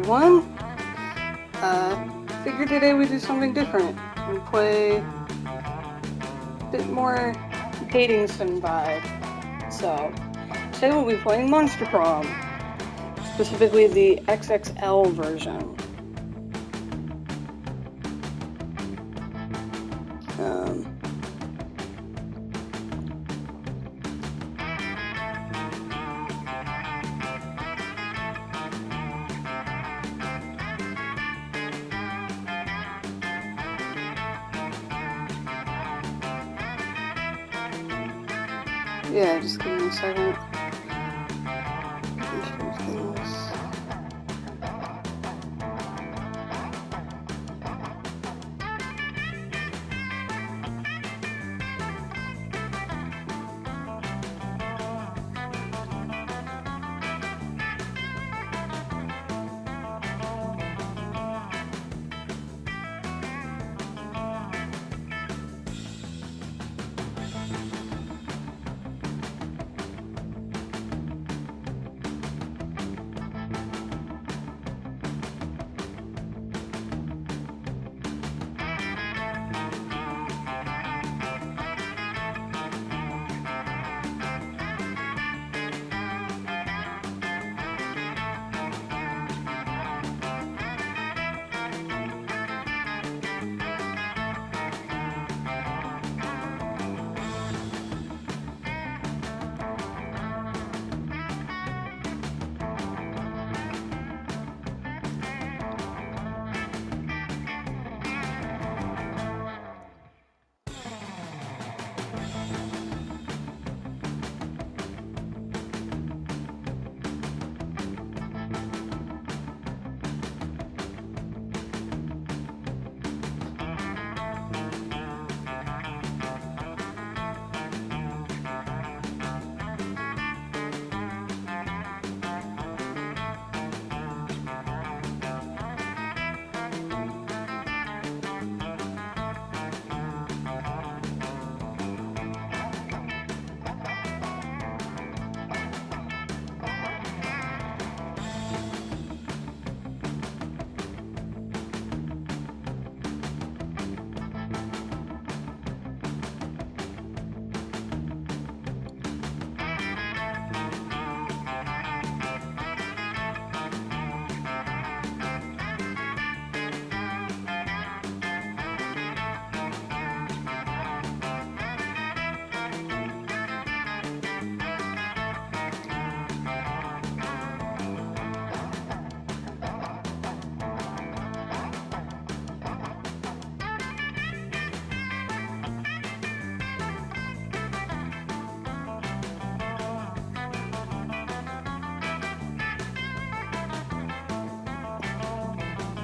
Everyone, figured today we do something different and play a bit more dating sim vibe. So, today we'll be playing Monster Prom, specifically the XXL version. Yeah, just give me a second.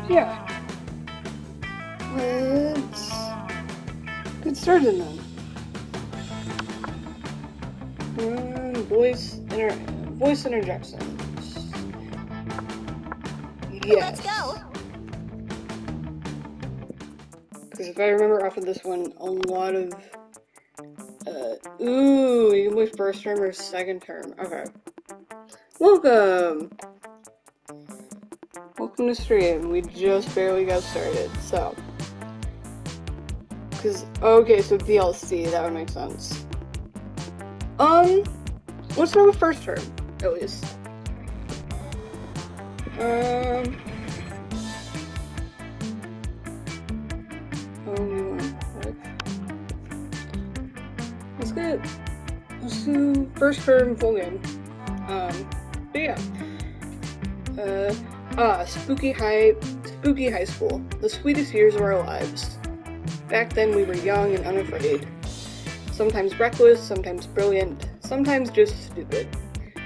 Yeah. Let's get started then. Voice interjections. Yes. Let's go. Because if I remember off of this one, a lot of ooh, you can voice first term or second term. Okay. Welcome to stream. We just barely got started, so. Okay, so DLC, that would make sense. Let's start with first term, at least. Let's do first term full game. But yeah. Spooky high school. The sweetest years of our lives. Back then we were young and unafraid. Sometimes reckless, sometimes brilliant, sometimes just stupid,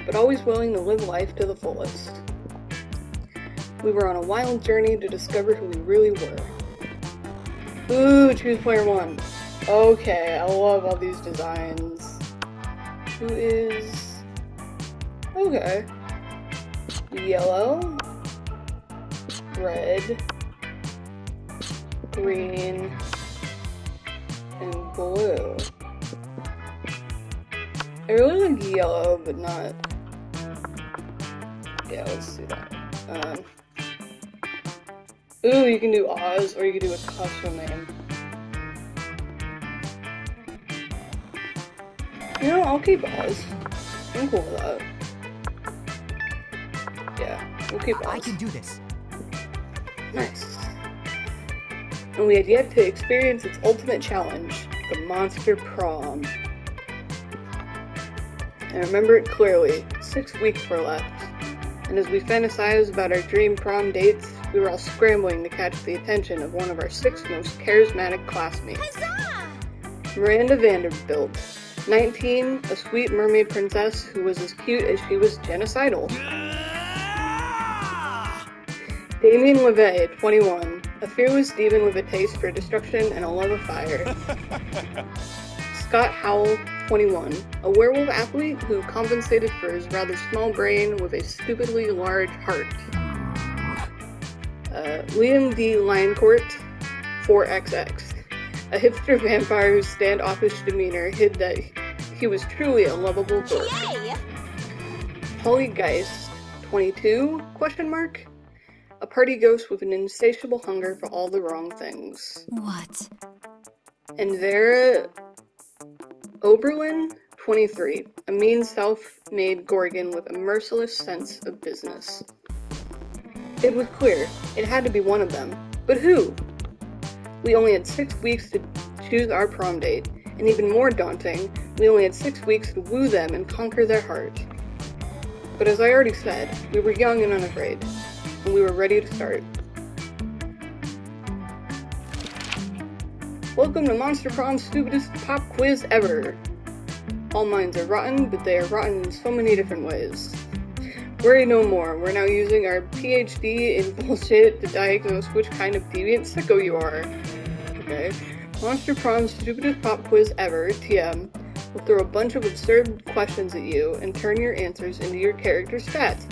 but always willing to live life to the fullest. We were on a wild journey to discover who we really were. Ooh, choose player 1. Okay, I love all these designs. Who is... Okay. Yellow, red, green, and blue. I really like yellow, but not... Yeah, let's do that. Ooh, you can do Oz, or you can do a custom name. You know, I'll keep Oz. I'm cool with that. Yeah, we'll keep Oz. I can do this. Nice. And we had yet to experience its ultimate challenge, the Monster Prom. I remember it clearly. 6 weeks were left. And as we fantasized about our dream prom dates, we were all scrambling to catch the attention of one of our 6 most charismatic classmates. Huzzah! Miranda Vanderbilt, 19, a sweet mermaid princess who was as cute as she was genocidal. Damien LeVay, 21, a fearless demon with a taste for destruction and a love of fire. Scott Howell, 21, a werewolf athlete who compensated for his rather small brain with a stupidly large heart. Liam D. Lioncourt, 4XX, a hipster vampire whose standoffish demeanor hid that he was truly a lovable dork. Holly Geist, 22, a party ghost with an insatiable hunger for all the wrong things. What? And Vera Oberlin, 23, a mean self-made Gorgon with a merciless sense of business. It was clear, it had to be one of them. But who? We only had 6 weeks to choose our prom date, and even more daunting, we only had 6 weeks to woo them and conquer their heart. But as I already said, we were young and unafraid, and we were ready to start. Welcome to Monster Prom's stupidest pop quiz ever. All minds are rotten, but they are rotten in so many different ways. Worry no more, we're now using our PhD in bullshit to diagnose which kind of deviant sicko you are. Okay. Monster Prom's stupidest pop quiz ever, TM, will throw a bunch of absurd questions at you and turn your answers into your character's stats.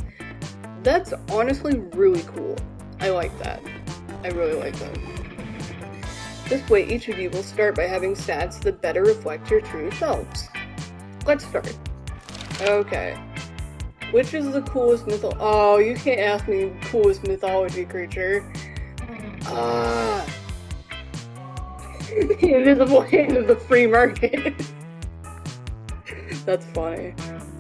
That's honestly really cool. I like that. I really like that. This way, each of you will start by having stats that better reflect your true selves. Let's start. Okay. Which is the coolest Oh, you can't ask me coolest mythology creature. The invisible hand of the free market. That's funny.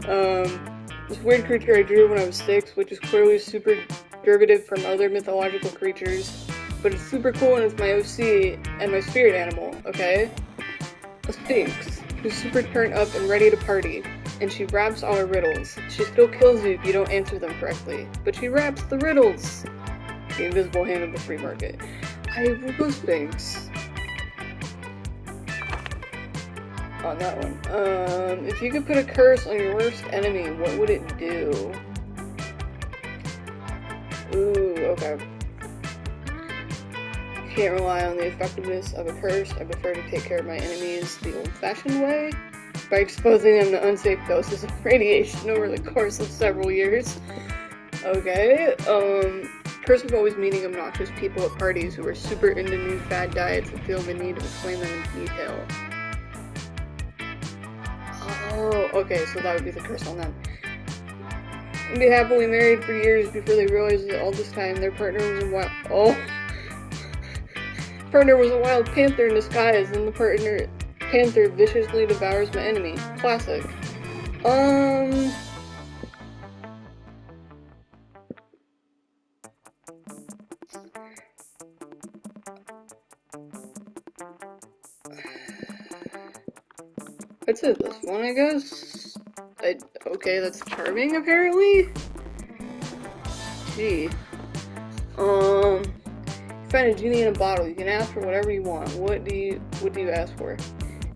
This weird creature I drew when I was 6, which is clearly super derivative from other mythological creatures. But it's super cool and it's my OC and my spirit animal, okay? A Sphinx, who's super turned up and ready to party, and she raps all her riddles. She still kills you if you don't answer them correctly, but she raps the riddles! The invisible hand of the free market. I love a Sphinx. On that one. If you could put a curse on your worst enemy, what would it do? Ooh, okay. Can't rely on the effectiveness of a curse. I prefer to take care of my enemies the old-fashioned way, by exposing them to unsafe doses of radiation over the course of several years. Okay, curse of always meeting obnoxious people at parties who are super into new fad diets and feel the need to explain them in detail. Oh, okay, so that would be the curse on them. Be happily married for years before they realize that all this time their partner was a wild panther in disguise, and the panther viciously devours my enemy. Classic. I'd say this one, I guess. Okay, that's charming, apparently. Gee. Find a genie in a bottle. You can ask for whatever you want. What do you ask for?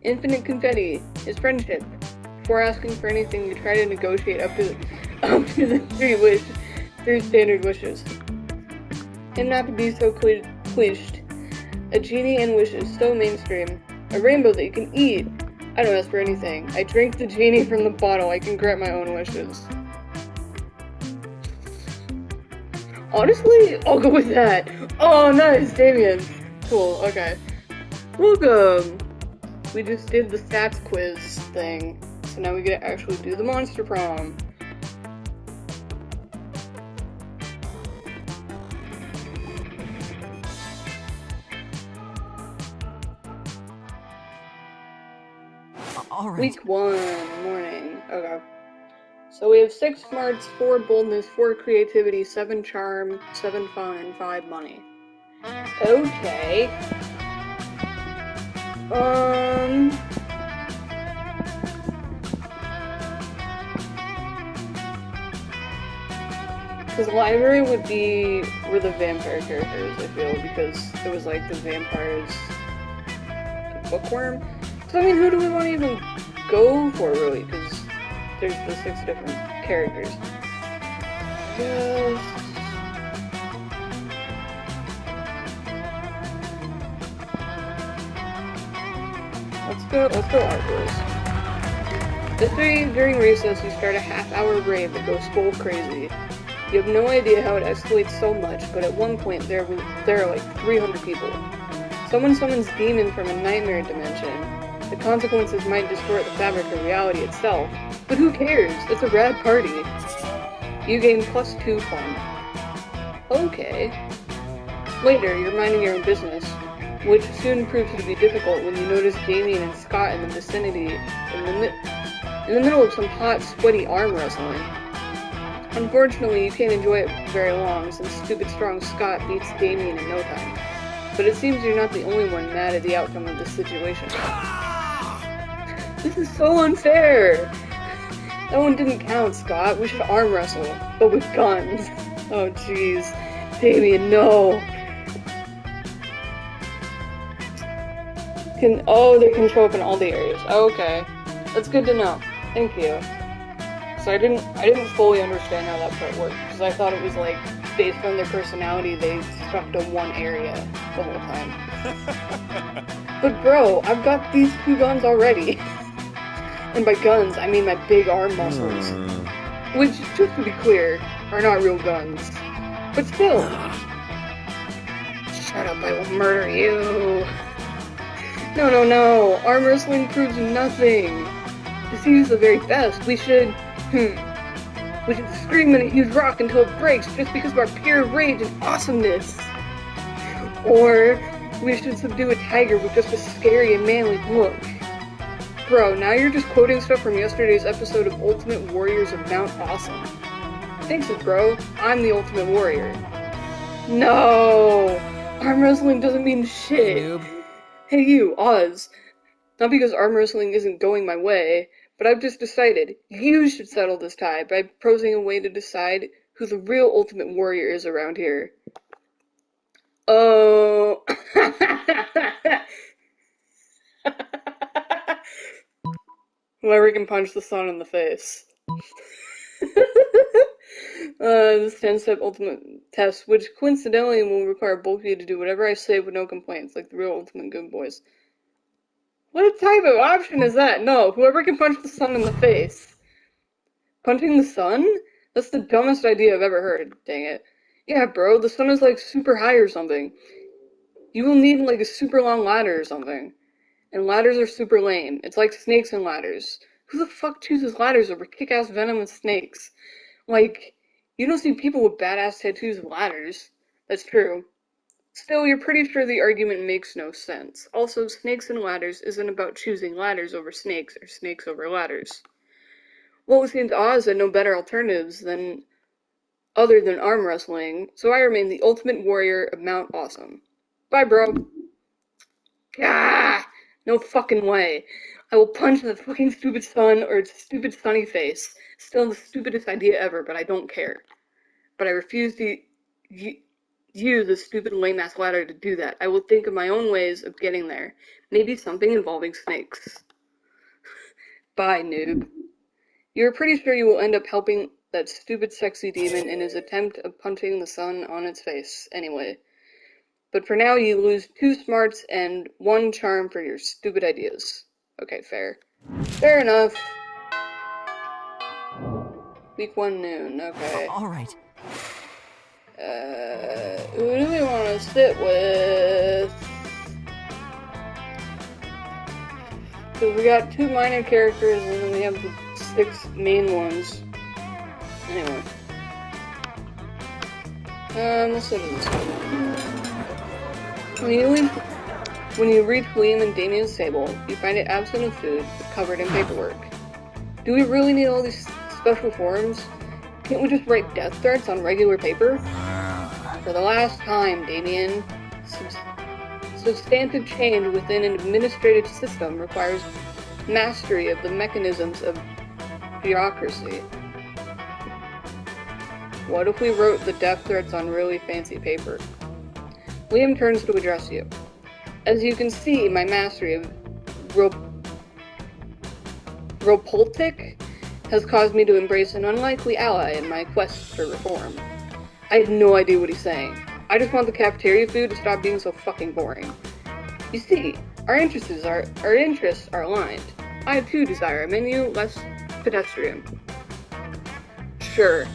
Infinite confetti. His friendship. Before asking for anything, you try to negotiate up to the 3 standard wishes. Him not to be so cliched. A genie and wishes so mainstream. A rainbow that you can eat. I don't ask for anything. I drink the genie from the bottle. I can grant my own wishes. Honestly, I'll go with that. Oh, nice, Damien. Cool, okay. Welcome. We just did the stats quiz thing, so now we get to actually do the Monster Prom. Alright. Week 1, morning. Okay. So we have 6 smarts, 4 boldness, 4 creativity, 7 charm, 7 fun, and 5 money. Okay. Because library would be where the vampire characters, I feel, because it was like the vampires bookworm. So I mean, who do we want to even go for, really? Because there's the 6 different characters. Let's go outdoors. Yesterday, during recess, you start a half-hour rave that goes full crazy. You have no idea how it escalates so much, but at one point there are like 300 people. Someone summons demon from a nightmare dimension. The consequences might distort the fabric of reality itself, but who cares? It's a rad party. You gain +2 fun. Okay. Later, you're minding your own business, which soon proves to be difficult when you notice Damien and Scott in the vicinity in the middle of some hot, sweaty arm wrestling. Unfortunately, you can't enjoy it very long, since stupid strong Scott beats Damien in no time. But it seems you're not the only one mad at the outcome of this situation. This is so unfair! That one didn't count, Scott. We should arm wrestle, but with guns. Oh jeez. Damien, no! They can show up in all the areas. Okay. That's good to know. Thank you. So I didn't fully understand how that part worked, because I thought it was like, based on their personality, they stuck to one area the whole time. But bro, I've got these 2 guns already. And by guns, I mean my big arm muscles. Which, just to be clear, are not real guns. But still. Shut up, I will murder you. No, arm wrestling proves nothing. To see who's the very best, we should scream at a huge rock until it breaks just because of our pure rage and awesomeness. Or we should subdue a tiger with just a scary and manly look. Bro, now you're just quoting stuff from yesterday's episode of Ultimate Warriors of Mount Awesome. Thanks, bro. I'm the Ultimate Warrior. No! Arm wrestling doesn't mean shit. Hey, noob. Hey you, Oz. Not because arm wrestling isn't going my way, but I've just decided you should settle this tie by proposing a way to decide who the real Ultimate Warrior is around here. Oh. Whoever can punch the sun in the face. This 10-step ultimate test, which coincidentally will require both of you to do whatever I say with no complaints, like the real Ultimate Good Boys. What type of option is that? No, whoever can punch the sun in the face. Punching the sun? That's the dumbest idea I've ever heard. Dang it. Yeah, bro, the sun is like super high or something. You will need like a super long ladder or something. And ladders are super lame. It's like snakes and ladders. Who the fuck chooses ladders over kick-ass venomous snakes? Like, you don't see people with badass tattoos of ladders. That's true. Still, you're pretty sure the argument makes no sense. Also, snakes and ladders isn't about choosing ladders over snakes or snakes over ladders. Well, it seems Oz had no better alternatives other than arm wrestling, so I remain the Ultimate Warrior of Mount Awesome. Bye, bro. Ah! No fucking way. I will punch the fucking stupid sun or its stupid sunny face. Still the stupidest idea ever, but I don't care. But I refuse to use a stupid lame-ass ladder to do that. I will think of my own ways of getting there. Maybe something involving snakes. Bye, noob. You're pretty sure you will end up helping that stupid sexy demon in his attempt of punching the sun on its face, anyway. But for now, you lose 2 smarts and 1 charm for your stupid ideas. Okay, fair. Fair enough. Week 1 noon, okay. Alright. Who do we want to sit with? Because we got 2 minor characters and then we have the 6 main ones. Anyway. Let's sit with this one. When you reach William and Damien's table, you find it absent of food, but covered in paperwork. Do we really need all these special forms? Can't we just write death threats on regular paper? For the last time, Damien, substantive change within an administrative system requires mastery of the mechanisms of bureaucracy. What if we wrote the death threats on really fancy paper? Liam turns to address you. As you can see, my mastery of Ropoltic has caused me to embrace an unlikely ally in my quest for reform. I have no idea what he's saying. I just want the cafeteria food to stop being so fucking boring. You see, our interests are aligned. I too desire a menu less pedestrian. Sure.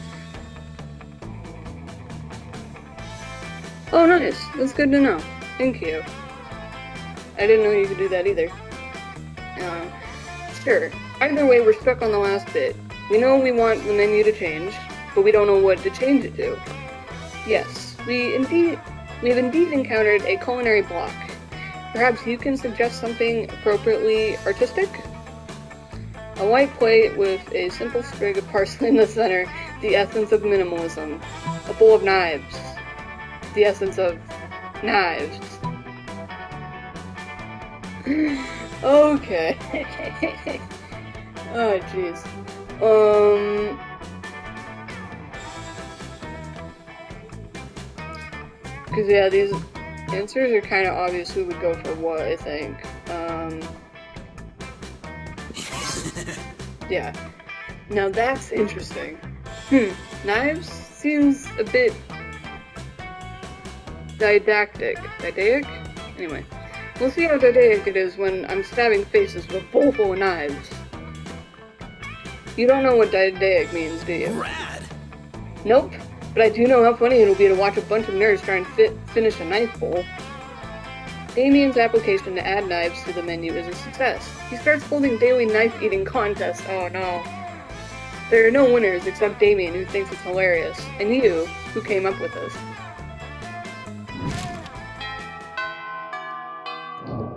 Oh, nice. That's good to know. Thank you. I didn't know you could do that either. Sure. Either way, we're stuck on the last bit. We know we want the menu to change, but we don't know what to change it to. Yes, we have indeed encountered a culinary block. Perhaps you can suggest something appropriately artistic? A white plate with a simple sprig of parsley in the center, the essence of minimalism. A bowl of knives, the essence of knives. Okay. Oh, jeez. Because, yeah, these answers are kind of obvious who would go for what, I think. Yeah. Now that's interesting. Knives seems a bit didactic. Didactic? Anyway. We'll see how didactic it is when I'm stabbing faces with a bowl full of knives. You don't know what didactic means, do you? Rad. Nope, but I do know how funny it'll be to watch a bunch of nerds try and finish a knife bowl. Damien's application to add knives to the menu is a success. He starts holding daily knife-eating contests. Oh no. There are no winners except Damien, who thinks it's hilarious, and you, who came up with this.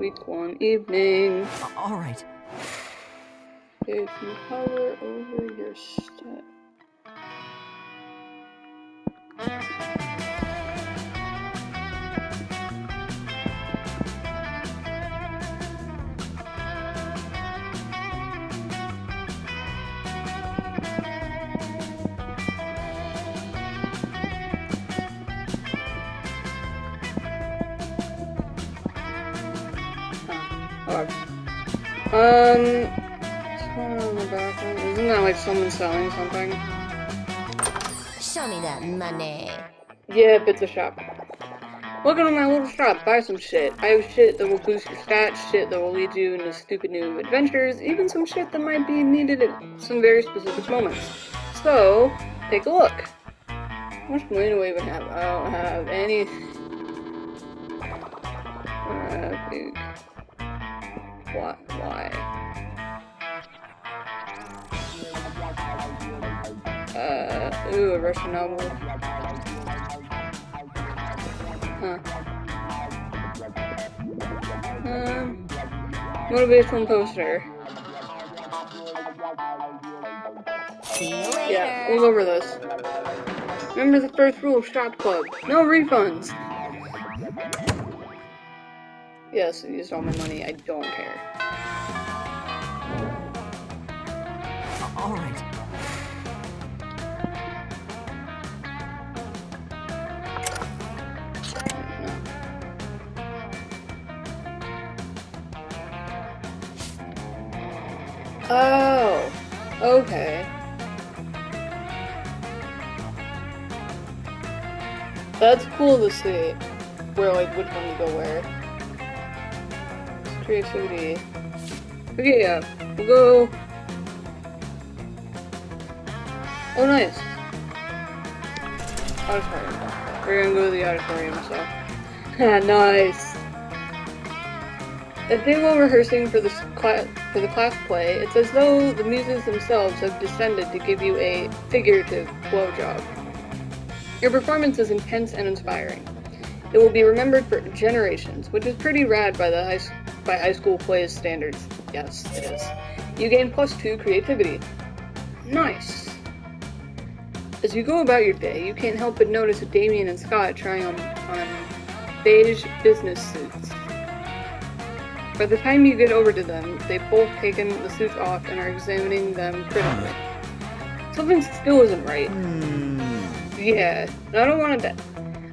Week 1 evening. Alright. If you hover over your stat. What's going on in the background? Isn't that like someone selling something? Show me that money. Yeah, it's a shop. Welcome to my little shop, buy some shit. I have shit that will boost your stats, shit that will lead you into stupid new adventures, even some shit that might be needed at some very specific moments. So, take a look. How much money do I even have? I don't have any. Why? Ooh, a Russian novel. Huh. Motivational poster. See you later. Yeah, we'll go over this. Remember the first rule of Shop Club. No refunds! Yes, I used all my money. I don't care. Alright. Oh, okay. That's cool to see. Where, like, which one to go where. Creativity. Okay, yeah. We'll go. Oh, nice. Auditorium. We're gonna go to the auditorium, so. Nice. As they were rehearsing for the class play, it's as though the muses themselves have descended to give you a figurative blowjob. Your performance is intense and inspiring. It will be remembered for generations, which is pretty rad by high school plays standards. Yes, it is. You gain +2 creativity. Nice. As you go about your day, you can't help but notice Damien and Scott trying on beige business suits. By the time you get over to them, they've both taken the suits off and are examining them critically. Something still isn't right. Yeah, and I don't want to.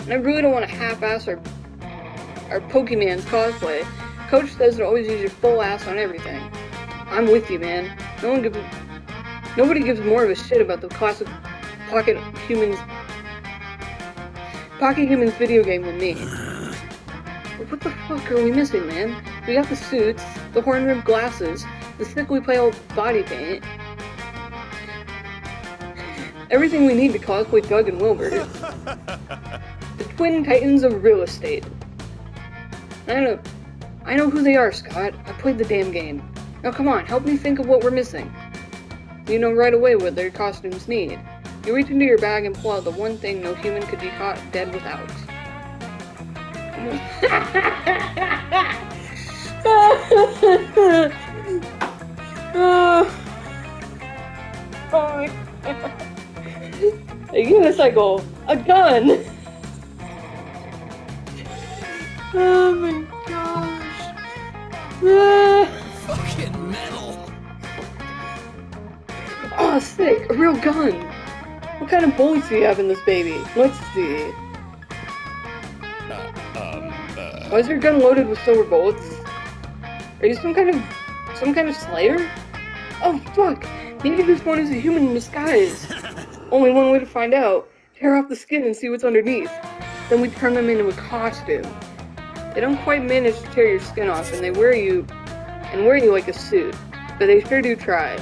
And I really don't want to half-ass our Pokemon's cosplay. Coach says to always use your full ass on everything. I'm with you, man. Nobody gives more of a shit about the classic Pocket Humans video game than me. But what the fuck are we missing, man? We got the suits, the horn-rimmed glasses, the sickly pale body paint. Everything we need to cosplay Doug and Wilbur. The twin titans of real estate. I know who they are, Scott. I played the damn game. Now come on, help me think of what we're missing. You know right away what their costumes need. You reach into your bag and pull out the one thing no human could be caught dead without. Oh my god. A unicycle! A gun! Oh my gosh. Fucking metal. Oh, sick! A real gun! What kind of bullets do you have in this baby? Let's see. Why is your gun loaded with silver bullets? Are you some kind of slayer? Oh fuck! Maybe this one is a human in disguise. Only one way to find out. Tear off the skin and see what's underneath. Then we turn them into a costume. They don't quite manage to tear your skin off, and they wear you like a suit. But they sure do try.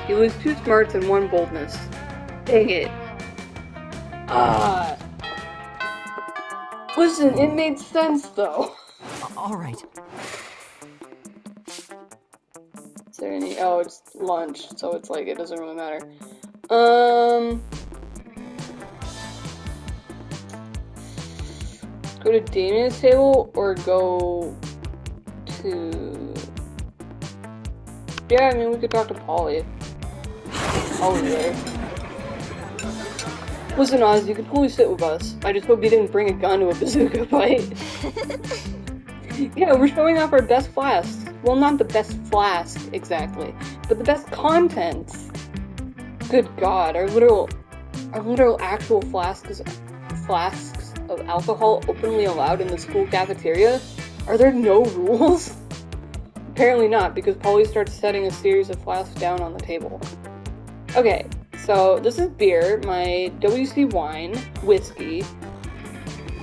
You lose 2 smarts and 1 boldness. Dang it. Listen, it made sense though. Alright. Is there any? Oh, it's lunch, so it's like, it doesn't really matter. Go to Damien's table, or go to... Yeah, I mean, we could talk to Polly. Polly's there. Listen, Oz, you could totally sit with us. I just hope you didn't bring a gun to a bazooka fight. Yeah, we're showing off our best flasks. Well, not the best flask, exactly, but the best contents. Good God, our literal actual flasks of alcohol openly allowed in the school cafeteria? Are there no rules? Apparently not, because Polly starts setting a series of flasks down on the table. Okay, so this is beer, my WC wine, whiskey,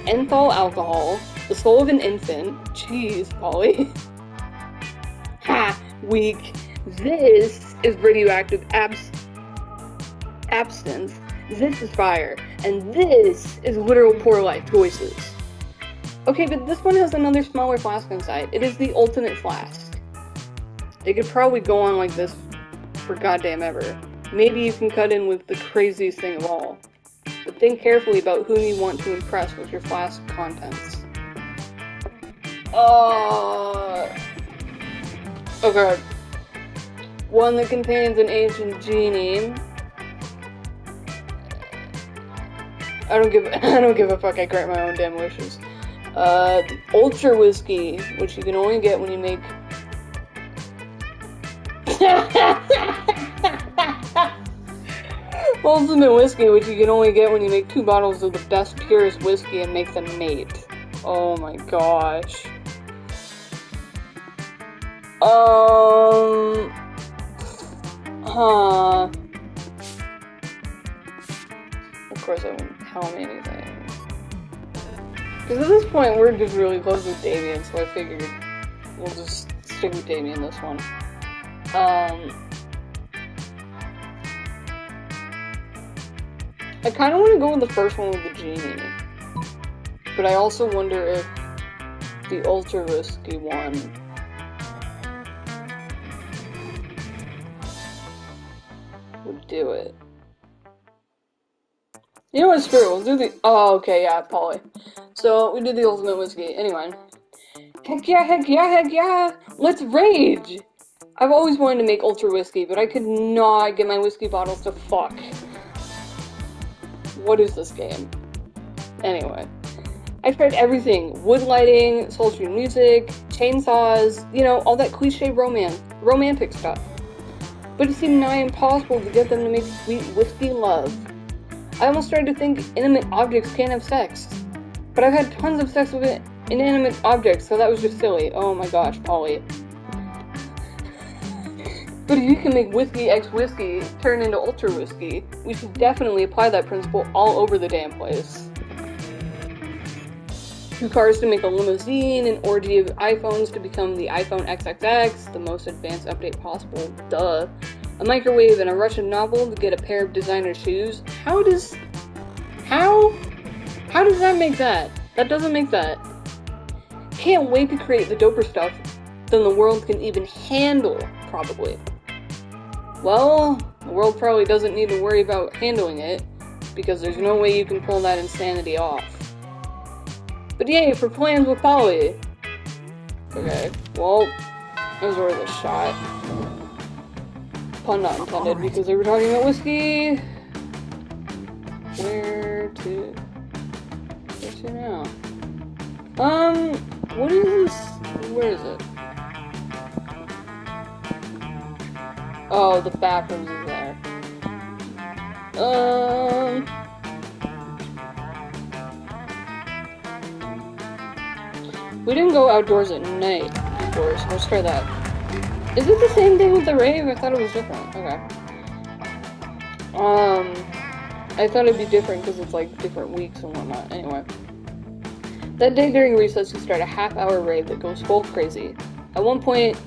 enthol alcohol, the soul of an infant, jeez, Polly. Ha! Weak. This is radioactive absinthe. This is fire. And this is literal poor life choices. Okay, but this one has another smaller flask inside. It is the ultimate flask. They could probably go on like this for goddamn ever. Maybe you can cut in with the craziest thing of all. But think carefully about whom you want to impress with your flask contents. Okay. One that contains an ancient genie. I don't give a fuck, I grant my own damn wishes. Ultra whiskey, which you can only get when you make... Ultimate whiskey, which you can only get when you make 2 bottles of the best, purest whiskey and make them mate. Oh my gosh. Of course I won't tell me anything. Because at this point we're just really close with Damien, so I figured we'll just stick with Damien this one. I kind of want to go with the first one with the genie. But I also wonder if the ultra risky one would do it. You know what, screw it, we'll do the... Oh, okay, yeah, Polly. So, we did the ultimate whiskey. Anyway. Heck yeah, heck yeah, heck yeah! Let's rage! I've always wanted to make ultra whiskey, but I could not get my whiskey bottles to fuck. What is this game? Anyway. I tried everything. Wood lighting, sultry music, chainsaws, you know, all that cliche romantic stuff. But it seemed nigh impossible to get them to make sweet whiskey love. I almost started to think inanimate objects can't have sex. But I've had tons of sex with inanimate objects, so that was just silly. Oh my gosh, Polly. But if you can make whiskey x whiskey turn into ultra whiskey, we should definitely apply that principle all over the damn place. 2 cars to make a limousine, an orgy of iPhones to become the iPhone XXX, the most advanced update possible, duh. A microwave and a Russian novel to get a pair of designer shoes. How does that make that? That doesn't make that. Can't wait to create the doper stuff than the world can even handle, probably. Well, the world probably doesn't need to worry about handling it, because there's no way you can pull that insanity off. But yay, for plans with Polly! Okay, well, that was worth a shot. Pun not intended, because they were talking about whiskey. Where to now? What is this? Where is it? Oh, the bathrooms is there. We didn't go outdoors at night before, so let's try that. Is it the same thing with the rave? I thought it was different. Okay. I thought it'd be different because it's like different weeks and whatnot. Anyway. That day during recess, we start a half-hour rave that goes full crazy. At one point,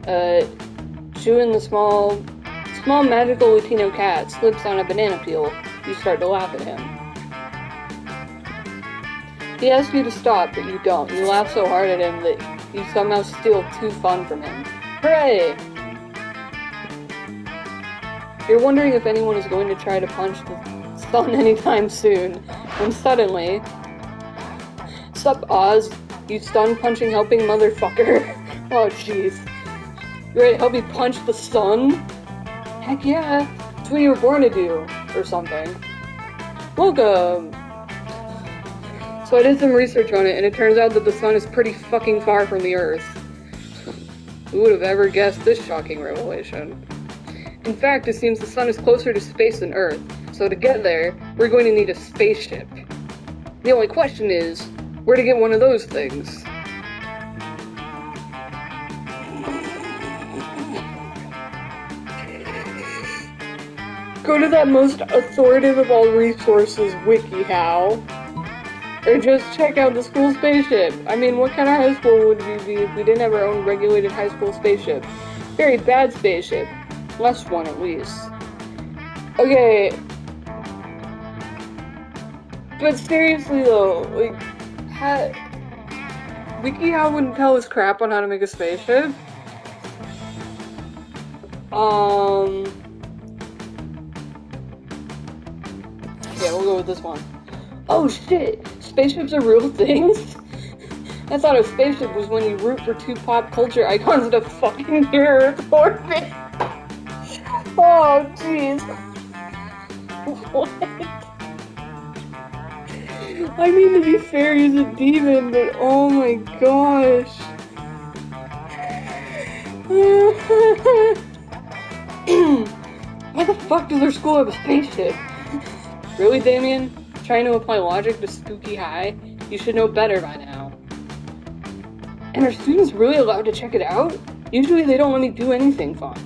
Chewing the small magical Latino cat slips on a banana peel. You start to laugh at him. He asks you to stop, but you don't. You laugh so hard at him that you somehow steal 2 fun from him. Hooray! You're wondering if anyone is going to try to punch the sun anytime soon, when suddenly... Sup, Oz? You stun-punching helping motherfucker? Oh, jeez. You ready to help me punch the sun? Heck yeah! It's what you were born to do, or something. Welcome! So I did some research on it, and it turns out that the sun is pretty fucking far from the Earth. Who would have ever guessed this shocking revelation? In fact, it seems the sun is closer to space than Earth, so to get there, we're going to need a spaceship. The only question is, where to get one of those things? Go to that most authoritative of all resources, WikiHow. Or just check out the school spaceship. I mean, what kind of high school would we be if we didn't have our own regulated high school spaceship? Very bad spaceship. Less one, at least. Okay. But seriously, though, like, WikiHow wouldn't tell us crap on how to make a spaceship. Yeah, we'll go with this one. Oh shit! Spaceships are real things? I thought a spaceship was when you root for 2 pop culture icons to fucking near Earth orbit. Oh, jeez. What? I mean, to be fair, he's a demon, but oh my gosh. Why the fuck does our school have a spaceship? Really, Damien? Trying to apply logic to Spooky High? You should know better by now. And are students really allowed to check it out? Usually they don't let me do anything fun.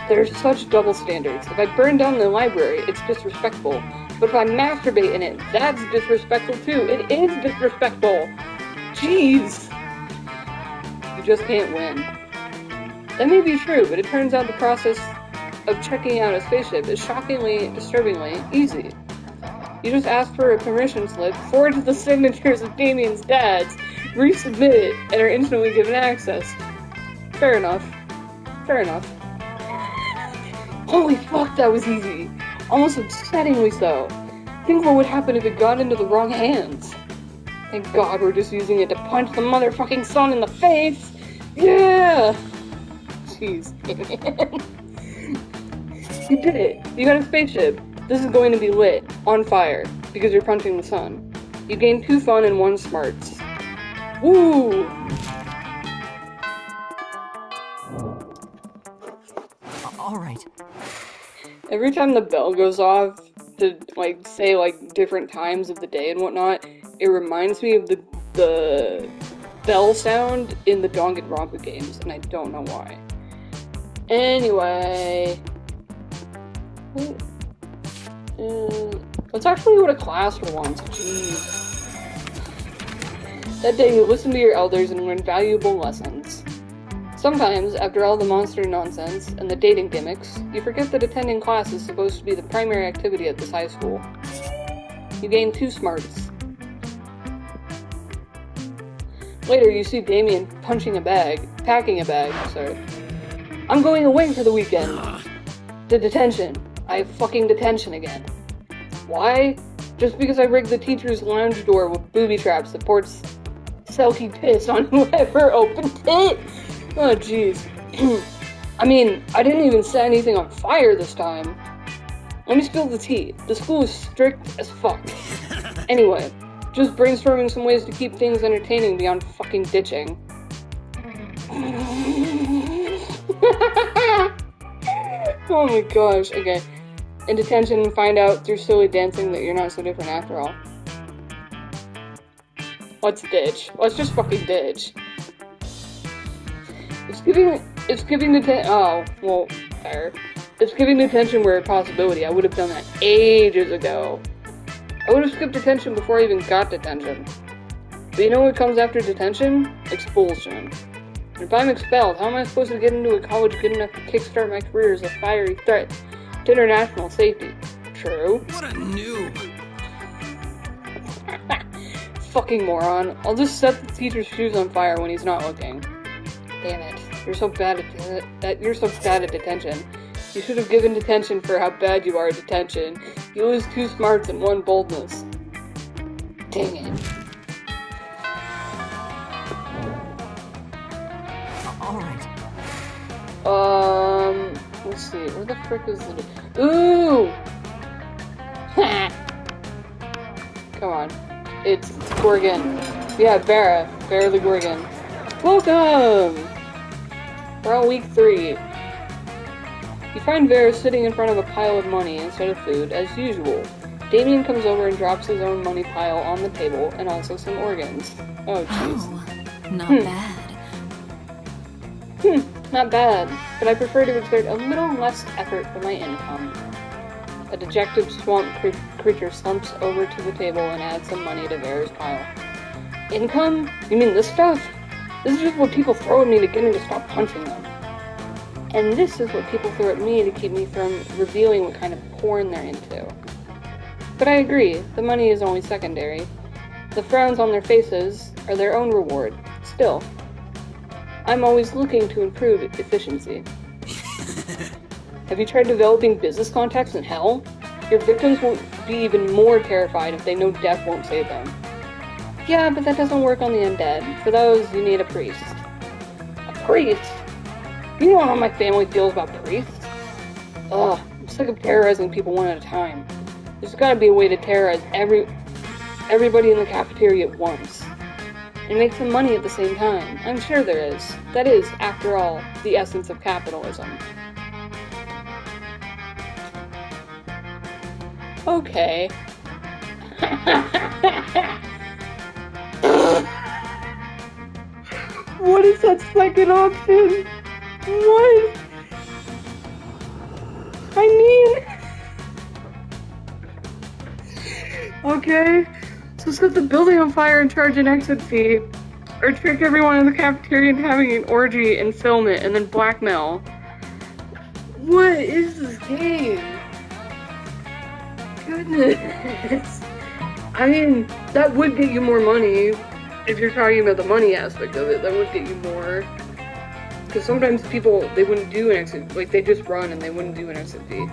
There are such double standards. If I burn down the library, it's disrespectful. But if I masturbate in it, that's disrespectful too. It is disrespectful. Jeez. You just can't win. That may be true, but it turns out the process of checking out a spaceship is shockingly, disturbingly easy. You just ask for a permission slip, forge the signatures of Damien's dads, resubmit it, and are instantly given access. Fair enough. Fair enough. Holy fuck, that was easy. Almost upsettingly so. Think what would happen if it got into the wrong hands. Thank God we're just using it to punch the motherfucking sun in the face! Yeah! Jeez, man. You did it! You got a spaceship! This is going to be lit, on fire, because you're punching the sun. You gain 2 fun and 1 smarts. Woo! Alright. Every time the bell goes off to, like, say, like, different times of the day and whatnot, it reminds me of the bell sound in the Danganronpa games, and I don't know why. Anyway... let's actually go to class for once, jeez. That day you listen to your elders and learn valuable lessons. Sometimes, after all the monster nonsense and the dating gimmicks, you forget that attending class is supposed to be the primary activity at this high school. You gain 2 smarts. Later, you see Damien packing a bag, sorry. I'm going away for the weekend. To detention. I have fucking detention again. Why? Just because I rigged the teacher's lounge door with booby traps that ports selkie piss on whoever opened it. Oh, jeez. I mean, I didn't even set anything on fire this time. Let me spill the tea. The school is strict as fuck. Anyway, just brainstorming some ways to keep things entertaining beyond fucking ditching. Oh my gosh, okay. In detention and find out through silly dancing that you're not so different after all. Let's ditch. Let's just fucking ditch. If giving detention, oh, well, fair. If giving detention were a possibility, I would have done that ages ago. I would have skipped detention before I even got detention. But you know what comes after detention? Expulsion. And if I'm expelled, how am I supposed to get into a college good enough to kickstart my career as a fiery threat to international safety? True. What a noob. Fucking moron. I'll just set the teacher's shoes on fire when he's not looking. Damn it. You're so bad at detention. You should have given detention for how bad you are at detention. You lose 2 smarts and 1 boldness. Dang it. Alright. Let's see. Where the frick is the... Ooh! Come on. It's Gorgon. Yeah, Vera the Gorgon. Welcome! We're on week 3. You find Vera sitting in front of a pile of money instead of food, as usual. Damien comes over and drops his own money pile on the table, and also some organs. Oh, jeez. Oh, not bad. Not bad, but I prefer to exert a little less effort for my income. A dejected swamp creature slumps over to the table and adds some money to Vera's pile. Income? You mean this stuff? This is just what people throw at me to get me to stop punching them. And this is what people throw at me to keep me from revealing what kind of porn they're into. But I agree, the money is only secondary. The frowns on their faces are their own reward. Still, I'm always looking to improve efficiency. Have you tried developing business contacts in hell? Your victims will be even more terrified if they know death won't save them. Yeah, but that doesn't work on the undead. For those, you need a priest. A priest? You know how my family feels about priests? Ugh, I'm sick of terrorizing people one at a time. There's gotta be a way to terrorize everybody in the cafeteria at once. And make some money at the same time. I'm sure there is. That is, after all, the essence of capitalism. Okay. What is that second option? What? I mean... Okay, so set the building on fire and charge an exit fee. Or trick everyone in the cafeteria into having an orgy and film it and then blackmail. What is this game? Goodness. I mean, that would get you more money. If you're talking about the money aspect of it, that would get you more. Because sometimes people, they wouldn't do an exit, like they just run and they wouldn't do an exit fee.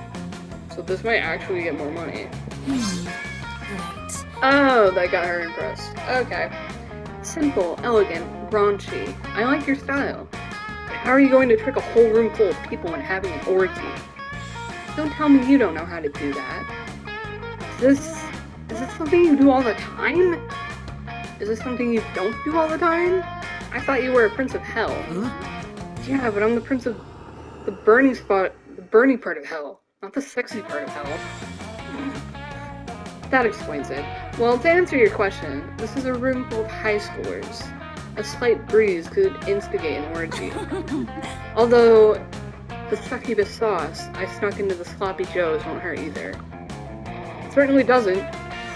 So this might actually get more money. Oh, that got her impressed. Okay. Simple, elegant, raunchy. I like your style. But how are you going to trick a whole room full of people and having an orgy? Don't tell me you don't know how to do that. Is this something you do all the time? Is this something you don't do all the time? I thought you were a prince of hell. Huh? Yeah, but I'm the prince of the burning spot, the burning part of hell, not the sexy part of hell. That explains it. Well, to answer your question, this is a room full of high schoolers. A slight breeze could instigate an orgy. Although, the succubus sauce I snuck into the sloppy joes won't hurt either. It certainly doesn't.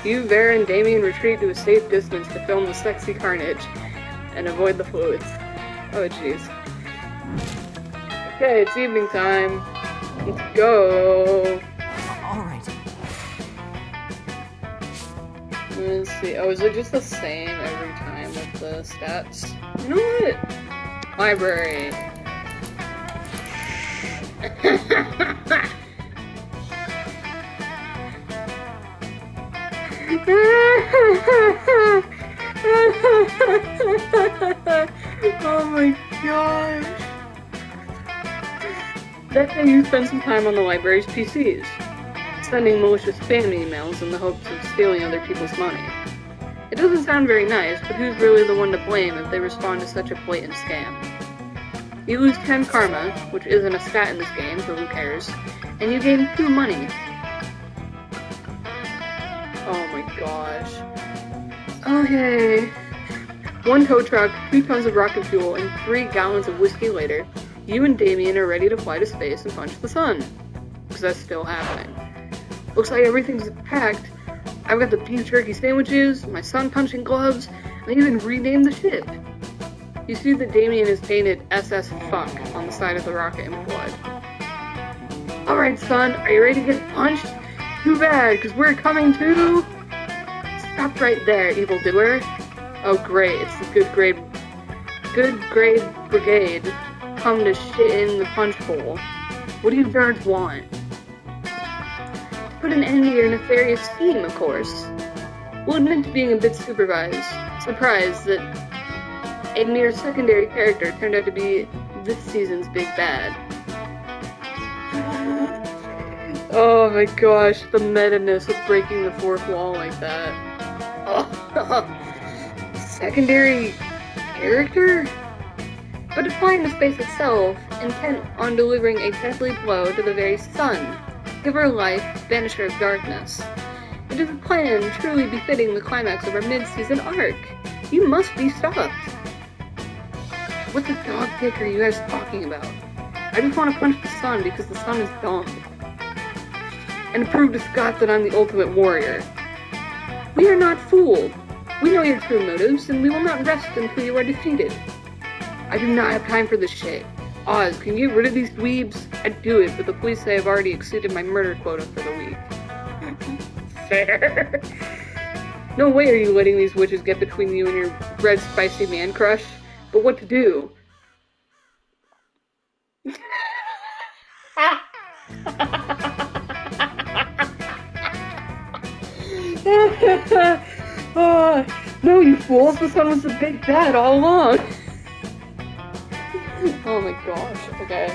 You, Vera, and Damien retreat to a safe distance to film the sexy carnage and avoid the fluids. Oh, jeez. Okay, it's evening time. Let's go. All right. Let's see. Oh, is it just the same every time with the stats? You know what? Library. Oh my gosh. That day you spend some time on the library's PCs, sending malicious spam emails in the hopes of stealing other people's money. It doesn't sound very nice, but who's really the one to blame if they respond to such a blatant scam? You lose 10 karma, which isn't a stat in this game, so who cares, and you gain 2 money. Oh my gosh. Okay. 1 tow truck, 2 tons of rocket fuel, and 3 gallons of whiskey later, you and Damien are ready to fly to space and punch the sun. Because that's still happening. Looks like everything's packed. I've got the beef jerky sandwiches, my sun punching gloves, and I even renamed the ship. You see that Damien is painted SS Fuck on the side of the rocket in blood. Alright, son, are you ready to get punched? Too bad, because we're coming too. Stop right there, evildoer. Oh great, it's the good grade brigade come to shit in the punch bowl. What do you nerds want? To put an end to your nefarious scheme, of course. We'll admit to being a bit surprised that a mere secondary character turned out to be this season's big bad. Oh my gosh, the meta-ness of breaking the fourth wall like that. Oh. Secondary character? But to fly into space itself, intent on delivering a deadly blow to the very sun, giver of life, banisher of darkness. It is a plan truly befitting the climax of our mid-season arc. You must be stopped. What the dog dick are you guys talking about? I just want to punch the sun because the sun is dumb. And to prove to Scott that I'm the ultimate warrior. We are not fooled. We know your true motives, and we will not rest until you are defeated. I do not have time for this shit. Oz, can you get rid of these dweebs? I'd do it, but the police say I've already exceeded my murder quota for the week. Fair. No way are you letting these witches get between you and your red spicy man crush. But what to do? Oh, no, you fools! The sun was the big bad all along! Oh my gosh, okay.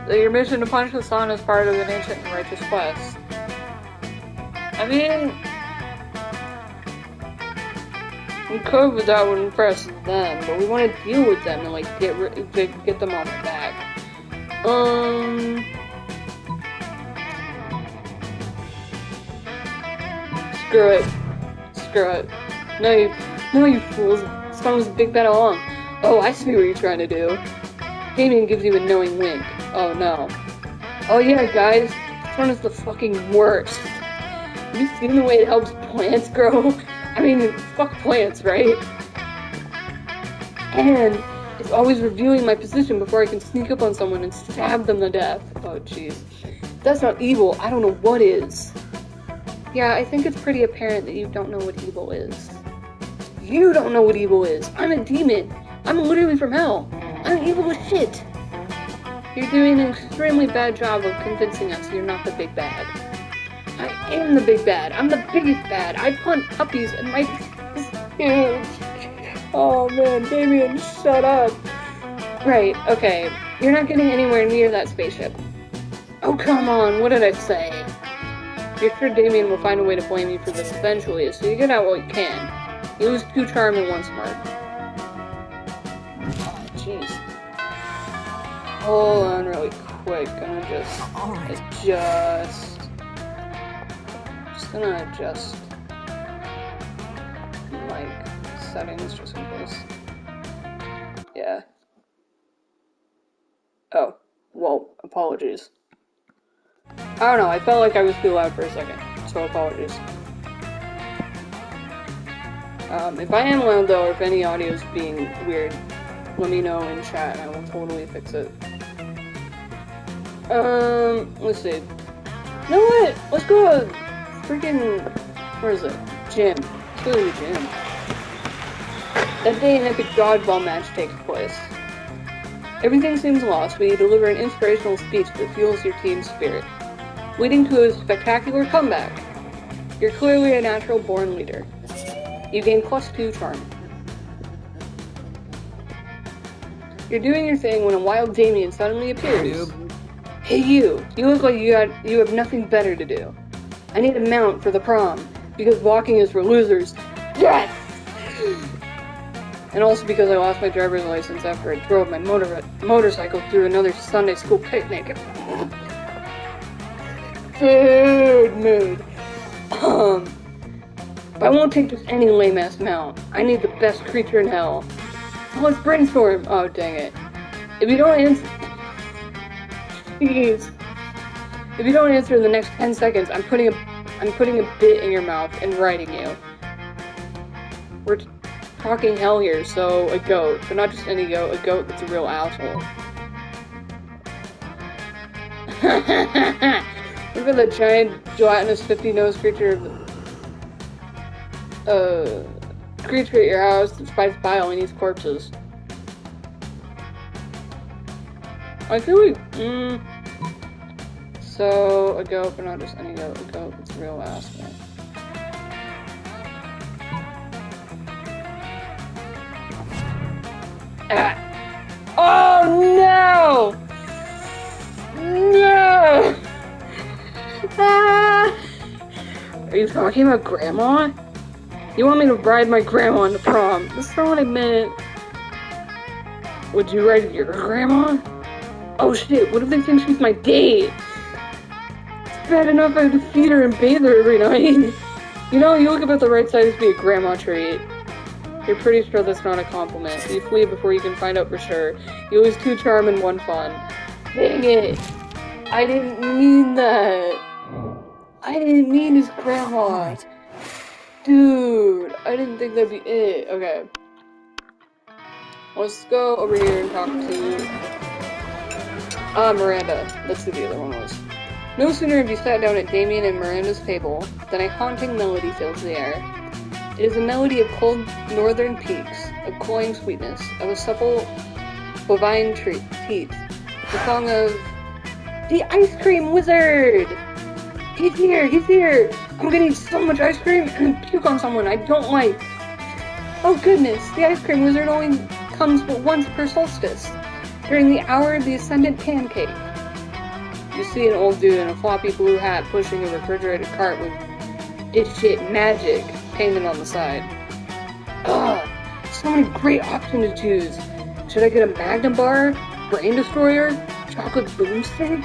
Your mission to punch the sun is part of an ancient and righteous quest. I mean, we could, but that would impress them, but we want to deal with them and, like, get them on their back. Screw it. Screw it. No, you fools. This one was a big bet all along. Oh, I see what you're trying to do. Damien gives you a knowing wink. Oh, no. Oh, yeah, guys. This one is the fucking worst. Have you seen the way it helps plants grow? I mean, fuck plants, right? And it's always reviewing my position before I can sneak up on someone and stab them to death. Oh, jeez. If that's not evil, I don't know what is. Yeah, I think it's pretty apparent that you don't know what evil is. You don't know what evil is. I'm a demon. I'm literally from hell. I'm evil as shit. You're doing an extremely bad job of convincing us you're not the big bad. am the big bad. I'm the biggest bad. I punt puppies and my huge. Oh man, Damien, shut up. Right, okay. You're not getting anywhere near that spaceship. Oh, come on, what did I say? You're sure Damien will find a way to blame you for this eventually, so you get out what you can. You lose 2 charm and 1 smart. Oh, jeez. Hold on really quick, gonna just gonna adjust mic settings just in case. Yeah. Oh, well, apologies. I don't know, I felt like I was too loud for a second, so apologies. If I am loud though, or if any audio is being weird, let me know in chat and I will totally fix it. Let's see. You know what? Let's go to freaking, where is it? Gym. Let's go to the gym. That day an epic dodgeball match takes place. Everything seems lost, but you deliver an inspirational speech that fuels your team's spirit, leading to a spectacular comeback. You're clearly a natural-born leader. You gain +2 charm. You're doing your thing when a wild Damien suddenly appears. Hey you! You look like you have nothing better to do. I need a mount for the prom, because walking is for losers. Yes! And also because I lost my driver's license after I drove my motorcycle through another Sunday school picnic. Dude, mood. But I won't take just any lame-ass mount. I need the best creature in hell. So let's brainstorm. Oh, dang it. If you don't answer... Jeez. If you don't answer in the next 10 seconds, I'm putting a bit in your mouth and writing you. We're talking hell here, so a goat. But not just any goat, a goat that's a real asshole. What about the giant, gelatinous 50-nosed creature creature at your house that spies bile and eats corpses? I feel like, so, a goat, but not just any goat, a goat that's a real asshole. Ah. Oh no! No! Ah! Are you talking about Grandma? You want me to ride my grandma into prom? That's not what I meant. Would you ride your grandma? Oh shit, what if they think she's my date? It's bad enough I have to feed her and bathe her every night. You know, you look about the right side to be a grandma treat. You're pretty sure that's not a compliment. You flee before you can find out for sure. You lose 2 charm and 1 fun. Dang it! I didn't mean that. I didn't mean his grandma. Dude, I didn't think that'd be it. Okay. Let's go over here and talk to... Miranda. That's who the other one was. No sooner have you sat down at Damien and Miranda's table than a haunting melody fills the air. It is a melody of cold northern peaks, of cloying sweetness, of a supple bovine teeth. The song of... The Ice Cream Wizard! He's here! He's here! I'm gonna eat so much ice cream and then puke on someone I don't like! Oh goodness, the Ice Cream Wizard only comes but once per solstice, during the hour of the Ascendant Pancake. You see an old dude in a floppy blue hat pushing a refrigerated cart with dipshit magic painted on the side. Ugh! So many great options to choose! Should I get a Magnum bar? Brain Destroyer? Chocolate boomstick?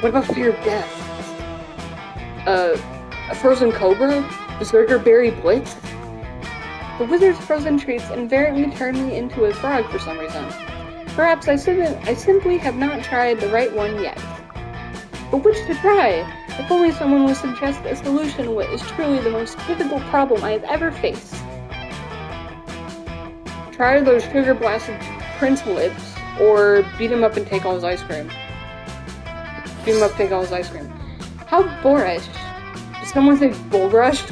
What about Fear of Death? A frozen cobra? Berserker berry blitz? The wizard's frozen treats invariably turn me into a frog for some reason. Perhaps I simply have not tried the right one yet. But which to try? If only someone would suggest a solution what is truly the most difficult problem I have ever faced. Try those sugar-blasted Prince lips, or beat him up and take all his ice cream. Beat him up, take all his ice cream. How boorish. Did someone say bull-rushed?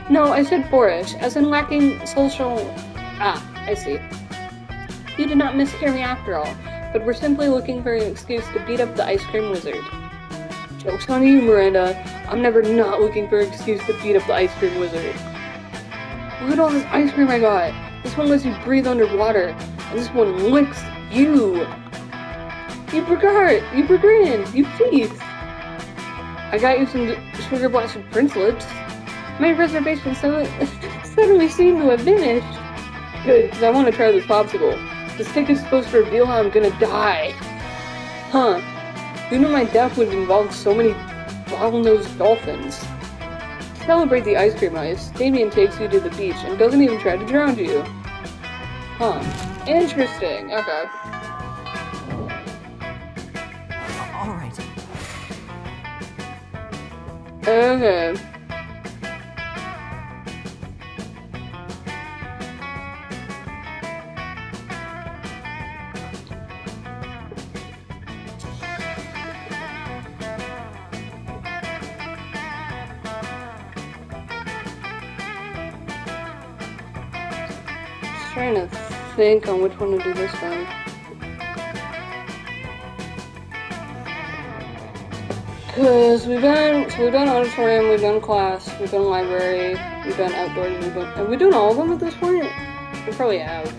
No, I said boorish, as in lacking social... Ah, I see. You did not mishear me after all, but we're simply looking for an excuse to beat up the Ice Cream Wizard. Joke's on you, Miranda. I'm never not looking for an excuse to beat up the ice cream wizard. Look at all this ice cream I got. This one lets you breathe underwater, and this one licks you. You Brigard, you thief. I got you some sugar blasted Prince lips. My reservation suddenly seemed to have vanished. Good, because I want to try this popsicle. This ticket's supposed to reveal how I'm gonna die. Huh. Who knew my death would involve so many bottlenose dolphins? To celebrate the ice cream ice, Damien takes you to the beach and doesn't even try to drown you. Huh. Interesting. Okay. Alright. Okay. Trying to think on which one to do this one. Cause we've done auditorium, we've done class, we've done library, we've done outdoors, have we done all of them at this point? We probably have.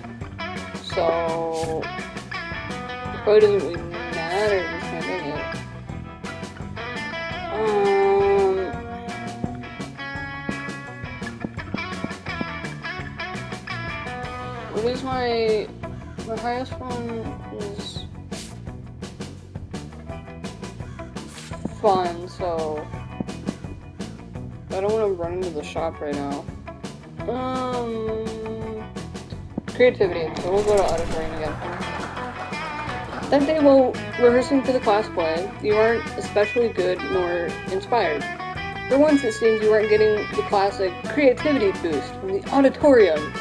So it probably doesn't really matter at this point, does it? What is my highest one is fun, so I don't want to run into the shop right now. Creativity, so we'll go to auditorium again. That day while rehearsing for the class play, you aren't especially good nor inspired. For once it seems you aren't getting the classic creativity boost from the auditorium.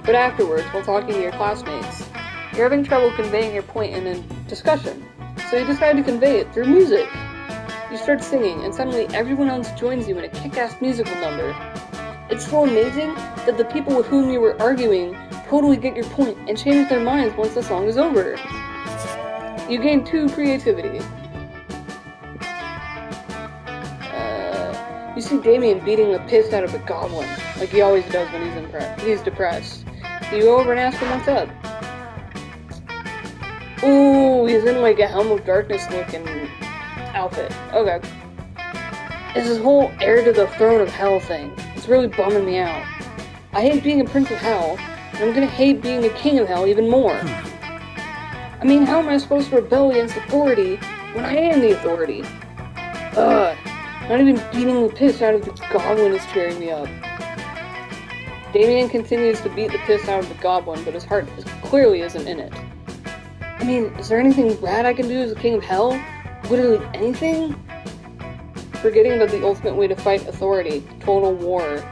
But afterwards, while talking to your classmates, you're having trouble conveying your point in a discussion, so you decide to convey it through music. You start singing, and suddenly everyone else joins you in a kick-ass musical number. It's so amazing that the people with whom you were arguing totally get your point and change their minds once the song is over. You gain 2 creativity. You see Damien beating the piss out of a goblin, like he always does when he's depressed. You go over and ask him what's up. Ooh, he's in like a Helm of Darkness looking outfit. Okay. It's this whole heir to the throne of hell thing. It's really bumming me out. I hate being a prince of hell, and I'm gonna hate being a king of hell even more. I mean, how am I supposed to rebel against authority when I am the authority? Not even beating the piss out of the goblin is cheering me up. Damien continues to beat the piss out of the goblin, but his heart clearly isn't in it. I mean, is there anything bad I can do as a king of hell? Literally anything? Forgetting about the ultimate way to fight authority, total war.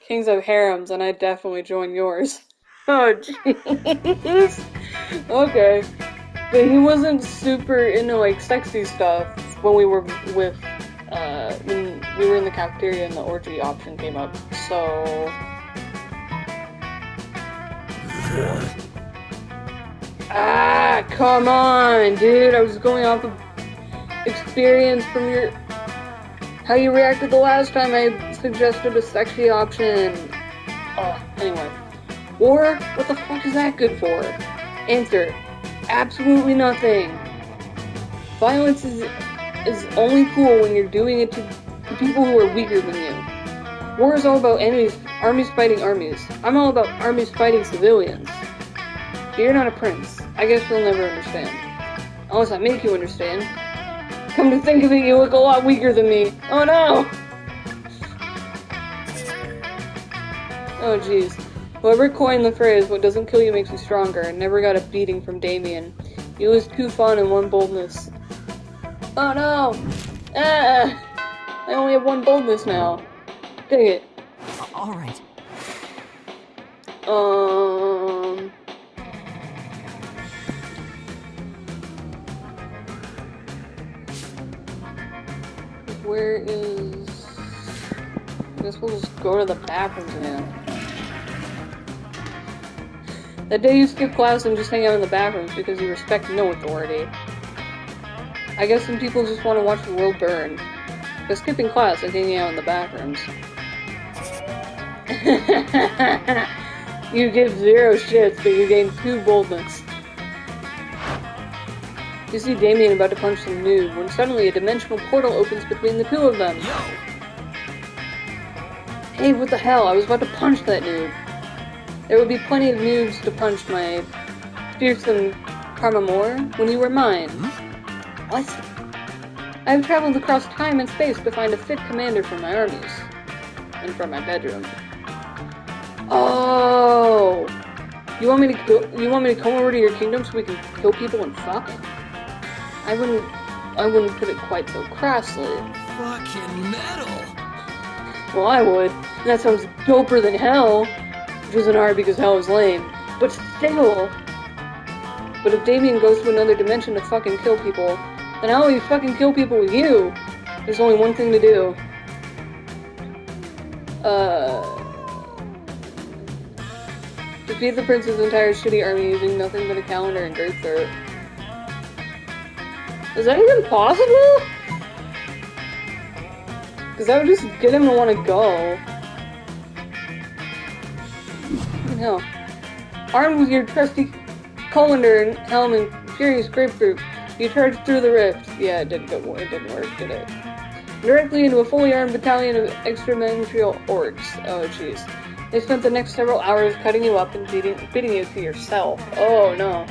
Kings have harems, and I definitely join yours. Oh, jeez. Okay. But he wasn't super into, like, sexy stuff when we were with, when we were in the cafeteria and the orgy option came up, so... Ah, come on, dude, I was going off of experience from how you reacted the last time I suggested a sexy option. Anyway. War? What the fuck is that good for? Answer. Absolutely nothing. Violence is only cool when you're doing it to people who are weaker than you. War is all about armies fighting armies. I'm all about armies fighting civilians. But you're not a prince. I guess you'll never understand. Unless I make you understand. Come to think of it, you look a lot weaker than me. Oh no! Oh jeez. Whoever coined the phrase, what doesn't kill you makes you stronger, never got a beating from Damien. You lose 2 fun and 1 boldness. Oh no! I only have 1 boldness now. Dang it. Alright. Where is... I guess we'll just go to the bathrooms again. That day you skip class and just hang out in the bathrooms because you respect no authority. I guess some people just want to watch the world burn. They're skipping class and hanging out in the back rooms. You give 0 shits, but you gain 2 boldness. You see Damien about to punch some noob when suddenly a dimensional portal opens between the two of them. Hey, what the hell? I was about to punch that noob. There would be plenty of noobs to punch my fearsome karma more when you were mine. What? I have traveled across time and space to find a fit commander for my armies. And for my bedroom. Oh! You want me to come over to your kingdom so we can kill people and fuck? I wouldn't put it quite so crassly. Fucking metal! Well, I would. And that sounds doper than hell. Which isn't hard because hell is lame. But still! But if Damien goes to another dimension to fucking kill people, then I'll only fucking kill people with you! There's only one thing to do. Defeat the prince's entire shitty army using nothing but a calendar and Gert's throat. Is that even possible? Because that would just get him to want to go. No. Armed with your trusty colander and helm and furious grapefruit, you charged through the rift. Yeah, it didn't work, did it? Directly into a fully armed battalion of extraterrestrial orcs. Oh, jeez. They spent the next several hours cutting you up and beating you to yourself. Oh, no.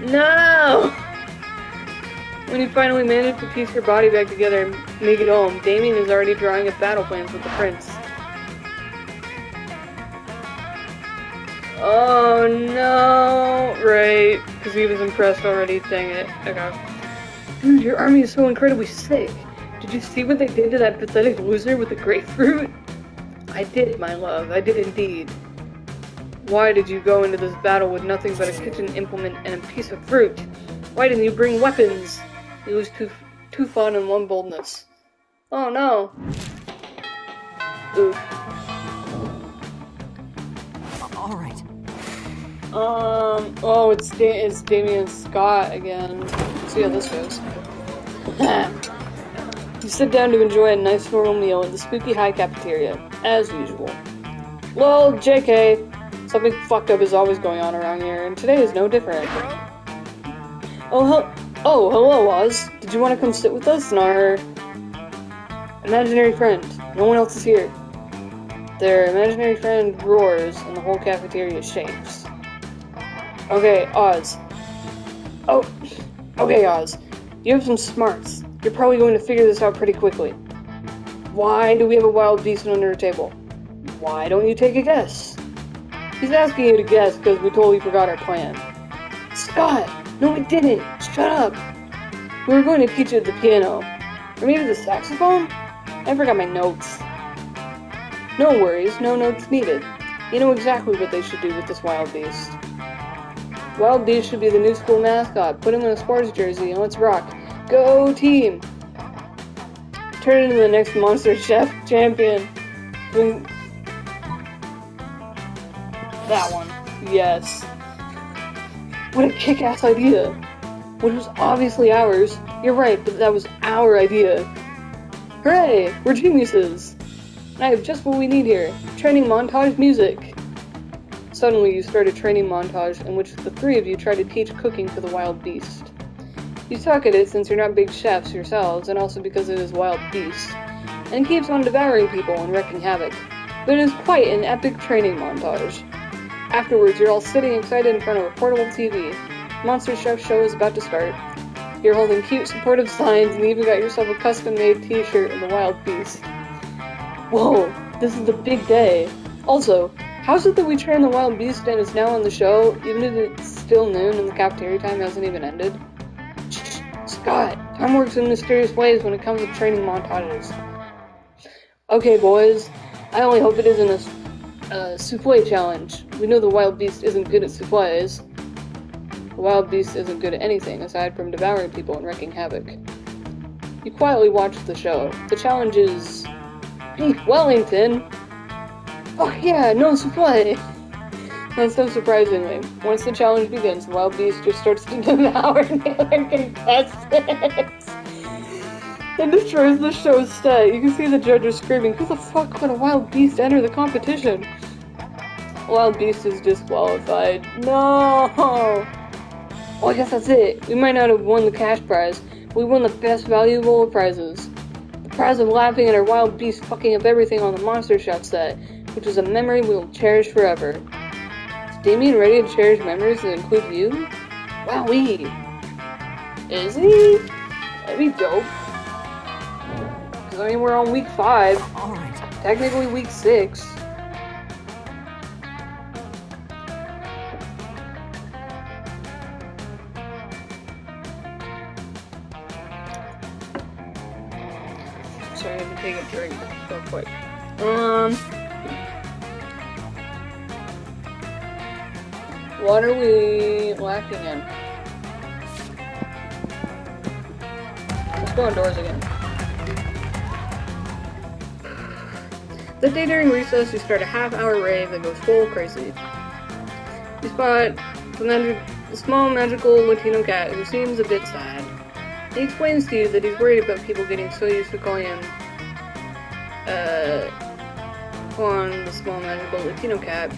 No! When you finally manage to piece your body back together and make it home, Damien is already drawing up battle plans with the prince. Oh, no! Right, because he was impressed already, dang it. Okay. Dude, your army is so incredibly sick. Did you see what they did to that pathetic loser with the grapefruit? I did, my love. I did indeed. Why did you go into this battle with nothing but a kitchen implement and a piece of fruit? Why didn't you bring weapons? You lose 2 fun and 1 boldness. Oh no. Oof. All right. Oh, it's Damien Scott again. Let's see how this goes. You sit down to enjoy a nice normal meal in the spooky high cafeteria, as usual. Lol, JK. Something fucked up is always going on around here, and today is no different. Oh, hello, Oz. Did you want to come sit with us in our imaginary friend? No one else is here. Their imaginary friend roars, and the whole cafeteria shakes. Okay, Oz. Oh, okay, Oz. You have some smarts. You're probably going to figure this out pretty quickly. Why do we have a wild beast under a table? Why don't you take a guess? He's asking you to guess because we totally forgot our plan. Scott! No, we didn't! Shut up! We were going to teach you the piano. Or maybe the saxophone? I forgot my notes. No worries, no notes needed. You know exactly what they should do with this wild beast. Wild beast should be the new school mascot. Put him in a sports jersey and let's rock. Go team! Turn into the next Monster Chef champion. That one. Yes. What a kick-ass idea. Which was obviously ours. You're right, but that was our idea. Hooray! We're geniuses! I have just what we need here. Training montage music. Suddenly you start a training montage in which the 3 of you try to teach cooking to the wild beast. You suck at it since you're not big chefs yourselves, and also because it is wild beast, and keeps on devouring people and wreaking havoc. But it is quite an epic training montage. Afterwards, you're all sitting excited in front of a portable TV. Monster Chef show is about to start. You're holding cute, supportive signs, and you even got yourself a custom-made t-shirt of the wild beast. Whoa, this is the big day. Also, how's it that we trained the wild beast and it's now on the show, even if it's still noon and the cafeteria time hasn't even ended? Shh, Scott, time works in mysterious ways when it comes to training montages. Okay, boys, I only hope it isn't a souffle challenge. We know the wild beast isn't good at souffles. The wild beast isn't good at anything aside from devouring people and wreaking havoc. You quietly watch the show. The challenge is Beef Wellington. Oh yeah, no souffle. And so surprisingly, once the challenge begins, the wild beast just starts to devour the other contestants and destroys the show's set. You can see the judges screaming, "Who the fuck let a wild beast enter the competition?" Wild beast is disqualified. No! Well, I guess that's it. We might not have won the cash prize, but we won the best valuable of prizes. The prize of laughing at our wild beast fucking up everything on the Monster Shot set, which is a memory we'll cherish forever. Is Damien ready to cherish memories that include you? Wowee! Is he? That'd be dope. Because, I mean, we're on week 5. Alright. Technically week 6. Sorry, I have to take a drink real quick. What are we lacking in? Let's go indoors again. The day during recess, you start a half-hour rave that goes full crazy. You spot the small magical Latino cat who seems a bit sad. He explains to you that he's worried about people getting so used to calling him, the small magical Latino cat,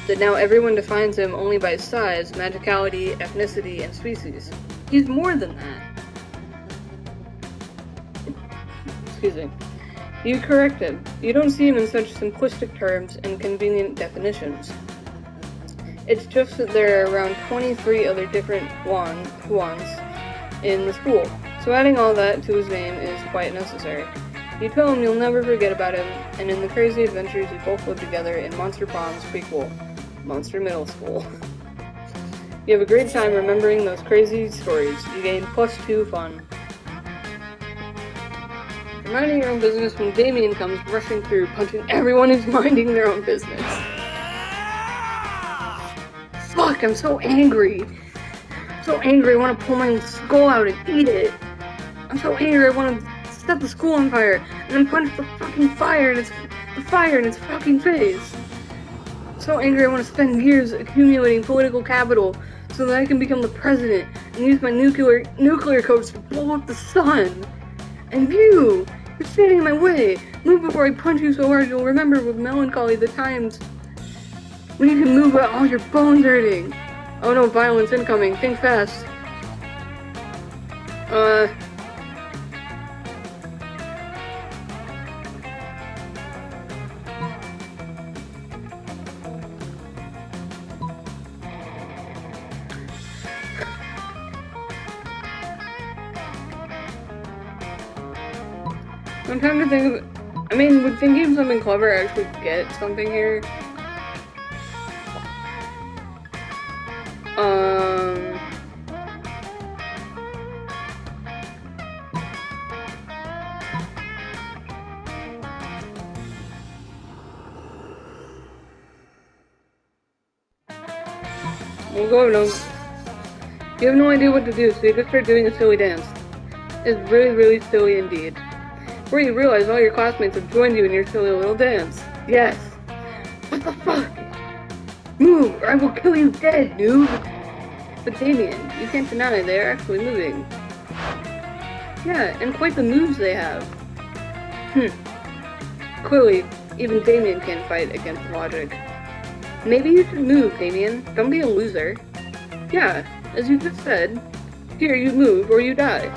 that now everyone defines him only by his size, magicality, ethnicity, and species. He's more than that. Excuse me. You correct him. You don't see him in such simplistic terms and convenient definitions. It's just that there are around 23 other different ones in the school, so adding all that to his name is quite necessary. You tell him you'll never forget about him, and in the crazy adventures you both live together in Monster Prom's prequel, Monster Middle School. You have a great time remembering those crazy stories. You gain +2 fun. You're minding your own business when Damien comes rushing through, punching everyone who's minding their own business. Fuck, I'm so angry. So angry, I want to pull my skull out and eat it. I'm so angry, I want to set the school on fire and then punch the fucking fire in its fucking face. I'm so angry, I want to spend years accumulating political capital so that I can become the president and use my nuclear codes to blow up the sun. And you're standing in my way. Move before I punch you so hard you'll remember with melancholy the times when you can move without all your bones hurting. Oh no, violence incoming. Think fast. I'm trying to think of, would thinking of something clever actually get something here? Well, go, no. You have no idea what to do, so you just start doing a silly dance. It's really, really silly indeed. Where you realize all your classmates have joined you in your silly little dance. Yes. What the fuck? Move, or I will kill you dead, noob. But Damien, you can't deny they are actually moving. Yeah, and quite the moves they have. Clearly, even Damien can't fight against logic. Maybe you should move, Damien. Don't be a loser. Yeah, as you just said, here you move or you die.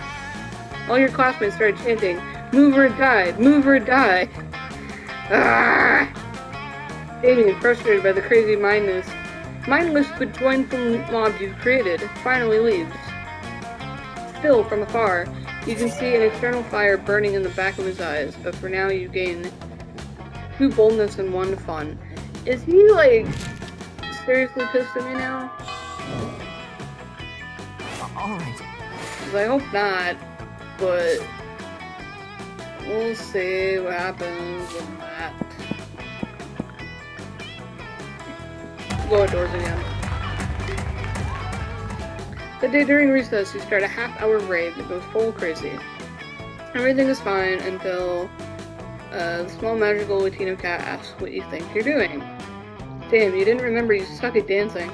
All your classmates started chanting, "Move or die, move or die." Ah! Damien, frustrated by the crazy mindless but joyful mob you've created, finally leaves. Still, from afar, you can see an external fire burning in the back of his eyes, but for now you gain 2 boldness and 1 fun. Is he, like, seriously pissed at me now? Alright. I hope not, but we'll see what happens with that. Go outdoors again. The day during recess, you start a half-hour rave that goes full crazy. Everything is fine until the small magical Latino cat asks what you think you're doing. Damn, you didn't remember you suck at dancing.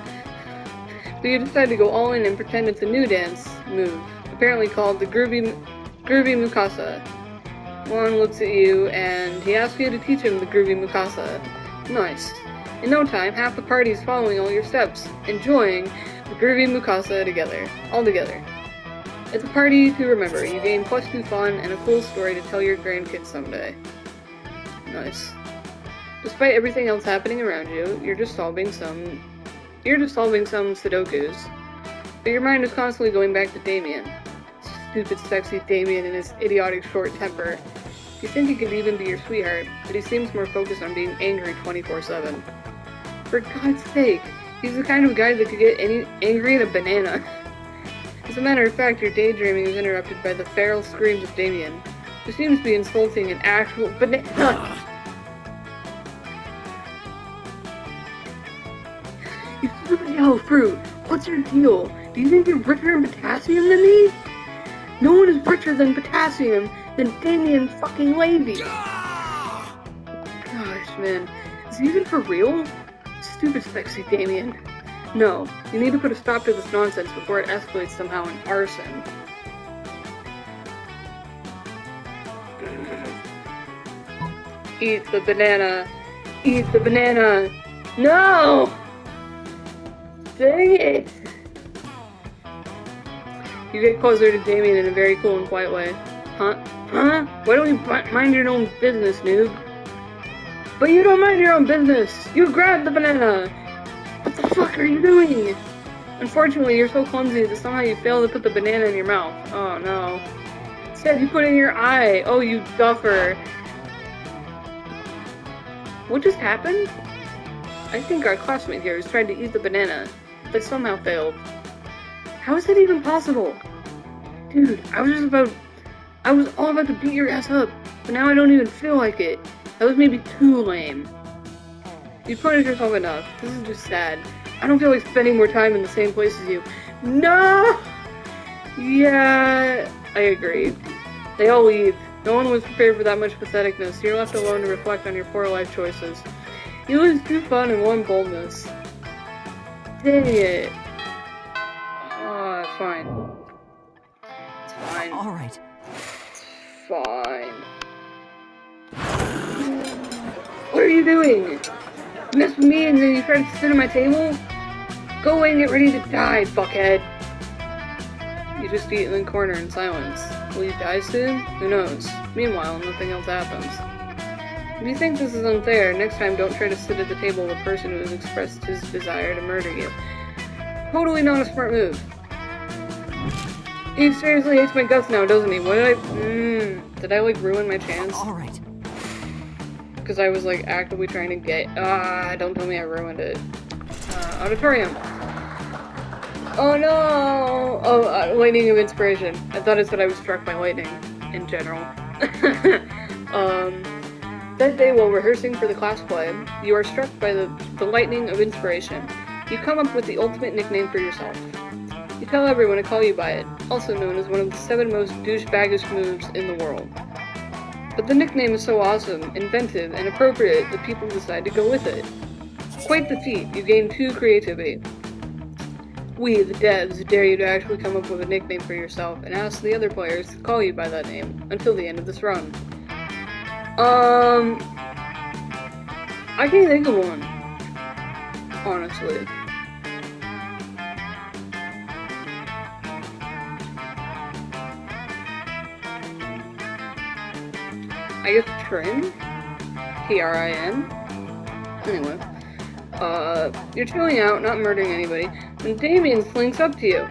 But you decide to go all in and pretend it's a new dance move, apparently called the groovy Mukasa. Juan looks at you, and he asks you to teach him the groovy Mukasa. Nice. In no time, half the party is following all your steps, enjoying the groovy Mukasa all together. It's a party to remember. You gain +2 fun and a cool story to tell your grandkids someday. Nice. Despite everything else happening around you, you're just solving some Sudokus. But your mind is constantly going back to Damien. Stupid, sexy Damien and his idiotic short temper. You think he could even be your sweetheart, but he seems more focused on being angry 24/7. For God's sake, he's the kind of guy that could get angry at a banana. As a matter of fact, your daydreaming is interrupted by the feral screams of Damien, who seems to be insulting an actual banana. You stupid yellow fruit! What's your deal? Do you think you're richer in potassium than me? No one is richer than potassium than Damien fucking Levy! Gosh, man. Is he even for real? Stupid sexy Damien. No, you need to put a stop to this nonsense before it escalates somehow in arson. Eat the banana! Eat the banana! No! Dang it! You get closer to Damien in a very cool and quiet way. Huh? Huh? Why don't you mind your own business, noob? But you don't mind your own business! You grabbed the banana! What the fuck are you doing? Unfortunately, you're so clumsy that somehow you fail to put the banana in your mouth. Oh no. Instead, you put it in your eye. Oh, you duffer. What just happened? I think our classmate here has tried to eat the banana, but somehow failed. How is that even possible? Dude, I was all about to beat your ass up, but now I don't even feel like it. That was maybe too lame. You punished yourself enough. This is just sad. I don't feel like spending more time in the same place as you. No! Yeah, I agree. They all leave. No one was prepared for that much patheticness. You're left alone to reflect on your poor life choices. You lose 2 fun and 1 boldness. Dang it. Fine. It's fine. Alright. It's fine. What are you doing? You mess with me and then you try to sit at my table? Go away and get ready to die, fuckhead. You just eat in the corner in silence. Will you die soon? Who knows? Meanwhile, nothing else happens. If you think this is unfair, next time don't try to sit at the table with a person who has expressed his desire to murder you. Totally not a smart move. He seriously hates my guts now, doesn't he? What did I like ruin my chance? Alright. Because I was like actively trying to get, don't tell me I ruined it. Auditorium. Oh no! Oh, lightning of inspiration. I thought it said I was struck by lightning, in general. That day while rehearsing for the class play, you are struck by the lightning of inspiration. You come up with the ultimate nickname for yourself. You tell everyone to call you by it, also known as one of the 7 most douchebaggish moves in the world. But the nickname is so awesome, inventive, and appropriate that people decide to go with it. Quite the feat, you gain 2 creativity. We, the devs, dare you to actually come up with a nickname for yourself and ask the other players to call you by that name until the end of this run. I can't think of one. Honestly. I guess Trin? T-R-I-N? Anyway. You're chilling out, not murdering anybody, when Damien slinks up to you.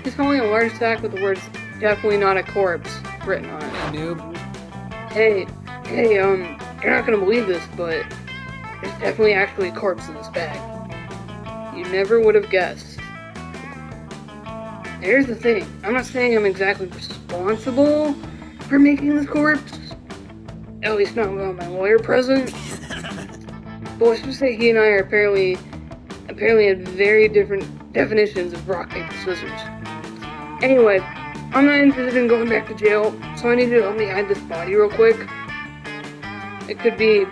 He's holding a large sack with the words, "Definitely not a corpse," written on it. Hey, noob. Hey, you're not gonna believe this, but there's definitely actually a corpse in this bag. You never would have guessed. Here's the thing, I'm not saying I'm exactly responsible for making this corpse. At least not without my lawyer present. But let's just say he and I are apparently had very different definitions of rock, paper, scissors. Anyway, I'm not interested in going back to jail, so I need you to help me hide this body real quick. It could be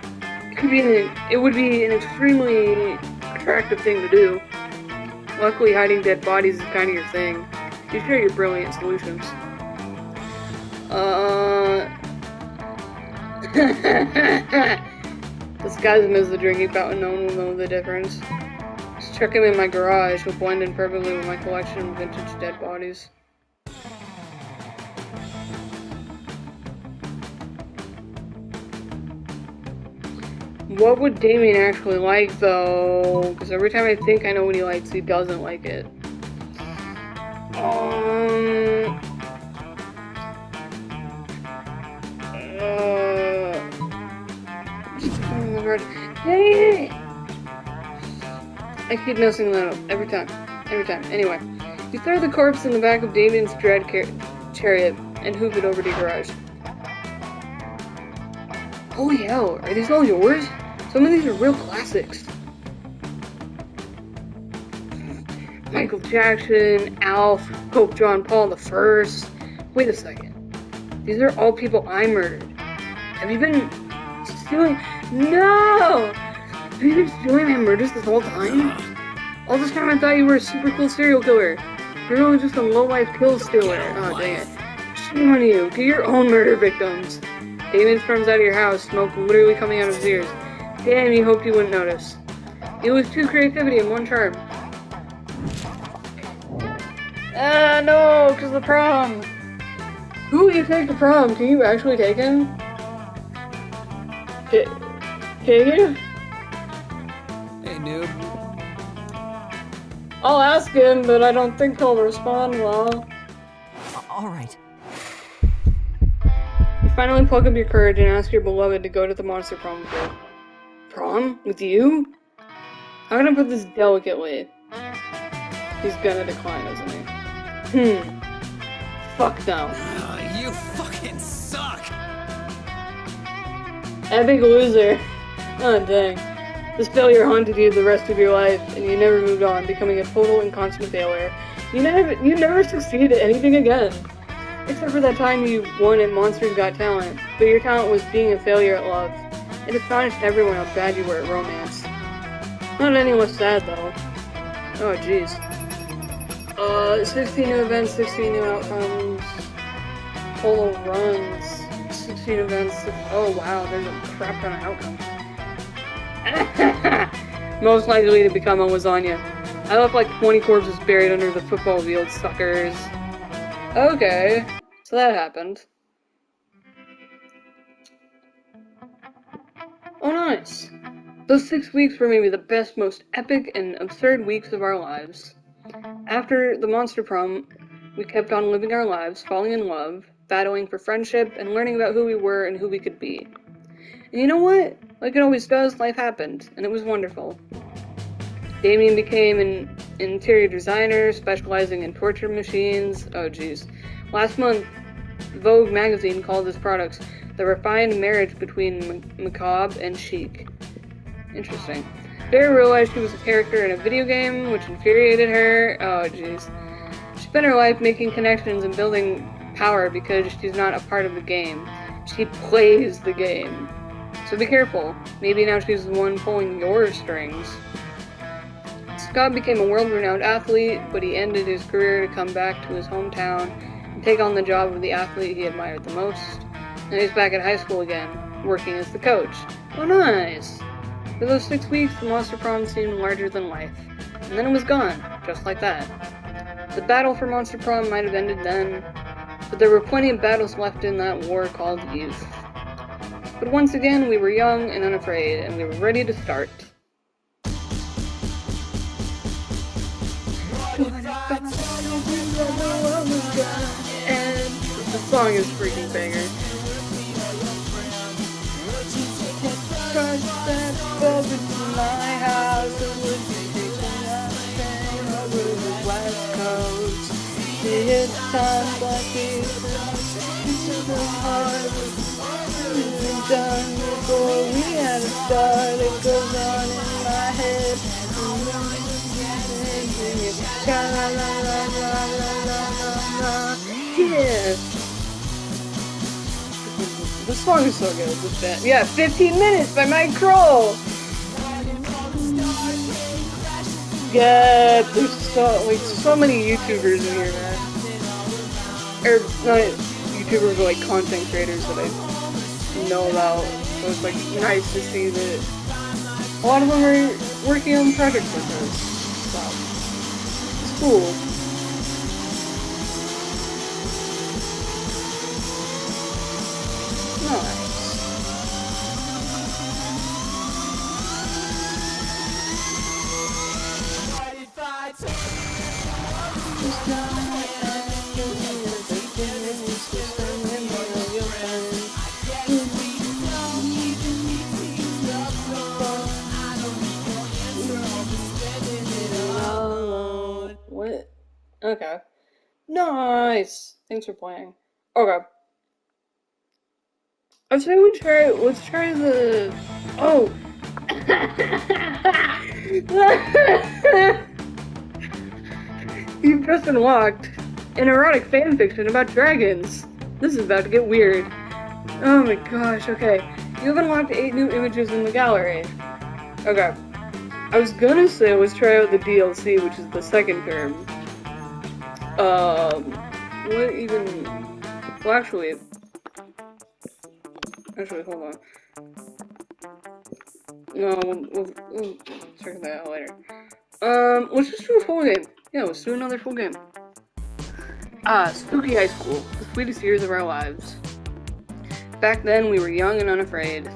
it would be an extremely attractive thing to do. Luckily, hiding dead bodies is kind of your thing. You share your brilliant solutions. Disguise him as the drinking fountain, no one will know the difference. Just chuck him in my garage, he'll blend in perfectly with my collection of vintage dead bodies. What would Damien actually like, though? Because every time I think I know what he likes, he doesn't like it. Dang it! I keep messing that up every time. Anyway, you throw the corpse in the back of Damien's dread chariot and hoof it over to your garage. Holy hell, are these all yours? Some of these are real classics. Michael Jackson, Alf, Pope John Paul I. Wait a second. These are all people I murdered. Have you been stealing? No! Have you been stealing my murders this whole time? All this time I thought you were a super cool serial killer. You're really just a low-life kill stealer. Oh, dang it. Shame on you. Get your own murder victims. Damien storms out of your house, smoke literally coming out of his ears. Damn, you hoped you wouldn't notice. It was 2 creativity and 1 charm. Ah, no, because the prom. Who will you take to prom? Can you actually take him? Can you? Hey, noob. I'll ask him, but I don't think he'll respond well. Alright. You finally pluck up your courage and ask your beloved to go to the monster prom with you. Prom? With you? How can I put this delicately? He's gonna decline, isn't he? Fuck no. You fucking suck! Epic loser. Oh, dang. This failure haunted you the rest of your life, and you never moved on, becoming a total and constant failure. You never succeeded at anything again. Except for that time you won at Monsters Got Talent, but your talent was being a failure at love. It astonished everyone how bad you were at romance. Not any less sad, though. Oh, jeez. 16 new events, 16 new outcomes. Total runs. 16 events. Oh, wow, there's a crap ton of outcomes. Most likely to become a lasagna. I left like 20 corpses buried under the football field, suckers. Okay, so that happened. Oh, nice. Those 6 weeks were maybe the best, most epic, and absurd weeks of our lives. After the monster prom, we kept on living our lives, falling in love, battling for friendship, and learning about who we were and who we could be. And you know what? Like it always does, life happened, and it was wonderful. Damien became an interior designer, specializing in torture machines. Oh jeez. Last month, Vogue magazine called his products the refined marriage between macabre and chic. Interesting. Vera realized she was a character in a video game, which infuriated her. Oh jeez. She spent her life making connections and building power because she's not a part of the game. She plays the game. So be careful. Maybe now she's the one pulling your strings. Scott became a world-renowned athlete, but he ended his career to come back to his hometown and take on the job of the athlete he admired the most. And he's back at high school again, working as the coach. Oh, nice! For those 6 weeks, the monster prom seemed larger than life. And then it was gone, just like that. The battle for monster prom might have ended then, but there were plenty of battles left in that war called youth. But once again, we were young and unafraid, and we were ready to start. And the song is freaking banger. Trust that fell into my house and would be taking that thing over the West Coast. It's times like these into the heart. It's done before we had a start. It goes on in my head. La la la la la la la la. Yeah. This song is so good. This band. Yeah, 15 Minutes by Mike Kroll. Yeah, there's so many YouTubers in here, man. Or not YouTubers, but like content creators that I know about. So it's like nice to see that a lot of them are working on projects like this. So it's cool. Nice. What? Okay. Nice. Thanks for playing. Okay. I'd say let's try the, oh. You've just unlocked an erotic fanfiction about dragons. This is about to get weird. Oh my gosh, okay. You've unlocked 8 new images in the gallery. Okay. I was gonna say let's try out the DLC, which is the second term. What even... Well, actually, hold on. No, we'll check that out later. Let's just do a full game. Yeah, let's do another full game. Spooky high school, the sweetest years of our lives. Back then, we were young and unafraid.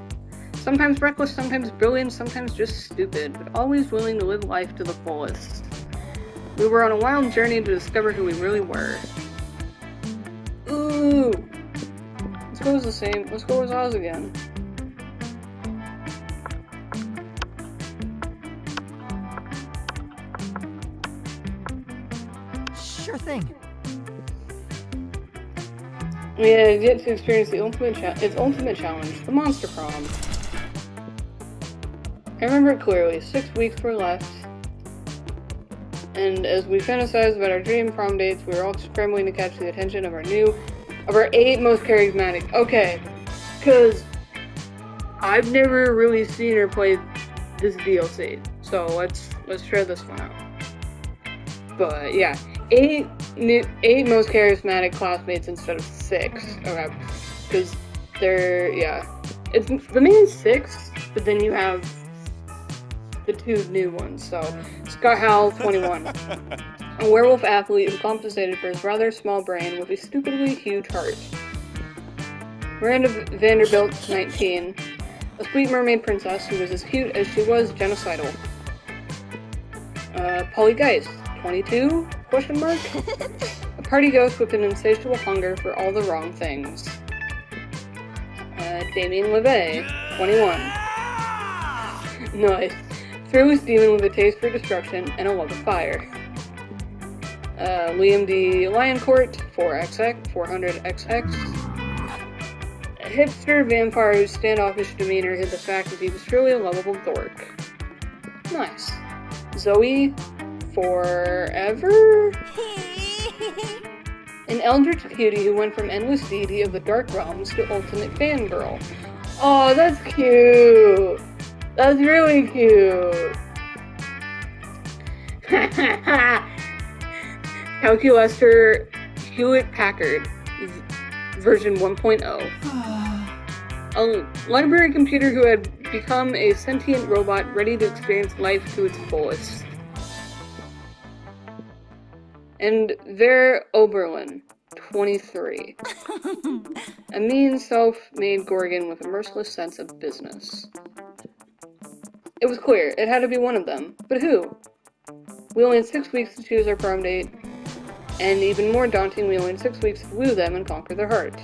Sometimes reckless, sometimes brilliant, sometimes just stupid, but always willing to live life to the fullest. We were on a wild journey to discover who we really were. Ooh! Let's go as the same. Let's go as Oz again. Sure thing. Yeah, get to experience the its ultimate challenge, the Monster Prom. I remember it clearly. 6 weeks were left, and as we fantasized about our dream prom dates, we were all scrambling to catch the attention of our 8 most charismatic. Okay, because I've never really seen her play this DLC, so let's try this one out. But yeah, 8 most charismatic classmates instead of 6. Okay, because it's the main 6, but then you have the 2 new ones. So Scott Howell, 21, a werewolf athlete who compensated for his rather small brain with a stupidly huge heart. Miranda Vanderbilt, 19, a sweet mermaid princess who was as cute as she was genocidal. Polly Geist, 22? Question mark? A party ghost with an insatiable hunger for all the wrong things. Damien LeVay, 21. Nice. Fearless demon with a taste for destruction and a love of fire. Liam D. Lioncourt, 400XX. A hipster vampire whose standoffish demeanor hid the fact that he was truly a lovable dork. Nice. Zoe, Forever? An eldritch cutie who went from endless deity of the dark realms to ultimate fangirl. Oh, that's cute! That's really cute! Calculester Hewlett-Packard, version 1.0. A library computer who had become a sentient robot ready to experience life to its fullest. And Ver Oberlin, 23. A mean, self-made Gorgon with a merciless sense of business. It was clear, it had to be one of them. But who? We only had 6 weeks to choose our prom date, and even more daunting, we only had 6 weeks to woo them and conquer their heart.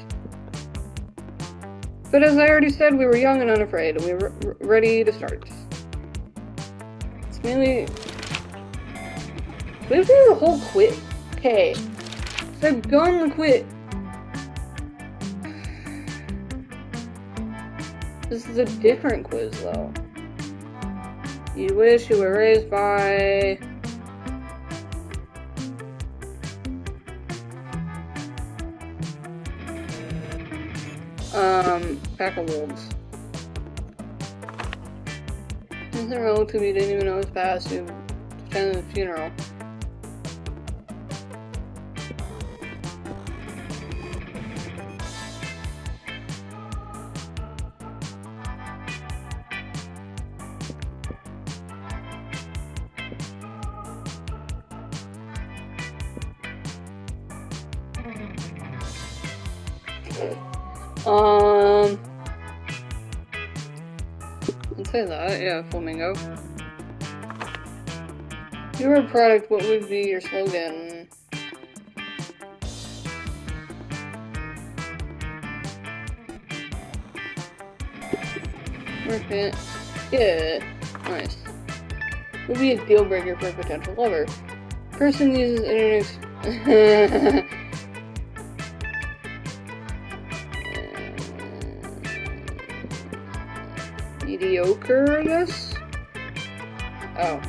But as I already said, we were young and unafraid, and we were ready to start. It's mainly... we have to do the whole quiz. Okay. So I've done the quiz. This is a different quiz, though. You wish you were raised by... Pack of wolves. Is there a relative you didn't even know was passed who attended the funeral? Let's say that, yeah, flamingo. If you were a product, what would be your slogan? Perfect. Yeah, nice. Would be a deal breaker for a potential lover. Person uses internet. Mediocre, I guess? Oh.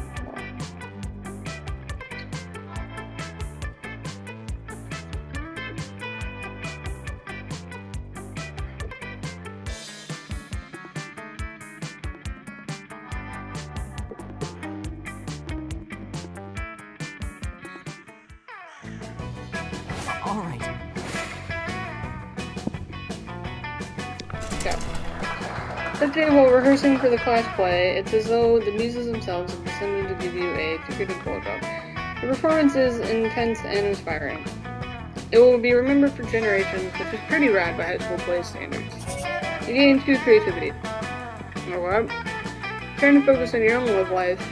All right. Okay. That day while rehearsing for the class play, it's as though the muses themselves have descended to give you a figurative blowjob. The performance is intense and inspiring. It will be remembered for generations, which is pretty rad by high school play standards. You gain 2 creativity. Or what? Trying to focus on your own love life,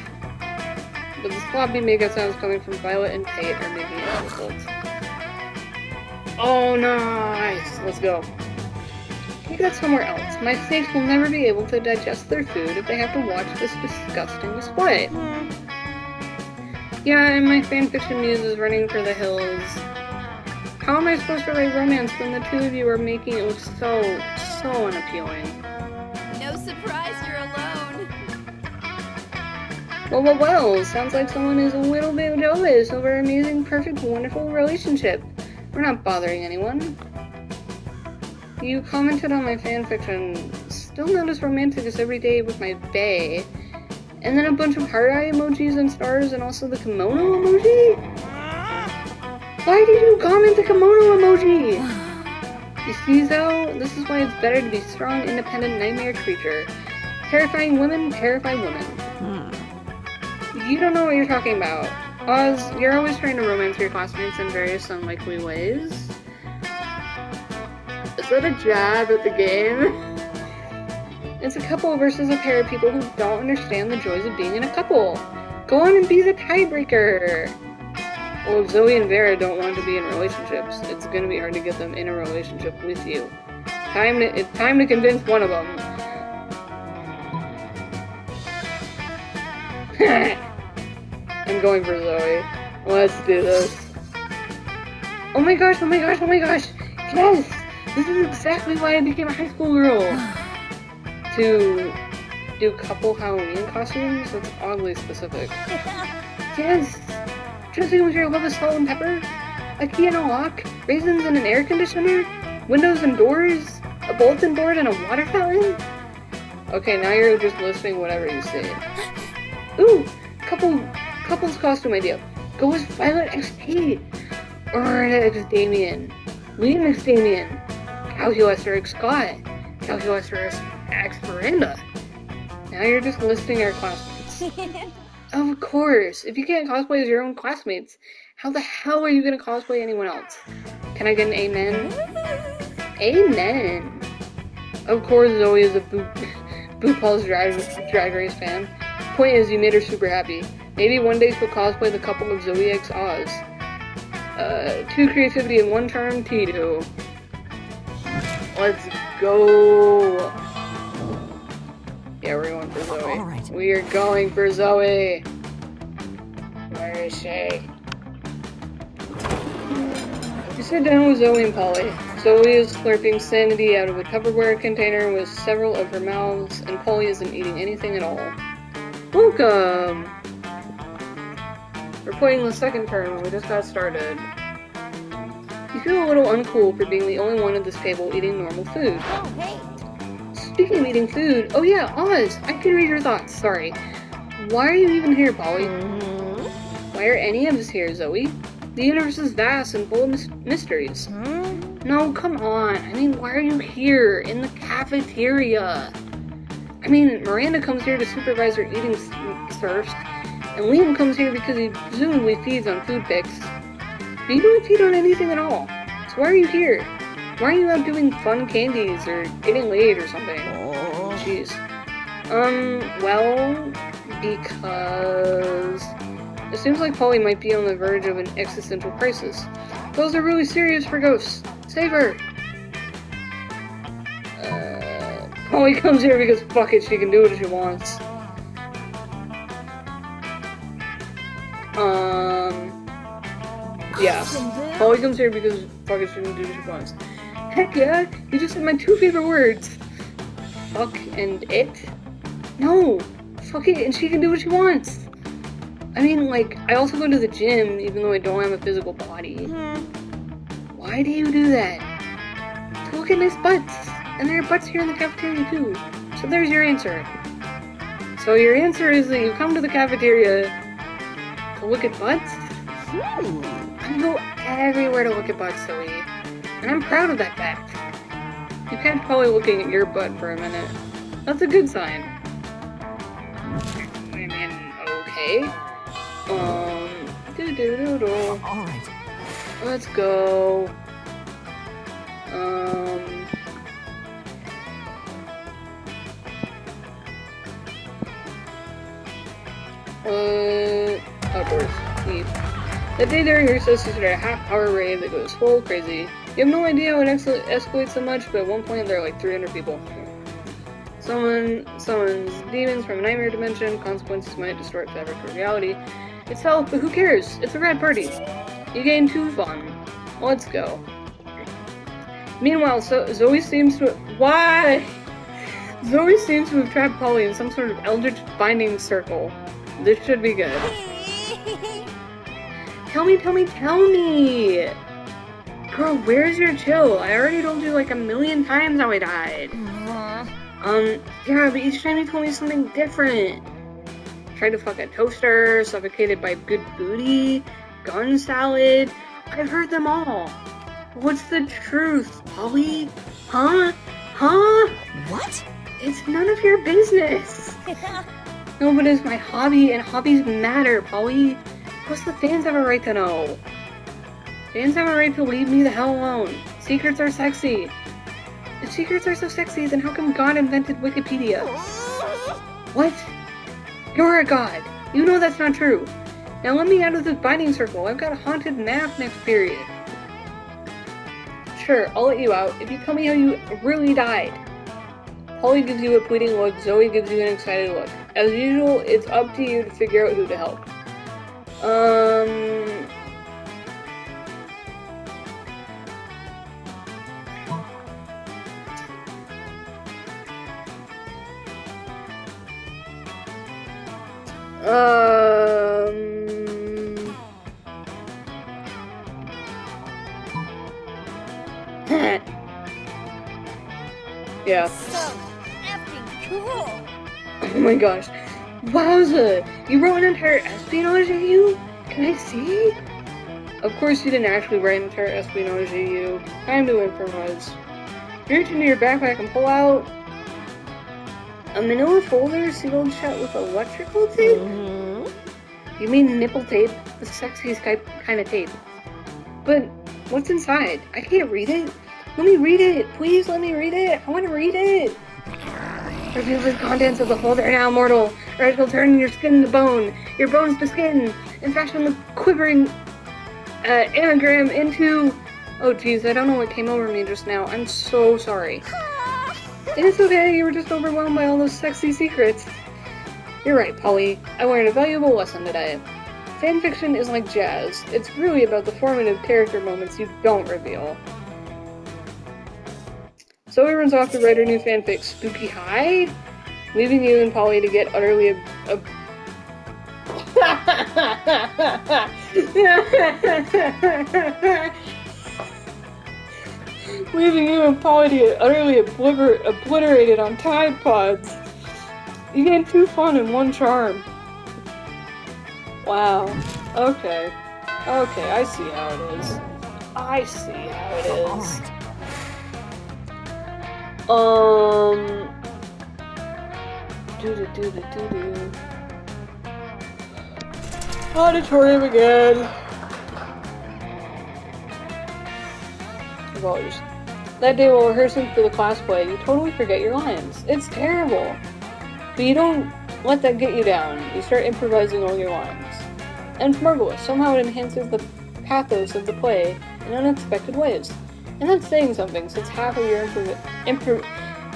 but the sloppy makeup sounds coming from Violet and Tate are making it difficult. Oh, nice! Let's go. Take that somewhere else. My snakes will never be able to digest their food if they have to watch this disgusting display. Yeah, and my fanfiction muse is running for the hills. How am I supposed to write romance when the two of you are making it look so unappealing? No surprise you're alone. Well, sounds like someone is a little bit jealous over our amazing, perfect, wonderful relationship. We're not bothering anyone. You commented on my fanfiction, still not as romantic as every day with my bae. And then a bunch of heart eye emojis and stars and also the kimono emoji? Why did you comment the kimono emoji? You see though, this is why it's better to be strong, independent, nightmare creature. Terrifying women, terrify women. You don't know what you're talking about. Oz, you're always trying to romance your classmates in various unlikely ways. Is that a jab at the game? It's a couple versus a pair of people who don't understand the joys of being in a couple. Go on and be the tiebreaker. Well, if Zoe and Vera don't want to be in relationships, it's gonna be hard to get them in a relationship with you. It's time to convince one of them. I'm going for Zoe. Let's do this. Oh my gosh! Yes! This is exactly why I became a high school girl. To do couple Halloween costumes? That's oddly specific. Yes! Dressing with your love of salt and pepper? A key and a lock? Raisins and an air conditioner? Windows and doors? A bulletin board and a water fountain? Okay, now you're just listing whatever you see. Ooh! Couple's costume idea. Go with Violet X Tate. Or X Damien. Liam X Damien. Calculus or X Scott. Calculus or X Miranda. Now you're just listing our classmates. Of course. If you can't cosplay as your own classmates, how the hell are you gonna cosplay anyone else? Can I get an amen? Amen. Of course Zoe is a RuPaul's Drag Race fan. Point is, you made her super happy. Maybe one day she'll cosplay the couple of Zoe X Oz. 2 creativity and 1 charm, T2. Let's go. Yeah, we're going for Zoe. All right. We are going for Zoe. Where is she? We sit down with Zoe and Polly. Zoe is slurping sanity out of a Tupperware container with several of her mouths, and Polly isn't eating anything at all. Welcome! We're playing the second turn when we just got started. You feel a little uncool for being the only one at this table eating normal food. Oh, hey. Speaking of eating food, oh yeah, Oz, I can read your thoughts, sorry. Why are you even here, Polly? Why are any of us here, Zoe? The universe is vast and full of mysteries. No, come on. I mean, why are you here? In the cafeteria? I mean, Miranda comes here to supervise her eating serfs, and Liam comes here because he presumably feeds on food picks. But you don't feed on anything at all. So why are you here? Why are you out doing fun candies or getting laid or something? Jeez. Well, because it seems like Polly might be on the verge of an existential crisis. Those are really serious for ghosts. Save her! Polly comes here because fuck it, she can do what she wants. Yeah. Polly comes here because fuck it, she can do what she wants. Heck yeah! You just said my two favorite words. Fuck and it? No! Fuck it, and she can do what she wants! I mean, like, I also go to the gym, even though I don't have a physical body. Why do you do that? To look at nice butts! And there are butts here in the cafeteria, too. So there's your answer. So your answer is that you come to the cafeteria to look at butts? I go everywhere to look at butts, Zoe. And I'm proud of that fact. You catch Polly looking at your butt for a minute. That's a good sign. I mean, okay. Alright. Let's go. Outdoors. Leave. The day during recess, you start a half-hour raid that goes full crazy. You have no idea what escalates so much, but at one point there are like 300 people. Someone summons demons from a nightmare dimension. Consequences might distort fabric of reality itself, but who cares? It's a rad party. You gain 2 fun. Let's go. Meanwhile, Zoe seems to... Why? Zoe seems to have trapped Polly in some sort of eldritch binding circle. This should be good. Tell me! Girl, where's your chill? I already told you like a million times how I died. Yeah, but each time you told me something different. Tried to fuck a toaster, suffocated by good booty, gun salad. I've heard them all. What's the truth, Polly? Huh? What? It's none of your business. No, but it's my hobby, and hobbies matter, Polly. Plus, the fans have a right to know. Fans have a right to leave me the hell alone. Secrets are sexy. If secrets are so sexy, then how come God invented Wikipedia? What? You're a god. You know that's not true. Now let me out of this binding circle. I've got a haunted nap next period. Sure, I'll let you out if you tell me how you really died. Polly gives you a pleading look, Zoe gives you an excited look. As usual, it's up to you to figure out who to help. Yeah. So effing cool. Oh my gosh. Wowza! You wrote an entire espionage AU? Can I see? Of course you didn't actually write an entire espionage AU. Time to improvise. You reach into your backpack and pull out a manila folder sealed shut with electrical tape? You mean nipple tape? The sexiest kind of tape. But what's inside? I can't read it. Let me read it. Please let me read it. I want to read it. Reveal the contents of the folder now, mortal, or it will turn your skin to bone, your bones to skin, and fashion the quivering anagram into... Oh geez, I don't know what came over me just now. I'm so sorry. It's okay, you were just overwhelmed by all those sexy secrets. You're right, Polly. I learned a valuable lesson today. Fanfiction is like jazz. It's really about the formative character moments you don't reveal. Zoe runs off to write her new fanfic, Spooky High, leaving you and Polly to get utterly Leaving you and Polly to get utterly obliterated on Tide Pods. You gain 2 fun and 1 charm. Wow. Okay. Okay, I see how it is. I see how it is. Doo-doo-doo-doo-doo-doo. Auditorium again. Apologies. That day while rehearsing for the class play, you totally forget your lines. It's terrible. But you don't let that get you down. You start improvising all your lines. And it's marvelous. Somehow it enhances the pathos of the play in unexpected ways. And that's saying something, since half of your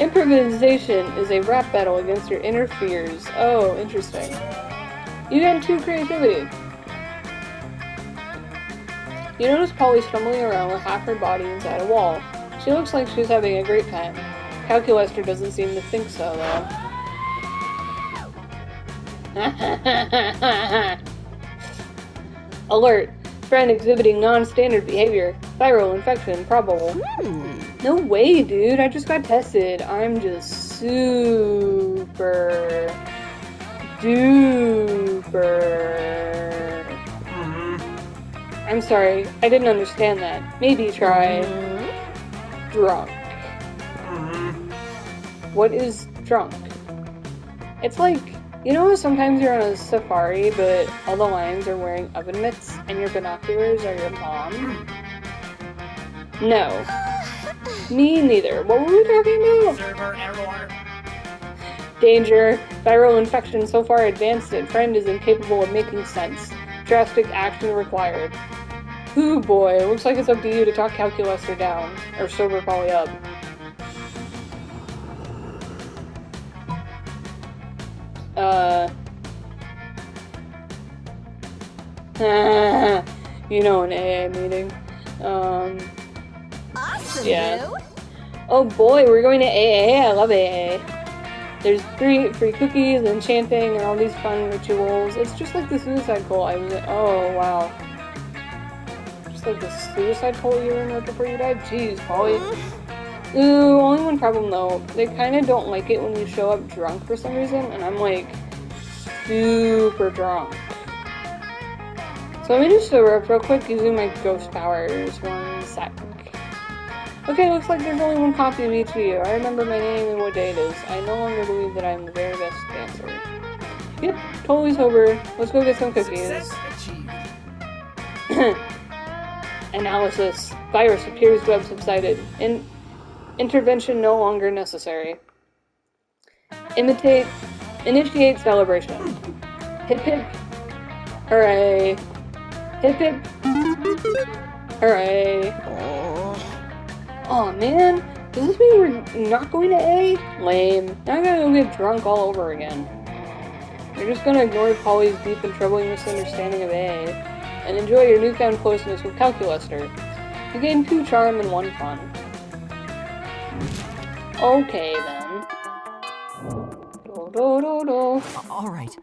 improvisation is a rap battle against your inner fears. Oh, interesting. You get into creativity. You notice Polly stumbling around with half her body inside a wall. She looks like she's having a great time. Calculester doesn't seem to think so, though. Alert! Friend exhibiting non-standard behavior. Viral infection probable. No way, dude. I just got tested. I'm just super duper. I'm sorry, I didn't understand that. Maybe try drunk. What is drunk? It's like, you know how sometimes you're on a safari, but all the lions are wearing oven mitts and your binoculars are your mom? No. Me neither. What were we talking about? Server error. Danger. Viral infection so far advanced that friend is incapable of making sense. Drastic action required. Ooh boy, looks like it's up to you to talk Calculester down. Or sober Polly up. You know, an AA meeting. Awesome, Yeah. Boo. Oh boy, we're going to AA. I love AA. There's free cookies and chanting and all these fun rituals. It's just like the suicide cult. I was like, oh wow. Just like the suicide cult you were in right before you died? Jeez, Polly. Ooh, only one problem though. They kind of don't like it when you show up drunk for some reason, and I'm like super drunk. So let me just sober up real quick using my ghost powers. 1 sec. Okay, looks like there's only one copy of each of you. I remember my name and what day it is. I no longer believe that I'm the very best dancer. Yep, totally sober. Let's go get some cookies. Success achieved. Analysis. Virus appears to have subsided. Intervention no longer necessary. Initiate celebration. Hip hip. Hooray. Hip hip. Hooray. Oh man, does this mean we're not going to A? Lame. Now I gotta go get drunk all over again. You're just gonna ignore Polly's deep and troubling misunderstanding of A, and enjoy your newfound closeness with Calculester. You gain 2 charm and 1 fun. Okay then. Do do do do. All right.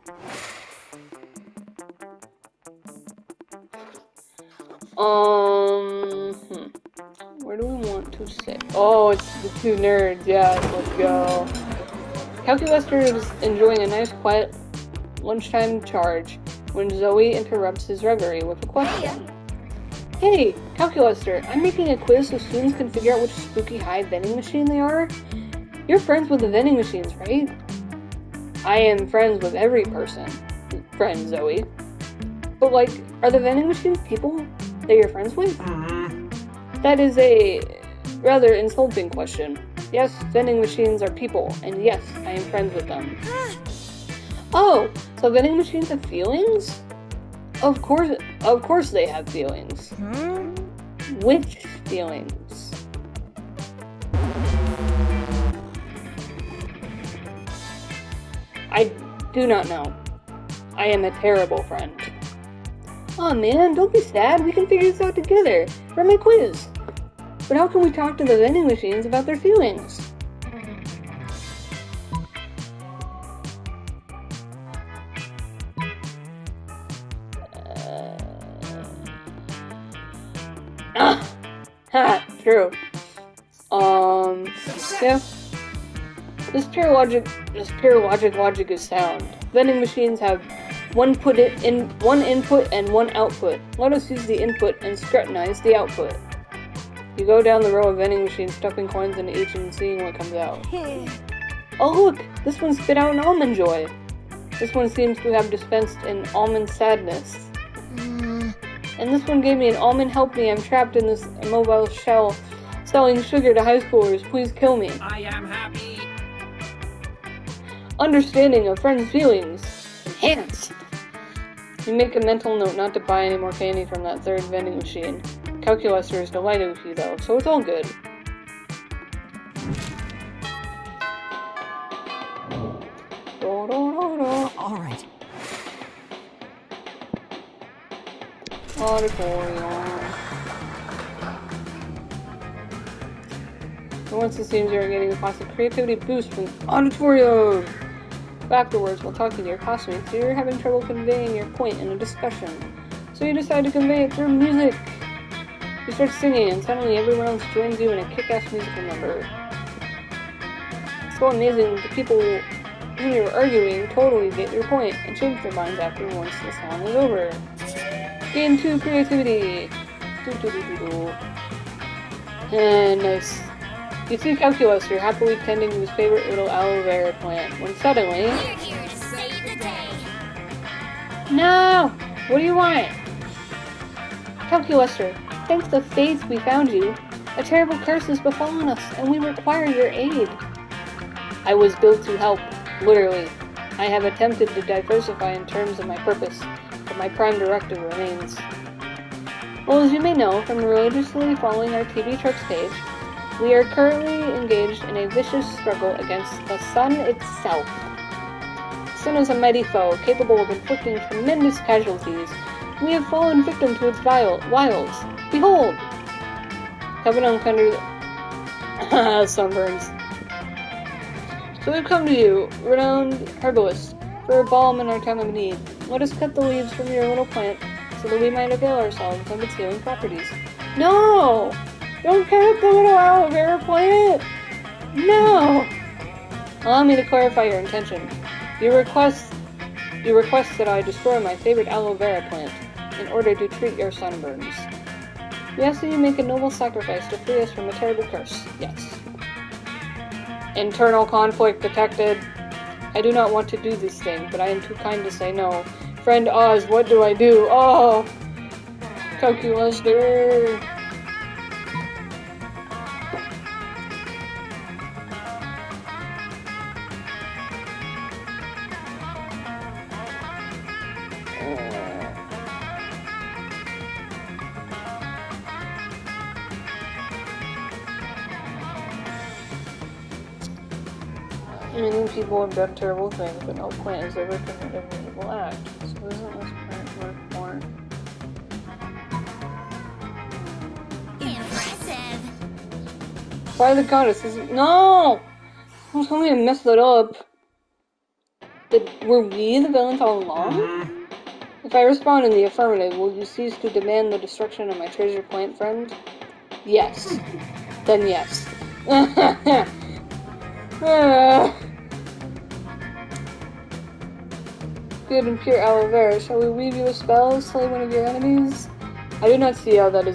Where do we want to sit? Oh, it's the 2 nerds. Yeah, let's go. Calculester is enjoying a nice, quiet lunchtime charge when Zoe interrupts his reverie with a question. Hey, Calculester, I'm making a quiz so students can figure out which spooky high vending machine they are. You're friends with the vending machines, right? I am friends with every person. Friend, Zoe. But, like, are the vending machines people that you're friends with? That is a rather insulting question. Yes, vending machines are people, and yes, I am friends with them. Oh, so vending machines have feelings? Of course they have feelings. Which feelings? I do not know. I am a terrible friend. Aw man, don't be sad, we can figure this out together. Run my quiz. But how can we talk to the vending machines about their feelings? Ha! True. Yeah. This pure logic is sound. Vending machines have one input and one output. Let us use the input and scrutinize the output. You go down the row of vending machines, stuffing coins into each and seeing what comes out. Oh look! This one spit out an almond joy. This one seems to have dispensed an almond sadness. And this one gave me an almond help me. I'm trapped in this immobile shell, selling sugar to high schoolers. Please kill me. I am happy. Understanding of friends' feelings. Enhanced. You make a mental note not to buy any more candy from that third vending machine. Calculuster is delighted with you though, so it's all good. All right. Auditorium. And once it seems you're getting a positive creativity boost from the auditorium. Afterwards, while talking to your classmates, you're having trouble conveying your point in a discussion. So you decide to convey it through music. You start singing, and suddenly everyone else joins you in a kick-ass musical number. It's so amazing the people whom you were arguing totally get your point and change their minds after once the song is over. Gain 2 creativity. And nice. You see Calculuster happily tending to his favorite little aloe vera plant when suddenly... We're here to save the day. No! What do you want? Calculuster, thanks to faith we found you. A terrible curse has befallen us, and we require your aid. I was built to help, literally. I have attempted to diversify in terms of my purpose, but my prime directive remains. Well, as you may know from religiously following our TV Trucks page, we are currently engaged in a vicious struggle against the sun itself. The sun is a mighty foe, capable of inflicting tremendous casualties. We have fallen victim to its wiles. Behold! Heaven uncovered sunburns. So we've come to you, renowned herbalist, for a balm in our time of need. Let us cut the leaves from your little plant so that we might avail ourselves of its healing properties. No! Don't cut up the little aloe vera plant! No! Allow me to clarify your intention. You request that I destroy my favorite aloe vera plant in order to treat your sunburns. We ask that you make a noble sacrifice to free us from a terrible curse. Yes. Internal conflict detected. I do not want to do this thing, but I am too kind to say no. Friend Oz, what do I do? Oh! Calculuster! Many people have done terrible things, but no plant has ever committed an evil act. So isn't this plant worth more? Impressive. Why the goddess is no! Don't tell me I messed it up. Were we the villains all along? If I respond in the affirmative, will you cease to demand the destruction of my treasure plant friend? Yes. Then yes. Good and pure aloe vera, shall we weave you a spell, slay one of your enemies? I do not see how that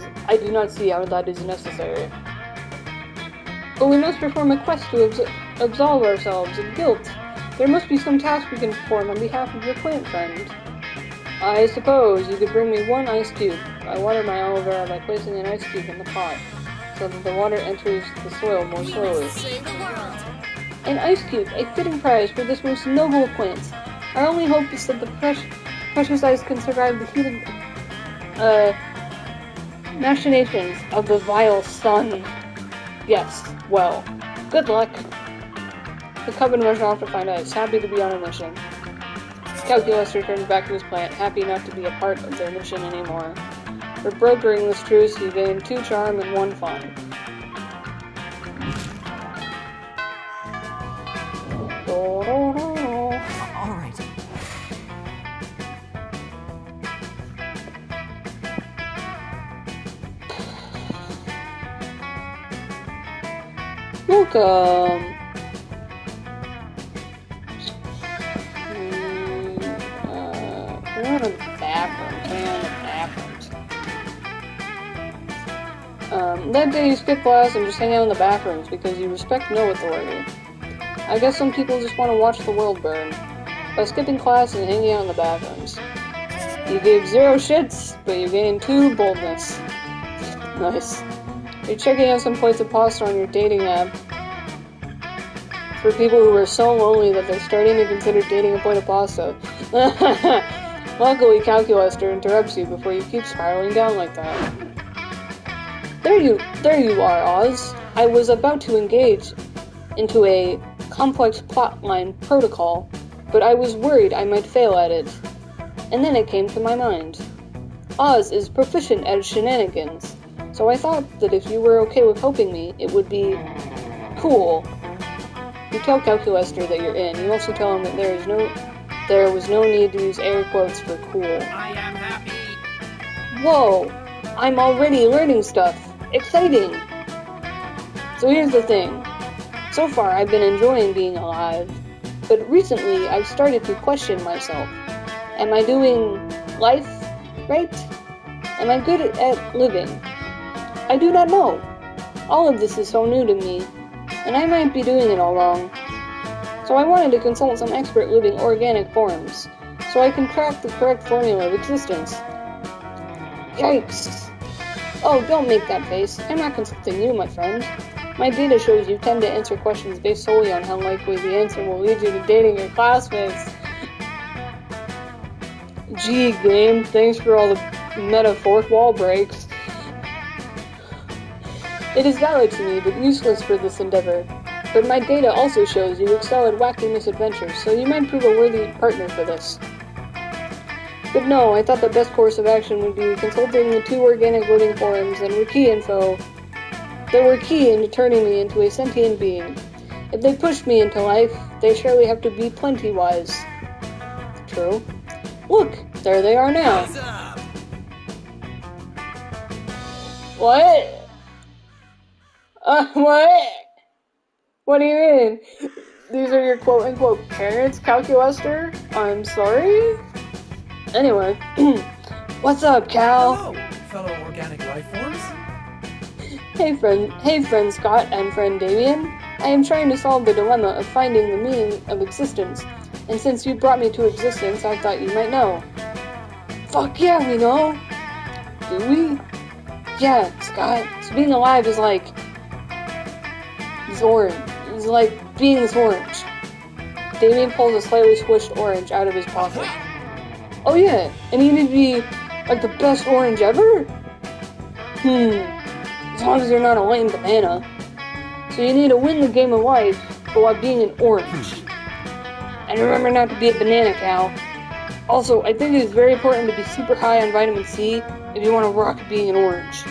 is necessary. But we must perform a quest to absolve ourselves of guilt. There must be some task we can perform on behalf of your plant friend. I suppose you could bring me 1 ice cube. I water my aloe vera by placing an ice cube in the pot, so that the water enters the soil more slowly. Save the world. An ice cube, a fitting prize for this most noble of plants. Our only hope is that the precious ice can survive the heated machinations of the vile sun. Yes, well, good luck. The coven rushed off to find ice, happy to be on a mission. Calculuster turns back to his plant, happy not to be a part of their mission anymore. For brokering this truce, he gained 2 charm and 1 fun. All right. Woo! welcome. We're in the bathrooms. That day you skip class and just hang out in the bathrooms because you respect no authority. I guess some people just want to watch the world burn. By skipping class and hanging out in the bathrooms. You gave 0 shits, but you gained 2 boldness. Nice. You're checking out some plates of pasta on your dating app. For people who are so lonely that they're starting to consider dating a plate of pasta. Luckily, Calculaster interrupts you before you keep spiraling down like that. There you are, Oz. I was about to engage into a complex plotline protocol, but I was worried I might fail at it. And then it came to my mind. Oz is proficient at shenanigans, so I thought that if you were okay with helping me, it would be cool. You tell Calculaster that you're in. You also tell him that there was no need to use air quotes for cool. I am happy. Whoa! I'm already learning stuff. Exciting! So here's the thing. So far, I've been enjoying being alive, but recently I've started to question myself. Am I doing life right? Am I good at living? I do not know. All of this is so new to me, and I might be doing it all wrong. So I wanted to consult some expert living organic forms, so I can crack the correct formula of existence. Yikes! Oh, don't make that face. I'm not consulting you, my friend. My data shows you tend to answer questions based solely on how likely the answer will lead you to dating your classmates. Gee, game, thanks for all the meta fourth wall breaks. It is valid to me, but useless for this endeavor. But my data also shows you excel at wacky misadventures, so you might prove a worthy partner for this. But no, I thought the best course of action would be consulting the 2 organic living forums and wiki info that were key into turning me into a sentient being. If they pushed me into life, they surely have to be plenty wise. True. Look, there they are now. What's up? What? What? What do you mean? These are your quote-unquote parents, Calculaster? I'm sorry? Anyway, what's up, Cal? Hello, fellow organic life forms. Hey friend Scott and friend Damien. I am trying to solve the dilemma of finding the meaning of existence, and since you brought me to existence, I thought you might know. Fuck yeah, we know! Do we? Yeah, Scott. So being alive is like... this orange. It's like being this orange. Damien pulls a slightly squished orange out of his pocket. Oh yeah, and you need to be, like, the best orange ever? As long as you're not a lame banana. So you need to win the game of life, but while being an orange. And remember not to be a banana, Cal. Also, I think it is very important to be super high on vitamin C if you want to rock being an orange.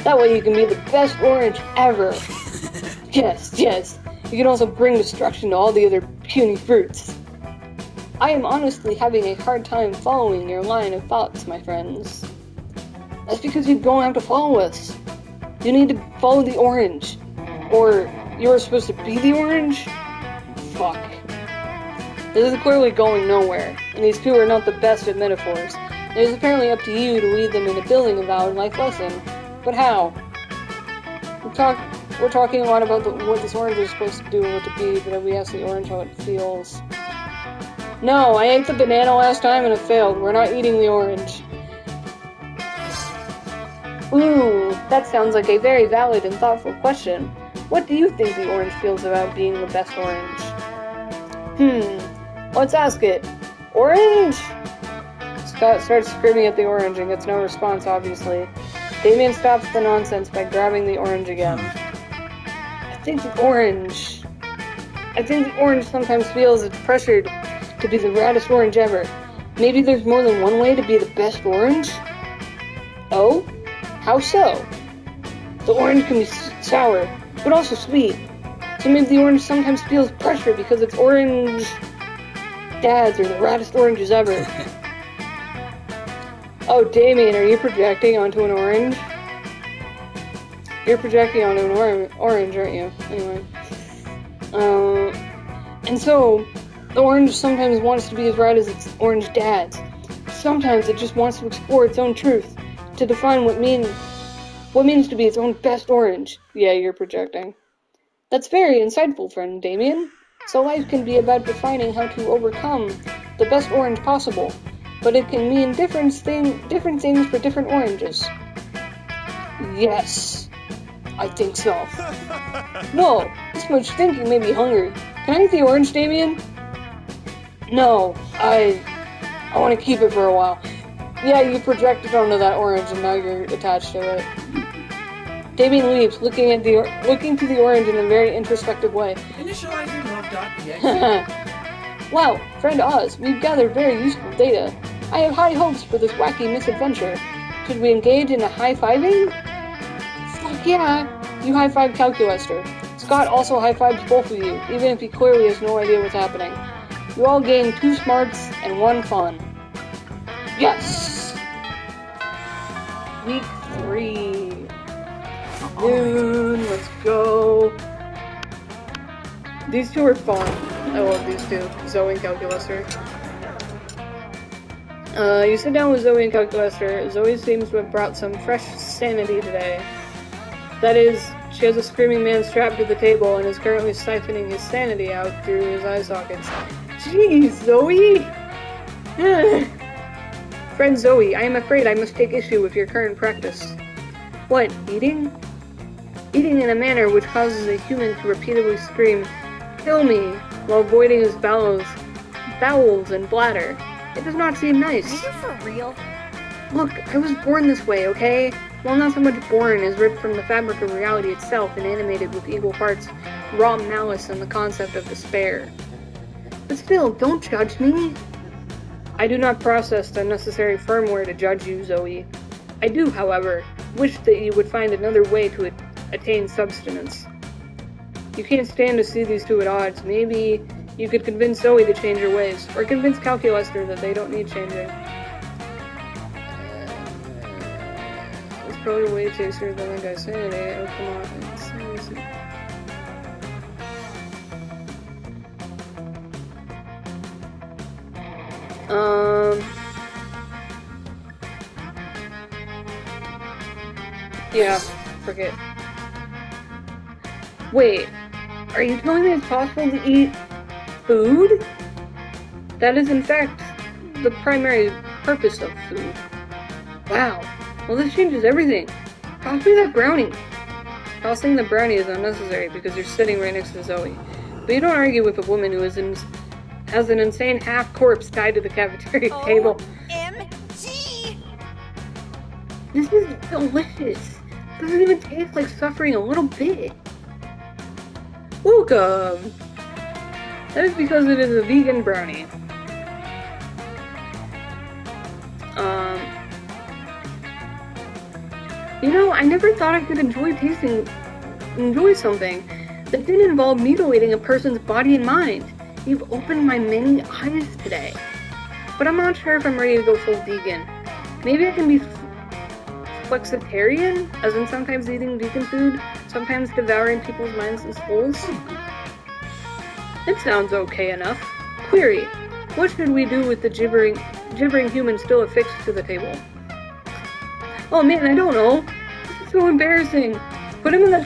That way you can be the best orange ever. Yes. You can also bring destruction to all the other puny fruits. I am honestly having a hard time following your line of thoughts, my friends. That's because you don't have to follow us. You need to follow the orange. Or you're supposed to be the orange? Fuck. This is clearly going nowhere, and these 2 are not the best at metaphors. It is apparently up to you to lead them into building a valid life lesson. But how? We're talking a lot about what this orange is supposed to do and what to be, but we ask the orange how it feels. No, I ate the banana last time and it failed. We're not eating the orange. Ooh, that sounds like a very valid and thoughtful question. What do you think the orange feels about being the best orange? Let's ask it. Orange? Scott starts screaming at the orange and gets no response, obviously. Damien stops the nonsense by grabbing the orange again. I think the orange sometimes feels it's pressured to be the raddest orange ever. Maybe there's more than one way to be the best orange? Oh? How so? The orange can be sour, but also sweet. So maybe the orange sometimes feels pressure because its orange dads are the raddest oranges ever. Oh, Damien, are you projecting onto an orange? You're projecting onto an orange, aren't you? Anyway. And so, the orange sometimes wants to be as bright as its orange dad's. Sometimes it just wants to explore its own truth, to define what means to be its own best orange. Yeah, you're projecting. That's very insightful, friend Damien. So life can be about defining how to overcome the best orange possible, but it can mean different things for different oranges. Yes, I think so. Whoa, this much thinking made me hungry. Can I eat the orange, Damien? No, I want to keep it for a while. Yeah, you projected onto that orange and now you're attached to it. Damien leaves, looking to the orange in a very introspective way. Initializing love.exe. Wow, friend Oz, we've gathered very useful data. I have high hopes for this wacky misadventure. Should we engage in a high-fiving? Fuck yeah! You high-five Calculester. Scott also high-fives both of you, even if he clearly has no idea what's happening. You all gain 2 smarts and 1 fun. Yes! Week 3. Noon, let's go. These two are fun. I love these two, Zoe and Calculester. You sit down with Zoe and Calculester. Zoe seems to have brought some fresh sanity today. That is, she has a screaming man strapped to the table and is currently siphoning his sanity out through his eye sockets. Jeez, Zoe! Friend Zoe, I am afraid I must take issue with your current practice. What, eating? Eating in a manner which causes a human to repeatedly scream, "Kill me," while voiding his bowels and bladder. It does not seem nice. Are you for real? Look, I was born this way, okay? Well, not so much born as ripped from the fabric of reality itself and animated with equal parts raw malice and the concept of despair. But still, don't judge me. I do not process the necessary firmware to judge you, Zoe. I do, however, wish that you would find another way to attain subsistence. You can't stand to see these two at odds. Maybe you could convince Zoe to change her ways, or convince Calculester that they don't need changing. It's probably way tastier than that guy's sanity. Oh, come on. It's so easy. Yeah, forget. Wait, are you telling me it's possible to eat food? That is in fact the primary purpose of food. Wow, well this changes everything. Toss me that brownie. Tossing the brownie is unnecessary because you're sitting right next to Zoe. But you don't argue with a woman who has an insane half-corpse tied to the cafeteria table. OMG! This is delicious. Doesn't even taste like suffering a little bit. Welcome! That is because it is a vegan brownie. You know, I never thought I could enjoy something that didn't involve mutilating a person's body and mind. You've opened my many eyes today. But I'm not sure if I'm ready to go full vegan. Maybe I can be flexitarian, as in sometimes eating vegan food, sometimes devouring people's minds and souls. It sounds okay enough. Query: what should we do with the gibbering human still affixed to the table? Oh man, I don't know. This is so embarrassing. Put him in the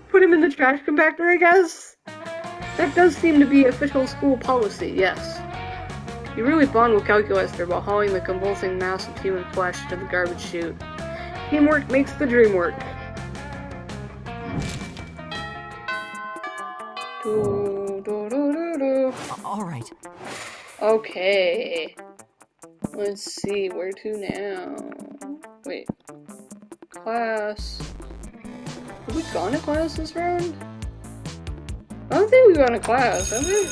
Put him in the trash compactor, I guess? That does seem to be official school policy, yes. You really bond with Calculester while hauling the convulsing mass of human flesh to the garbage chute. Teamwork makes the dream work. Alright. Okay. Let's see, where to now? Wait. Class. Have we gone to class this round? I don't think we've gone to class, have we?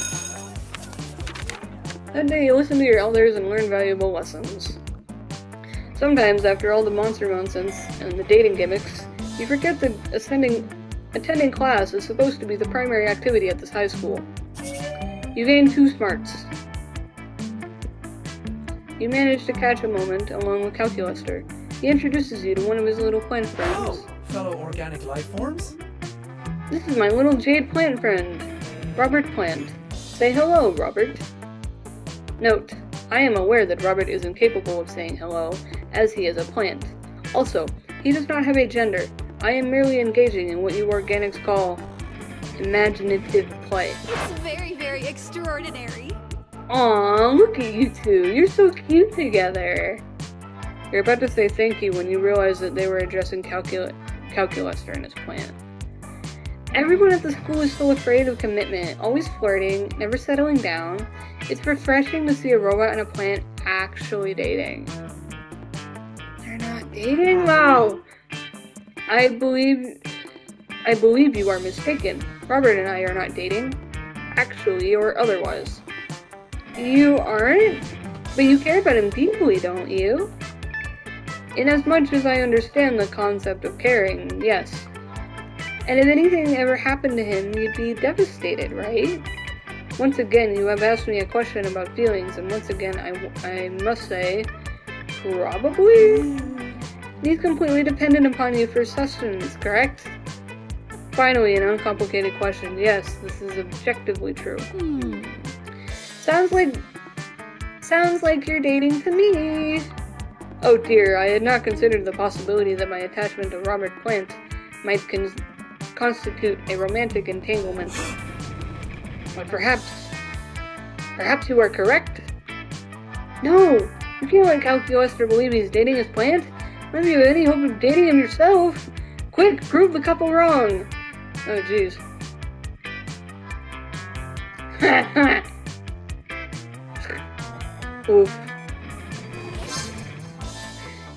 That day you listen to your elders and learn valuable lessons. Sometimes, after all the monster nonsense and the dating gimmicks, you forget that attending class is supposed to be the primary activity at this high school. You gain 2 smarts. You manage to catch a moment along with Calculester. He introduces you to one of his little plant friends. Oh, fellow organic life forms? This is my little jade plant friend, Robert Plant. Say hello, Robert. Note, I am aware that Robert is incapable of saying hello, as he is a plant. Also, he does not have a gender. I am merely engaging in what you organics call imaginative play. It's very, very extraordinary. Aw, look at you two. You're so cute together. You're about to say thank you when you realize that they were addressing calculus during this plant. Everyone at the school is so afraid of commitment, always flirting, never settling down. It's refreshing to see a robot and a plant actually dating. They're not dating? Wow! I believe you are mistaken. Robert and I are not dating. Actually, or otherwise. You aren't? But you care about him deeply, don't you? Inasmuch as I understand the concept of caring, yes. And if anything ever happened to him, you'd be devastated, right? Once again, you have asked me a question about feelings, and once again, I must say, probably? He's completely dependent upon you for sustenance, correct? Finally, an uncomplicated question. Yes, this is objectively true. Sounds like you're dating to me. Oh dear, I had not considered the possibility that my attachment to Robert Plant might constitute a romantic entanglement. But perhaps you are correct? No! You can't let Calculester believe he's dating his plant? Maybe you have any hope of dating him yourself? Quick, prove the couple wrong! Oh jeez. Oof.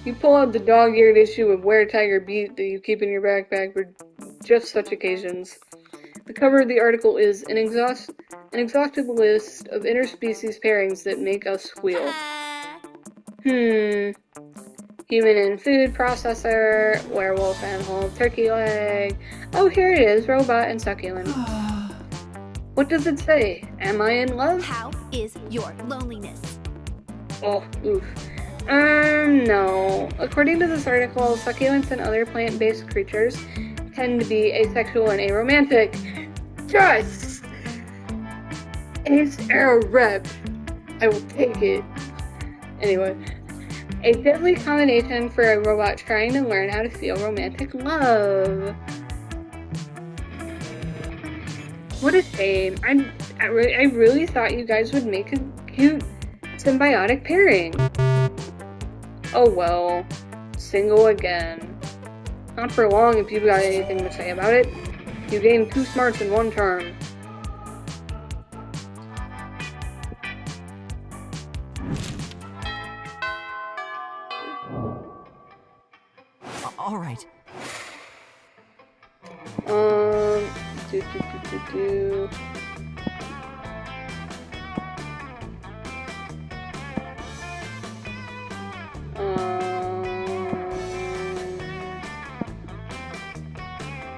You pull out the dog-eared issue of Where Tiger Beat that you keep in your backpack for just such occasions. The cover of the article is an exhaustive list of interspecies pairings that make us squeal. Human and food processor, werewolf and whole turkey leg. Oh, here it is, robot and succulent. What does it say? Am I in love? How is your loneliness? Oh, oof. No. According to this article, succulents and other plant-based creatures tend to be asexual and aromantic. Yes! It's a rep. I will take it. Anyway, a deadly combination for a robot trying to learn how to feel romantic love. What a shame. I really thought you guys would make a cute symbiotic pairing. Oh well, single again. Not for long if you've got anything to say about it. You gained 2 smarts in 1 turn. All right.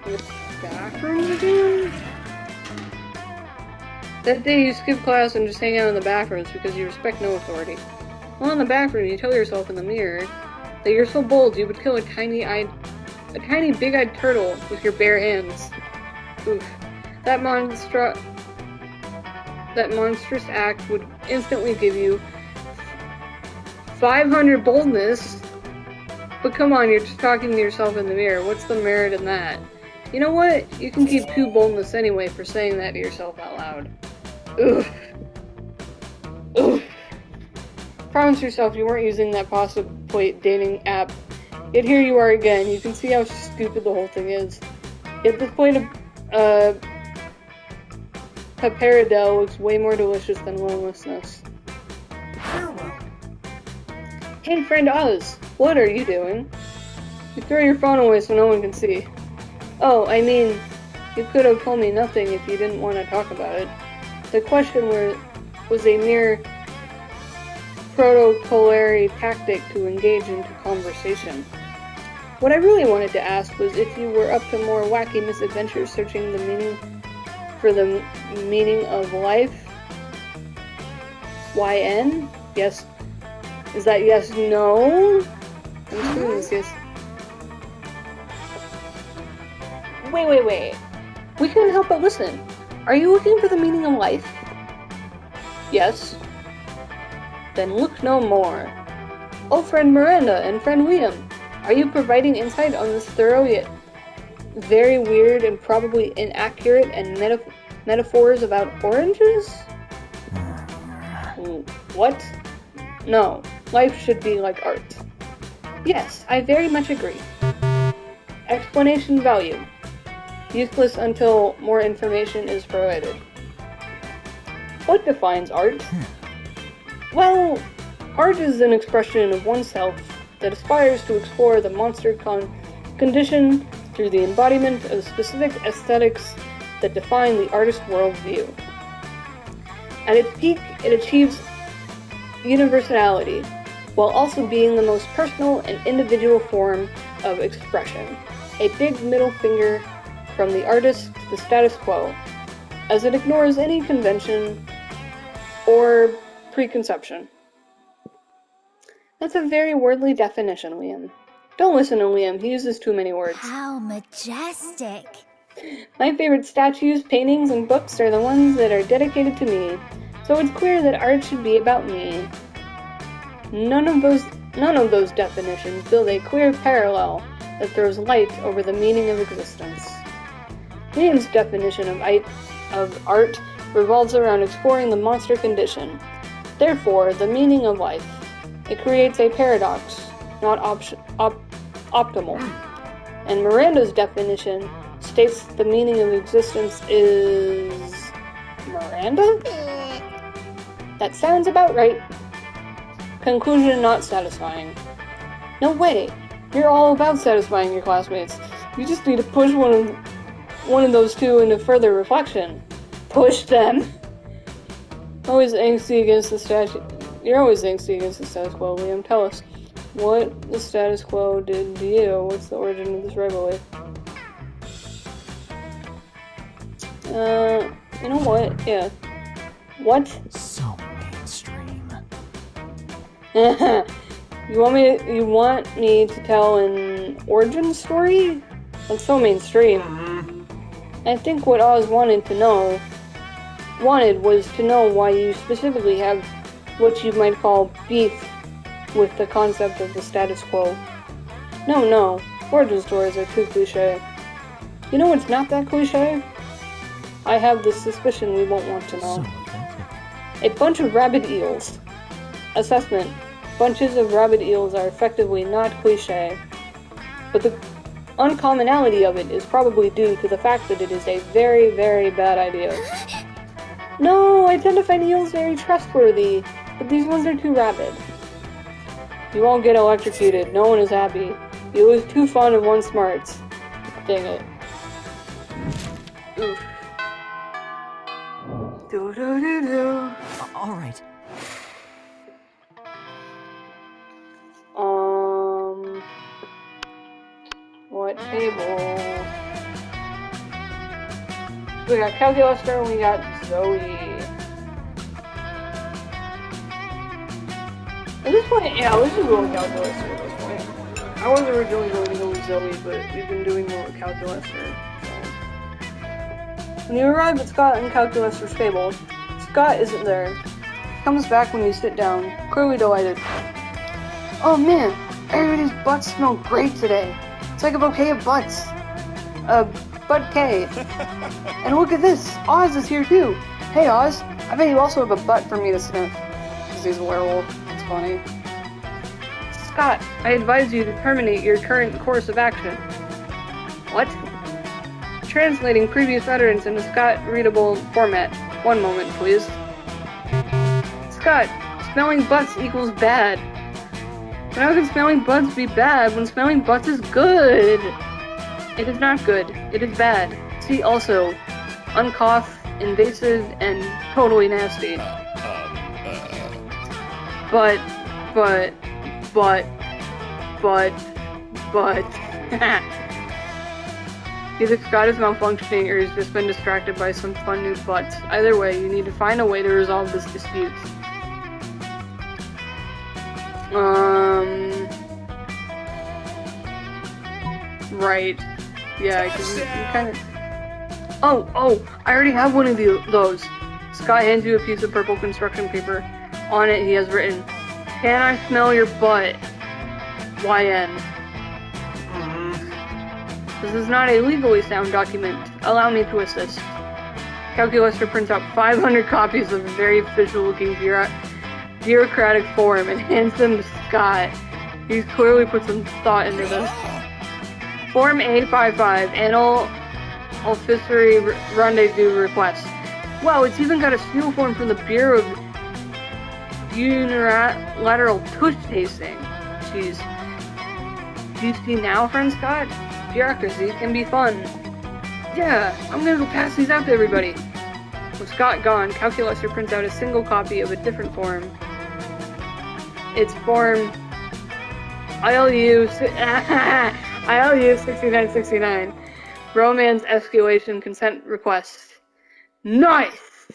The bathroom again? That day you skip class and just hang out in the bathrooms because you respect no authority. While in the bathroom, you tell yourself in the mirror that you're so bold you would kill a tiny big-eyed turtle with your bare hands. Oof. That monstrous act would instantly give you 500 boldness. But come on, you're just talking to yourself in the mirror. What's the merit in that? You know what? You can keep 2 boldness anyway for saying that to yourself out loud. Oof. Oof. Promise yourself you weren't using that pasta plate dating app. Yet here you are again. You can see how stupid the whole thing is. Yet this plate of pappardelle looks way more delicious than loneliness. Farewell. Hey, friend Oz, what are you doing? You throw your phone away so no one can see. Oh, I mean, you could have told me nothing if you didn't want to talk about it. The question was a mere protocolary tactic to engage into conversation. What I really wanted to ask was if you were up to more wacky misadventures searching the meaning of life. YN? Yes. Is that yes, no? I'm just doing this, yes. Wait. We can't help but listen. Are you looking for the meaning of life? Yes. Then look no more. Oh, friend Miranda and friend Liam, are you providing insight on this thorough yet very weird and probably inaccurate and metaphors about oranges? What? No, life should be like art. Yes, I very much agree. Explanation value. Useless until more information is provided. What defines art? Well, art is an expression of oneself that aspires to explore the monster condition through the embodiment of specific aesthetics that define the artist's worldview. At its peak, it achieves universality, while also being the most personal and individual form of expression. A big middle finger from the artist to the status quo, as it ignores any convention or preconception. That's a very worldly definition, Liam. Don't listen to Liam, he uses too many words. How majestic. My favorite statues, paintings, and books are the ones that are dedicated to me, so it's clear that art should be about me. None of those definitions build a clear parallel that throws light over the meaning of existence. Liam's definition of art revolves around exploring the monster condition, therefore the meaning of life. It creates a paradox, not optimal. And Miranda's definition states the meaning of existence is... Miranda? That sounds about right. Conclusion not satisfying. No way! You're all about satisfying your classmates. You just need to push one of those two into further reflection. Push them! Always angsty against the statue. You're always angsty against the status quo, Liam. Tell us what the status quo did to you. What's the origin of this rivalry? You know what? Yeah. What? So mainstream. You want me to tell an origin story? That's so mainstream. I think what Oz wanted was to know why you specifically have what you might call beef with the concept of the status quo. No, origin stories are too cliche. You know what's not that cliche? I have the suspicion we won't want to know. So authentic. A bunch of rabid eels. Assessment. Bunches of rabid eels are effectively not cliche, but the uncommonality of it is probably due to the fact that it is a very, very bad idea. No, I tend to find eels very trustworthy, but these ones are too rabid. You all get electrocuted, no one is happy. You lose 2 fun and 1 smarts. Dang it. Oof. Do. All right. What table? We got Calculus and we got Zoe. At this point, yeah, let's just go with Calculus at this point. I was originally going to go with Zoe, but we've been doing more with Calculus. When you arrive at Scott and Calculus for stable, Scott isn't there. He comes back when you sit down, clearly delighted. Oh man, everybody's butts smell great today. It's like a bouquet of butts. Butt K. And look at this, Oz is here too. Hey Oz, I bet you also have a butt for me to sniff. Because he's a werewolf, it's funny. Scott, I advise you to terminate your current course of action. What? Translating previous utterance into Scott-readable format. One moment, please. Scott, smelling butts equals bad. But how can smelling butts be bad when smelling butts is good? It is not good. It is bad. See also, uncough, invasive, and totally nasty. But. Either Scott is malfunctioning or he's just been distracted by some fun new butts. Either way, you need to find a way to resolve this dispute. Right. Yeah, because you kind of... Oh, I already have one of those. Scott hands you a piece of purple construction paper. On it, he has written, "Can I smell your butt? YN." This is not a legally sound document. Allow me to assist. Calculator prints out 500 copies of a very official-looking bureaucratic form and hands them to Scott. He's clearly put some thought into this. Form A55, Anal Officery Rendezvous Request. Wow, it's even got a seal form from the Bureau of Unilateral Tush Tasting. Jeez. Do you see now, friend Scott? Bureaucracy can be fun. Yeah, I'm gonna go pass these out to everybody. With Scott gone, Calculator prints out a single copy of a different form. It's form ILU 6969. Romance Escalation Consent Request. Nice!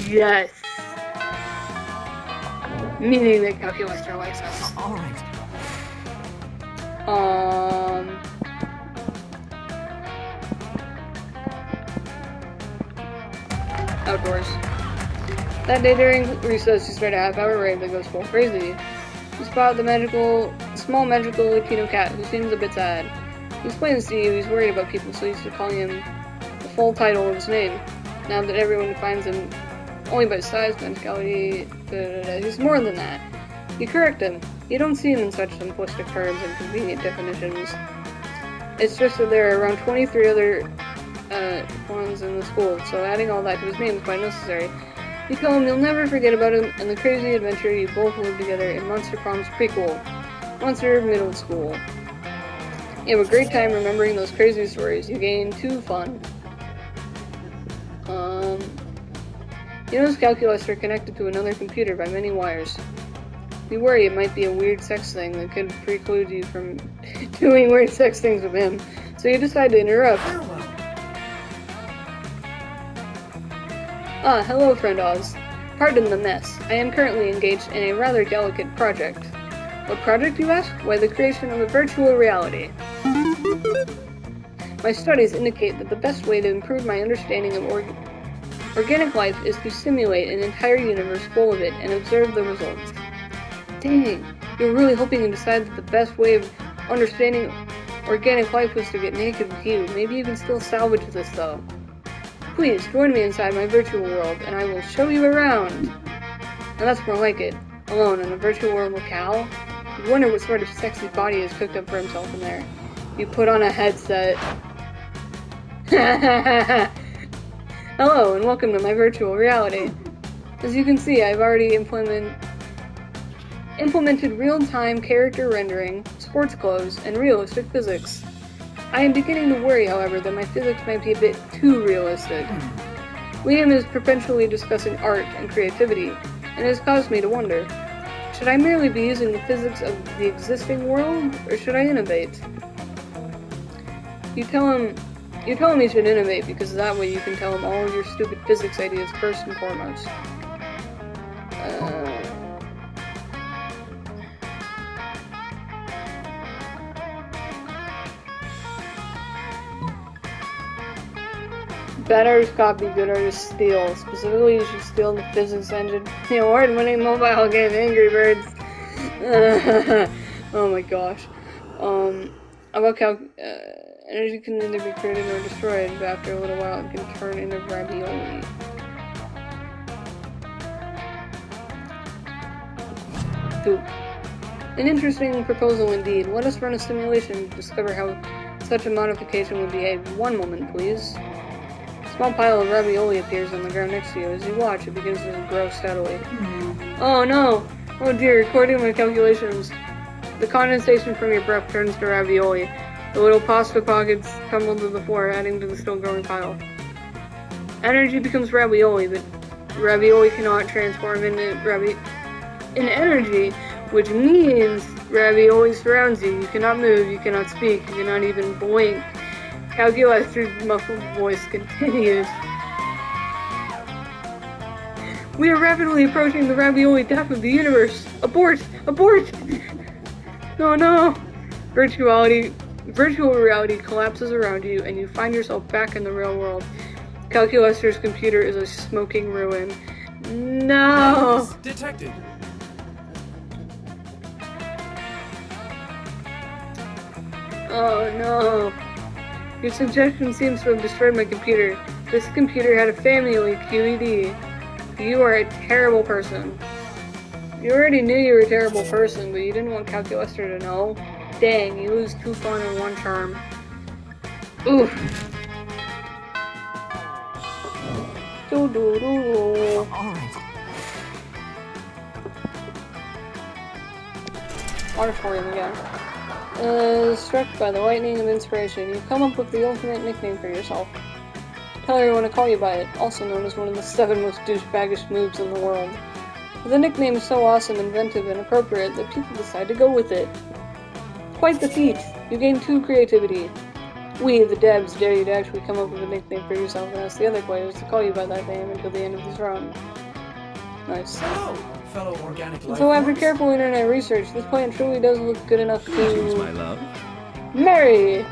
Yes! Meaning that Calculator likes us. Alright. Outdoors. That day during recess, you start a half-hour rave that goes full crazy. You spot the small magical Latino cat who seems a bit sad. He explains to you he's worried about people, so he's calling him the full title of his name. Now that everyone finds him only by size, mentality, he's more than that. You correct him. You don't see him in such simplistic terms and convenient definitions. It's just that there are around 23 other ones in the school, so adding all that to his name is quite necessary. You tell him you'll never forget about him and the crazy adventure you both lived together in Monster Prom's prequel, Monster Middle School. You have a great time remembering those crazy stories. You gain 2 fun. You notice Calculator connected to another computer by many wires. You worry it might be a weird sex thing that could preclude you from doing weird sex things with him, so you decide to interrupt. Hello, friend Oz. Pardon the mess. I am currently engaged in a rather delicate project. What project, you ask? Why, the creation of a virtual reality. My studies indicate that the best way to improve my understanding of organic life is to simulate an entire universe full of it and observe the results. Dang, you're really hoping to decide that the best way of understanding organic life was to get naked with you. Maybe you can still salvage this, though. Please, join me inside my virtual world, and I will show you around. Now that's more like it. Alone in a virtual world locale? You wonder what sort of sexy body he has cooked up for himself in there. You put on a headset. Hello, and welcome to my virtual reality. As you can see, I've already implemented real-time character rendering, sports clothes, and realistic physics. I am beginning to worry, however, that my physics might be a bit too realistic. Liam is perpetually discussing art and creativity, and it has caused me to wonder, should I merely be using the physics of the existing world, or should I innovate? You tell him he should innovate, because that way you can tell him all of your stupid physics ideas first and foremost. Bad artists copy, good artists steal. Specifically, you should steal the physics engine. The award-winning mobile game Angry Birds. Oh my gosh. About how energy can either be created or destroyed, but after a little while it can turn into ravioli. Poop. An interesting proposal indeed. Let us run a simulation to discover how such a modification would behave. One moment, please. A small pile of ravioli appears on the ground next to you. As you watch, it begins to grow steadily. Oh no! Oh dear, according to my calculations, the condensation from your breath turns to ravioli. The little pasta pockets tumble to the floor, adding to the still growing pile. Energy becomes ravioli, but ravioli cannot transform into energy, which means ravioli surrounds you. You cannot move, you cannot speak, you cannot even blink. Calculator's muffled voice continues. We are rapidly approaching the ravioli death of the universe. Abort! Abort! No, no! Virtual reality collapses around you, and you find yourself back in the real world. Calculester's computer is a smoking ruin. No! Detected. Oh no. Your suggestion seems to have destroyed my computer. This computer had a family QED. You are a terrible person. You already knew you were a terrible person, but you didn't want Calculester to know? Dang, you lose 2 fun and 1 charm. Oof. All right. Auditorium again. Struck by the lightning of inspiration, you come up with the ultimate nickname for yourself. Tell everyone to call you by it, also known as one of the 7 most douchebaggish moves in the world. The nickname is so awesome, inventive, and appropriate that people decide to go with it. Quite the feat! You gain 2 creativity. We, the devs, dare you to actually come up with a nickname for yourself and ask the other players to call you by that name until the end of this round. Nice. Hello, fellow organic life So after forms. careful internet research, this plant truly does look good enough Greetings, to... my love. Marry!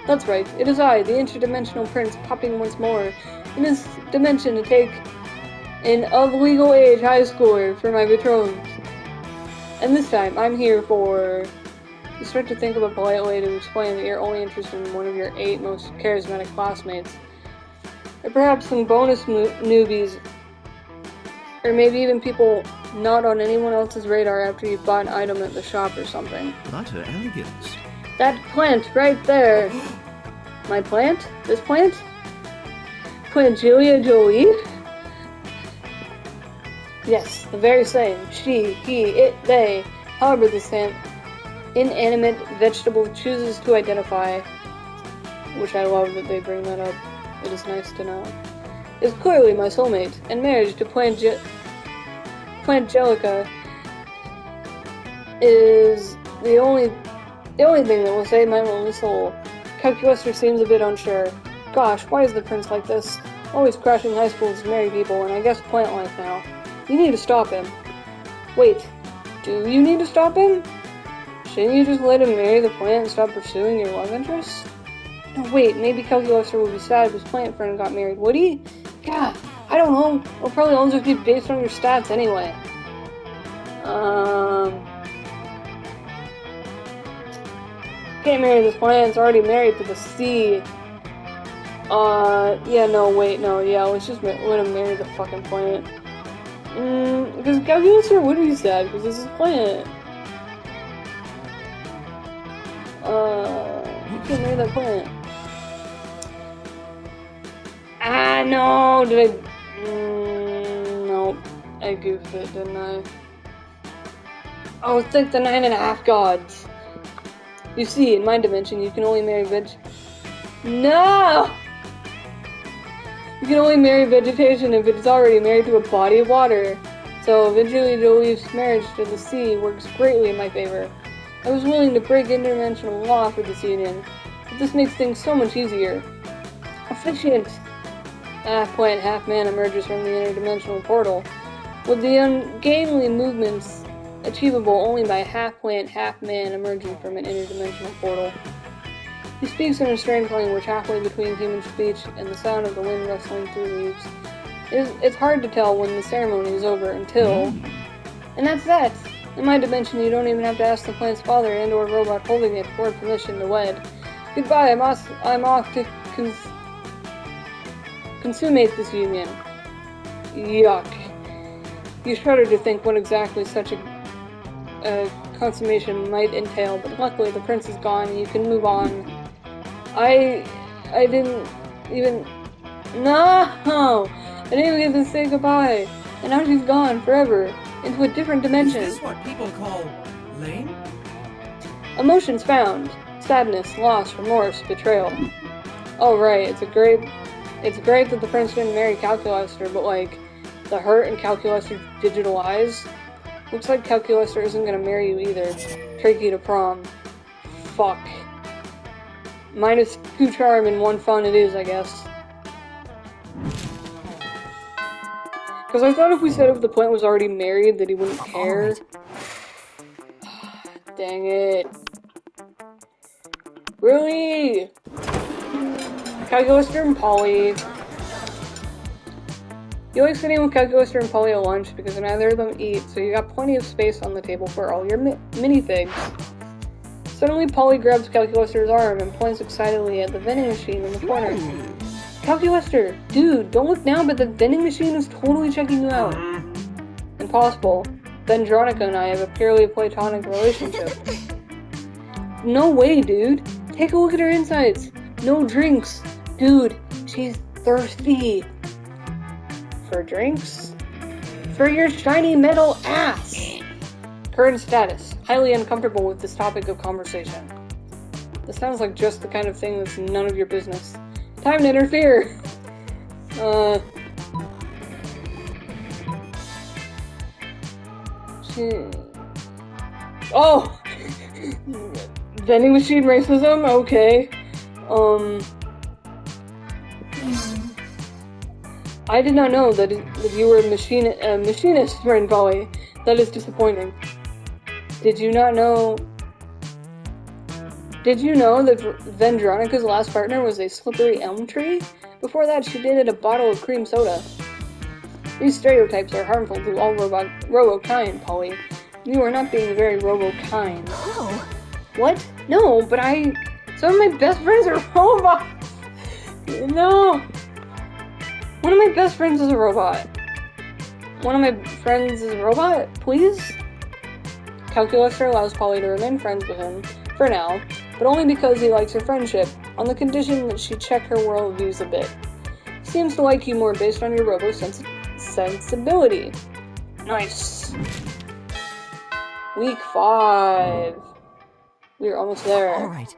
That's right, it is I, the interdimensional prince, popping once more in this dimension to take an of legal age high schooler for my betrothed. And this time, I'm here for... You start to think of a polite way to explain that you're only interested in one of your 8 most charismatic classmates. Or perhaps some bonus newbies. Or maybe even people not on anyone else's radar after you bought an item at the shop or something. Utter elegance. That plant right there. My plant? This plant? Plant Julia Jolie? Yes, the very same. She, he, it, they. However, this inanimate vegetable chooses to identify, which I love that they bring that up. It is nice to know. Is clearly my soulmate, and marriage to Plant Jellica is the only thing that will save my lonely soul. Calculester seems a bit unsure. Gosh, why is the prince like this? Always crashing high schools to marry people, and I guess plant life now. You need to stop him. Wait, do you need to stop him? Shouldn't you just let him marry the plant and stop pursuing your love interests? No, wait, maybe Calculester would be sad if his plant friend got married, would he? God, I don't know. It'll probably all just be based on your stats anyway. Can't marry this plant, it's already married to the sea. Yeah, no, wait, no, yeah, let's just let him marry the fucking plant. Because Calculester would be sad, because this is a plant. You can't marry that plant. Ah, no, did I... no, I goofed it, didn't I? Oh, it's like the 9.5 gods. You see, in my dimension, you can only marry No! You can only marry vegetation if it's already married to a body of water. So, eventually, Jolie's marriage to the sea works greatly in my favor. I was willing to break interdimensional law for this union, but this makes things so much easier. Efficient! Half-plant, half-man emerges from the interdimensional portal, with the ungainly movements achievable only by half-plant, half-man emerging from an interdimensional portal. He speaks in a strange language halfway between human speech and the sound of the wind rustling through leaves. It's hard to tell when the ceremony is over until... And that's that! In my dimension, you don't even have to ask the plant's father and or robot holding it for permission to wed. Goodbye, I'm off to consummate this union. Yuck. You shudder to think what exactly such a consummation might entail, but luckily the prince is gone and you can move on. I didn't even... No! I didn't even get to say goodbye. And now she's gone forever. Into a different dimension. Is this what people call lame? Emotions found. Sadness, loss, remorse, betrayal. Oh right, it's great that the prince didn't marry Calculester, but like, the hurt in Calculester's digital eyes? Looks like Calculester isn't gonna marry you either. Take you to prom. Fuck. -2 charm and 1 fun it is, I guess. Because I thought if we said if the plant was already married that he wouldn't care. All right. Dang it. Really? Calculaster and Polly. You like sitting with Calculaster and Polly at lunch because neither of them eat, so you got plenty of space on the table for all your minifigs. Suddenly, Polly grabs Calculaster's arm and points excitedly at the vending machine in the corner. Calculaster, dude, don't look now, but the vending machine is totally checking you out. Impossible. Vendronica and I have a purely platonic relationship. No way, dude. Take a look at her insides. No drinks. Dude, she's thirsty. For drinks? For your shiny metal ass! Current status. Highly uncomfortable with this topic of conversation. This sounds like just the kind of thing that's none of your business. Time to interfere! Oh! Vending machine racism? Okay. I did not know that you were a machinist, friend Polly. That is disappointing. Did you know that Vendronica's last partner was a slippery elm tree? Before that, she dated a bottle of cream soda. These stereotypes are harmful to all robo-kind, Polly. You are not being very robo-kind. Oh. What? No, but some of my best friends are robots! No! One of my best friends is a robot. One of my friends is a robot, please? Calculaster allows Polly to remain friends with him, for now, but only because he likes her friendship, on the condition that she check her worldviews a bit. He seems to like you more based on your robo-sensibility. Nice. Week 5. We're almost there. Alright.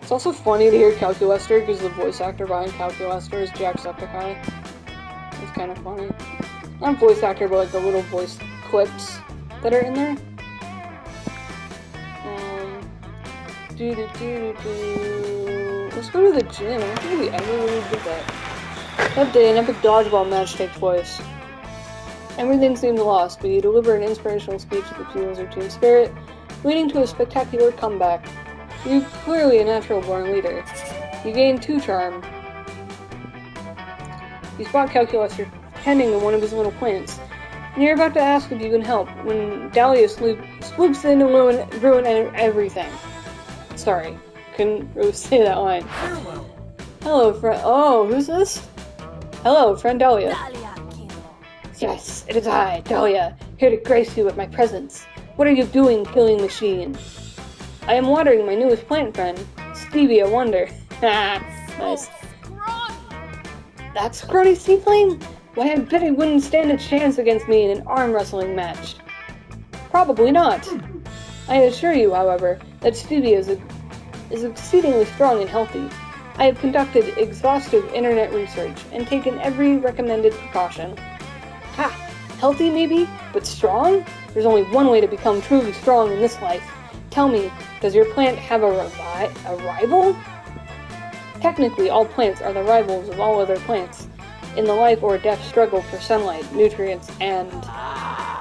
It's also funny to hear Calculaster because the voice actor behind Calculaster is Jacksepticeye. It's kind of funny. Not voice actor, but like the little voice clips that are in there. Let's go to the gym. I don't think we ever really did that. That day, an epic dodgeball match takes place. Everything seems lost, but you deliver an inspirational speech that fuels your team spirit, leading to a spectacular comeback. You're clearly a natural-born leader. You gain 2 charm. You spot Calculaster tending to one of his little plants, and you're about to ask if you can help when Dahlia swoops in to ruin everything. Sorry, couldn't really say that line. Hello, friend. Oh, who's this? Hello, friend Dahlia. Yes, it is I, Dahlia, here to grace you with my presence. What are you doing, killing machine? I am watering my newest plant friend, Stevia Wonder. Nice. That scrawny seedling? Why, I bet he wouldn't stand a chance against me in an arm wrestling match. Probably not. I assure you, however, that Stevia is exceedingly strong and healthy. I have conducted exhaustive internet research and taken every recommended precaution. Ha! Healthy maybe, but strong? There's only one way to become truly strong in this life. Tell me, does your plant have a rival? Technically, all plants are the rivals of all other plants, in the life or death struggle for sunlight, nutrients, and...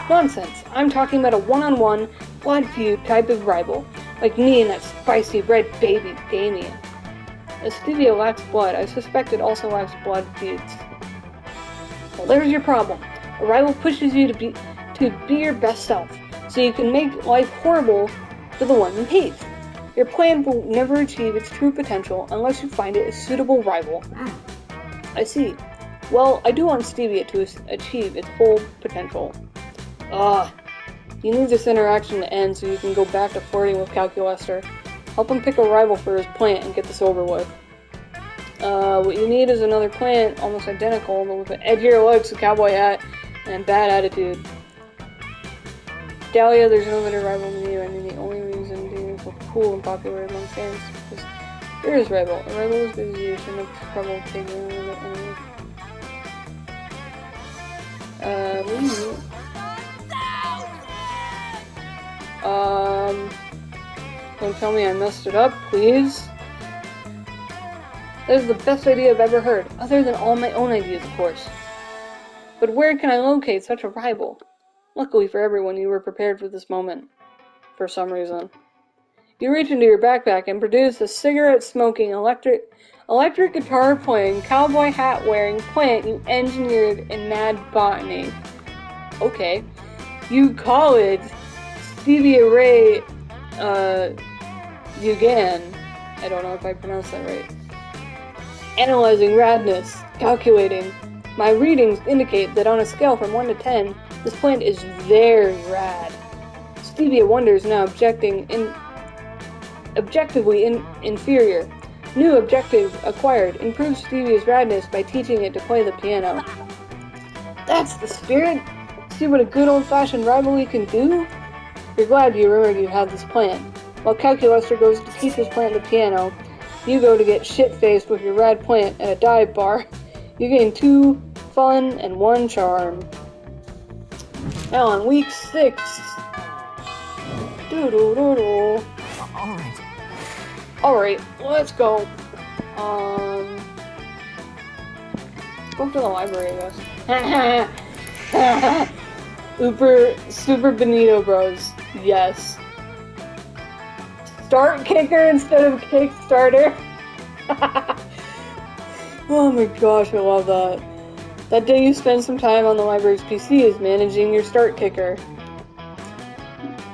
Nonsense! I'm talking about a one-on-one, blood feud type of rival, like me and that spicy red baby, Damien. As Stevia lacks blood, I suspect it also lacks blood feuds. Well, there's your problem. A rival pushes you to be your best self, so you can make life horrible for the one you hate. Your plan will never achieve its true potential unless you find it a suitable rival. I see. Well, I do want Stevia to achieve its full potential. You need this interaction to end so you can go back to flirting with Calculaster. Help him pick a rival for his plant and get this over with. What you need is another plant, almost identical, but with an edgier looks, a cowboy hat, and bad attitude. Dahlia, there's no better rival than you. I mean, the only reason being so cool and popular among fans is because there is rival. A rival is good as you, so no trouble taking on the enemy. What do you mean? Don't tell me I messed it up, please. That is the best idea I've ever heard, other than all my own ideas, of course. But where can I locate such a rival? Luckily for everyone, you were prepared for this moment. For some reason. You reach into your backpack and produce a cigarette-smoking, electric guitar-playing, cowboy hat-wearing plant you engineered in mad botany. Okay. You call it Stevia Ray, Yugan. I don't know if I pronounced that right. Analyzing radness. Calculating. My readings indicate that on a scale from 1 to 10, this plant is very rad. Stevia Wonder is now objectively inferior. New objective acquired. Improves Stevia's radness by teaching it to play the piano. That's the spirit! See what a good old-fashioned rivalry can do? You're glad you remembered you had this plant. While Calculuster goes to teach his plant the piano, you go to get shit-faced with your rad plant at a dive bar. You gain 2 fun and 1 charm. Now on week 6. Doo-doo-doo-doo. Alright, let's go. Go to the library, I guess. Super Benito Bros. Yes. Start kicker instead of Kickstarter. Oh my gosh, I love that. That day you spend some time on the library's PC is managing your start kicker.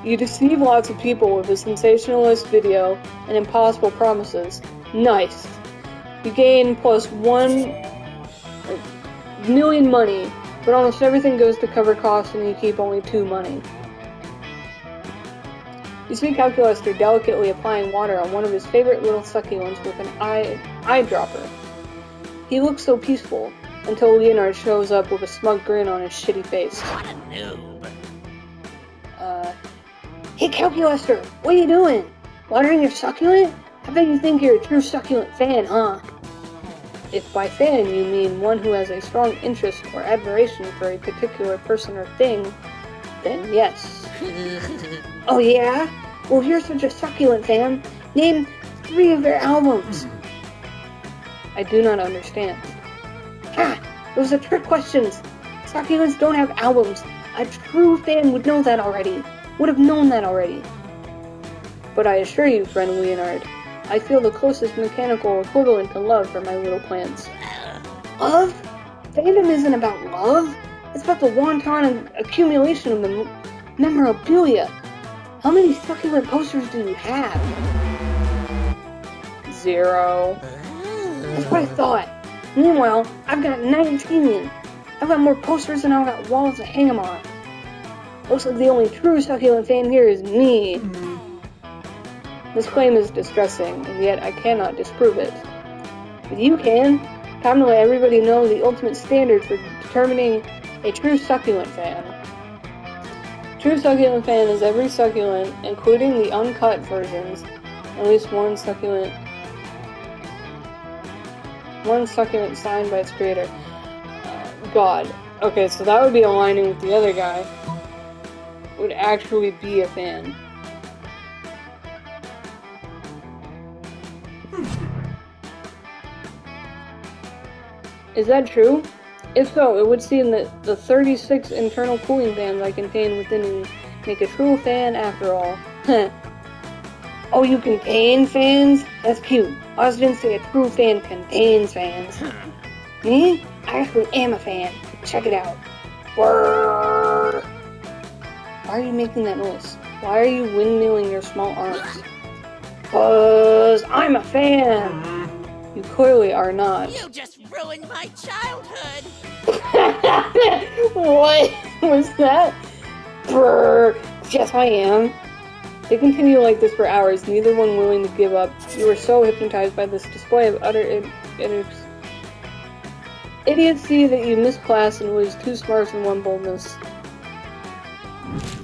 You deceive lots of people with a sensationalist video and impossible promises. Nice. You gain plus 1 million money, but almost everything goes to cover costs and you keep only 2 money. You see Calculuster delicately applying water on one of his favorite little succulents with an eyedropper. He looks so peaceful, until Leonard shows up with a smug grin on his shitty face. What a noob. Hey Calculuster, what are you doing? Watering your succulent? I bet you think you're a true succulent fan, huh? If by fan you mean one who has a strong interest or admiration for a particular person or thing, then yes. Oh yeah? Well, if you're such a succulent fan, name 3 of their albums. I do not understand. Ha! Those are trick questions. Succulents don't have albums. A true fan would know that already. Would have known that already. But I assure you, friend Leonard, I feel the closest mechanical equivalent to love for my little plants. Love? Fandom isn't about love. It's about the wanton accumulation of the memorabilia. How many succulent posters do you have? 0. That's what I thought. Meanwhile, I've got 19. I've got more posters than I've got walls to hang them on. Looks like the only true succulent fan here is me. This claim is distressing, and yet I cannot disprove it. But you can. Time to let everybody know the ultimate standard for determining a true succulent fan. True succulent fan is every succulent, including the uncut versions, at least one succulent signed by its creator. God. Okay, so that would be aligning with the other guy. Would actually be a fan. Is that true? If so, it would seem that the 36 internal cooling fans I contain within me make a true fan after all. Oh, you contain fans? That's cute. I also didn't say a true fan contains fans. Me? I actually am a fan. Check it out. Word. Why are you making that noise? Why are you windmilling your small arms? 'Cause I'm a fan! You clearly are not. You just ruined my childhood! What was that? Brrr. Yes, I am. They continue like this for hours, neither one willing to give up. You were so hypnotized by this display of utter idiocy that you missed class and was 2 smarts and 1 boldness.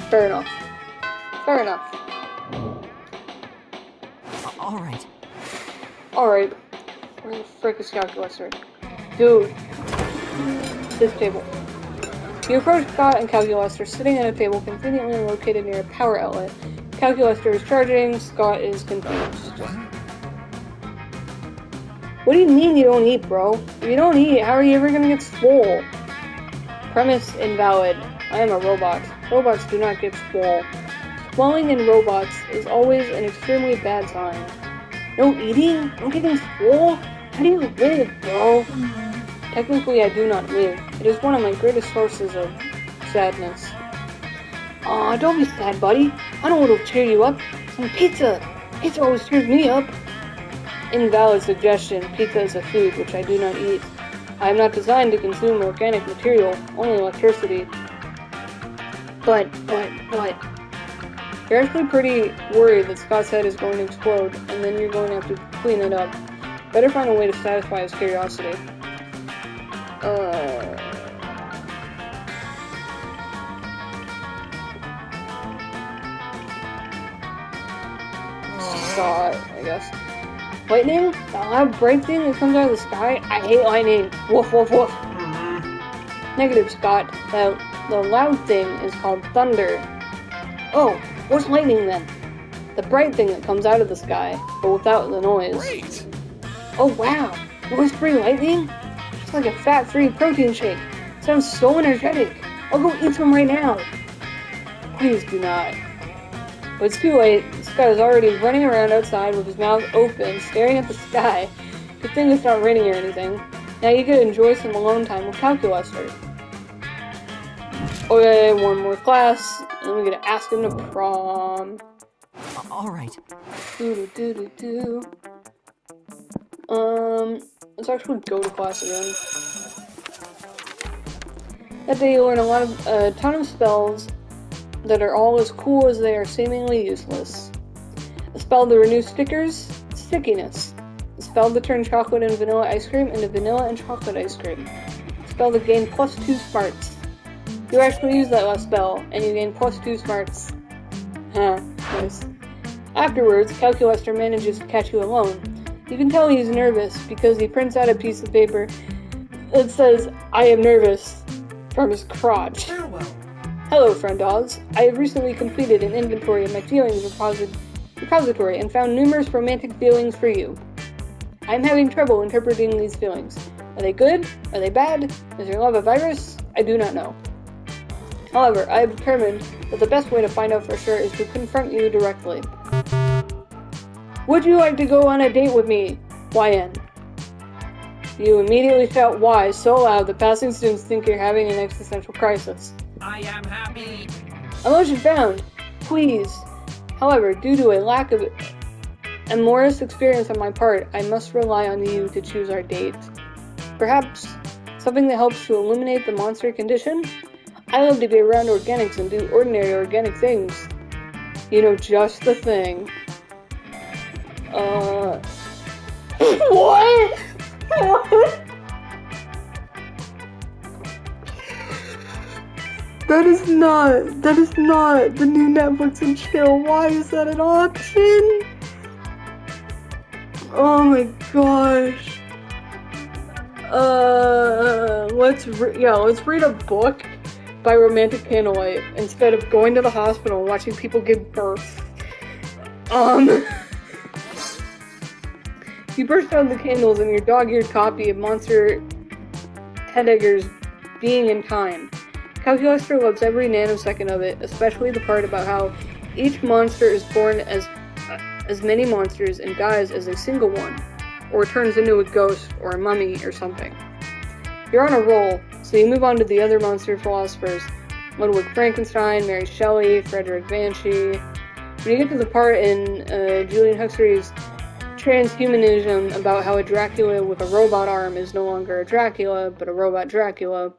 Fair enough. Fair enough. Alright. Alright. Where the frick is Calculuster? Dude. This table. You approach Scott and Calculuster sitting at a table conveniently located near a power outlet. Calculuster is charging, Scott is confused. What do you mean you don't eat, bro? If you don't eat, how are you ever gonna get swole? Premise invalid. I am a robot. Robots do not get swole. Swelling in robots is always an extremely bad sign. No eating? No getting swole? How do you live, bro? Technically, I do not live. It is one of my greatest sources of sadness. Aw, don't be sad, buddy. I know what'll cheer you up. Some pizza. Pizza always cheers me up. Invalid suggestion. Pizza is a food which I do not eat. I am not designed to consume organic material, only electricity. But, you're actually pretty worried that Scott's head is going to explode, and then you're going to have to clean it up. Better find a way to satisfy his curiosity. Scott, I guess. Lightning? The loud bright thing that comes out of the sky? I hate lightning. Woof, woof, woof. Negative, Scott. The loud thing is called thunder. Oh, what's lightning then? The bright thing that comes out of the sky, but without the noise. Great! Oh wow, noise-free lightning? It's like a fat-free protein shake. Sounds so energetic. I'll go eat some right now. Please do not. But it's too late. Scott is already running around outside with his mouth open, staring at the sky. Good thing it's not raining or anything. Now you can enjoy some alone time with Calculaster. Okay, one more class, and then we're gonna ask him to prom. Alright. Let's actually go to class again. That day you learn a ton of spells that are all as cool as they are seemingly useless. A spell to renew stickers, stickiness. A spell to turn chocolate and vanilla ice cream into vanilla and chocolate ice cream. A spell to gain +2 smarts. You actually use that last spell, and you gain +2 smarts. Nice. Afterwards, Calculaster manages to catch you alone. You can tell he's nervous because he prints out a piece of paper that says, "I am nervous," from his crotch. Farewell. Hello, friend Oz. I have recently completed an inventory of my feelings repository and found numerous romantic feelings for you. I am having trouble interpreting these feelings. Are they good? Are they bad? Is your love a virus? I do not know. However, I have determined that the best way to find out for sure is to confront you directly. Would you like to go on a date with me? YN. You immediately shout Y so loud that passing students think you're having an existential crisis. I am happy. Emotion found. Please. However, due to a lack of amorous experience on my part, I must rely on you to choose our date. Perhaps something that helps to eliminate the monster condition? I love to be around organics and do ordinary organic things. You know, just the thing. What? That is not the new Netflix and chill. Why is that an option? Oh my gosh. Let's read a book by romantic candlelight instead of going to the hospital and watching people give birth. You burst out the candles in your dog-eared copy of Monster Heidegger's Being in Time. Calculaster loves every nanosecond of it, especially the part about how each monster is born as many monsters and dies as a single one, or turns into a ghost or a mummy or something. You're on a roll, so you move on to the other monster philosophers: Ludwig Frankenstein, Mary Shelley, Frederick Banshee. When you get to the part in Julian Huxley's Transhumanism about how a Dracula with a robot arm is no longer a Dracula, but a robot Dracula,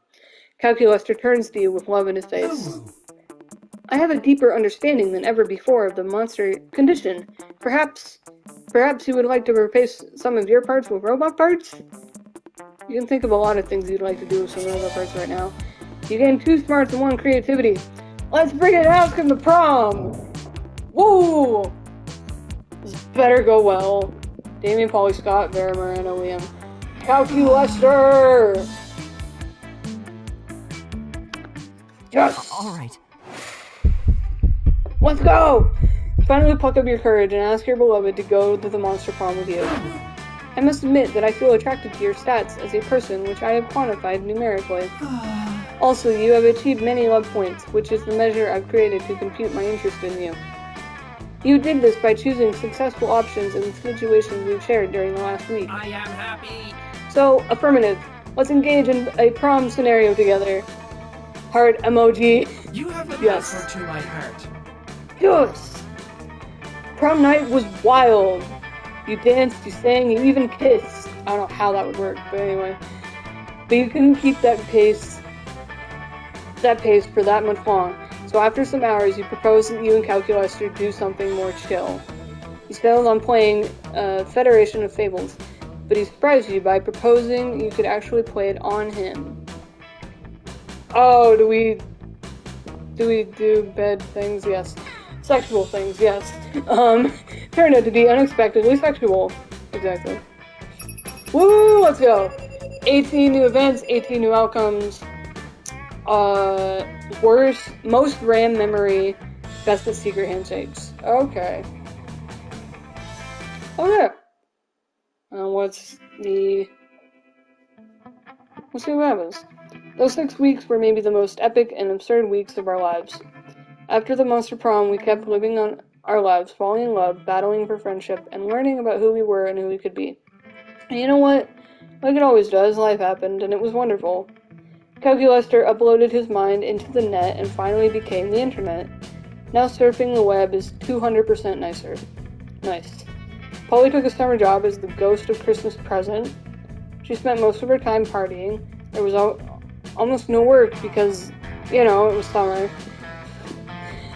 Calculaster turns to you with love in his face. I have a deeper understanding than ever before of the monster condition. Perhaps you would like to replace some of your parts with robot parts? You can think of a lot of things you'd like to do with some robot parts right now. You gain 2 smarts and 1 creativity. Let's bring it out to the prom! Woo! This better go well. Damien, Polly, Scott, Vera, Miranda, Liam. Calculaster! Yes! Alright. Let's go! Finally pluck up your courage and ask your beloved to go to the monster prom with you. I must admit that I feel attracted to your stats as a person, which I have quantified numerically. Also, you have achieved many love points, which is the measure I've created to compute my interest in you. You did this by choosing successful options in the situations we've shared during the last week. I am happy. So, affirmative. Let's engage in a prom scenario together. Heart emoji. You have the Yes. password to my heart. Yes! Prom night was wild. You danced, you sang, you even kissed. I don't know how that would work, but anyway. But you couldn't keep that pace for that much long. So after some hours, you proposed that you and Calculaster do something more chill. You settled on playing Federation of Fables, but he surprised you by proposing you could actually play it on him. Oh, do we do bad things? Yes. Sexual things, yes. Turned out to be unexpectedly sexual. Exactly. Woo, let's go. 18 new events, 18 new outcomes. Most RAM memory, best at secret handshakes. Okay. Okay. Let's see what happens. Those 6 weeks were maybe the most epic and absurd weeks of our lives. After the Monster Prom, we kept living on our lives, falling in love, battling for friendship, and learning about who we were and who we could be. And you know what? Like it always does, life happened, and it was wonderful. Calculaster uploaded his mind into the net and finally became the internet. Now surfing the web is 200% nicer. Nice. Polly took a summer job as the ghost of Christmas present. She spent most of her time partying. There was almost no work because, it was summer.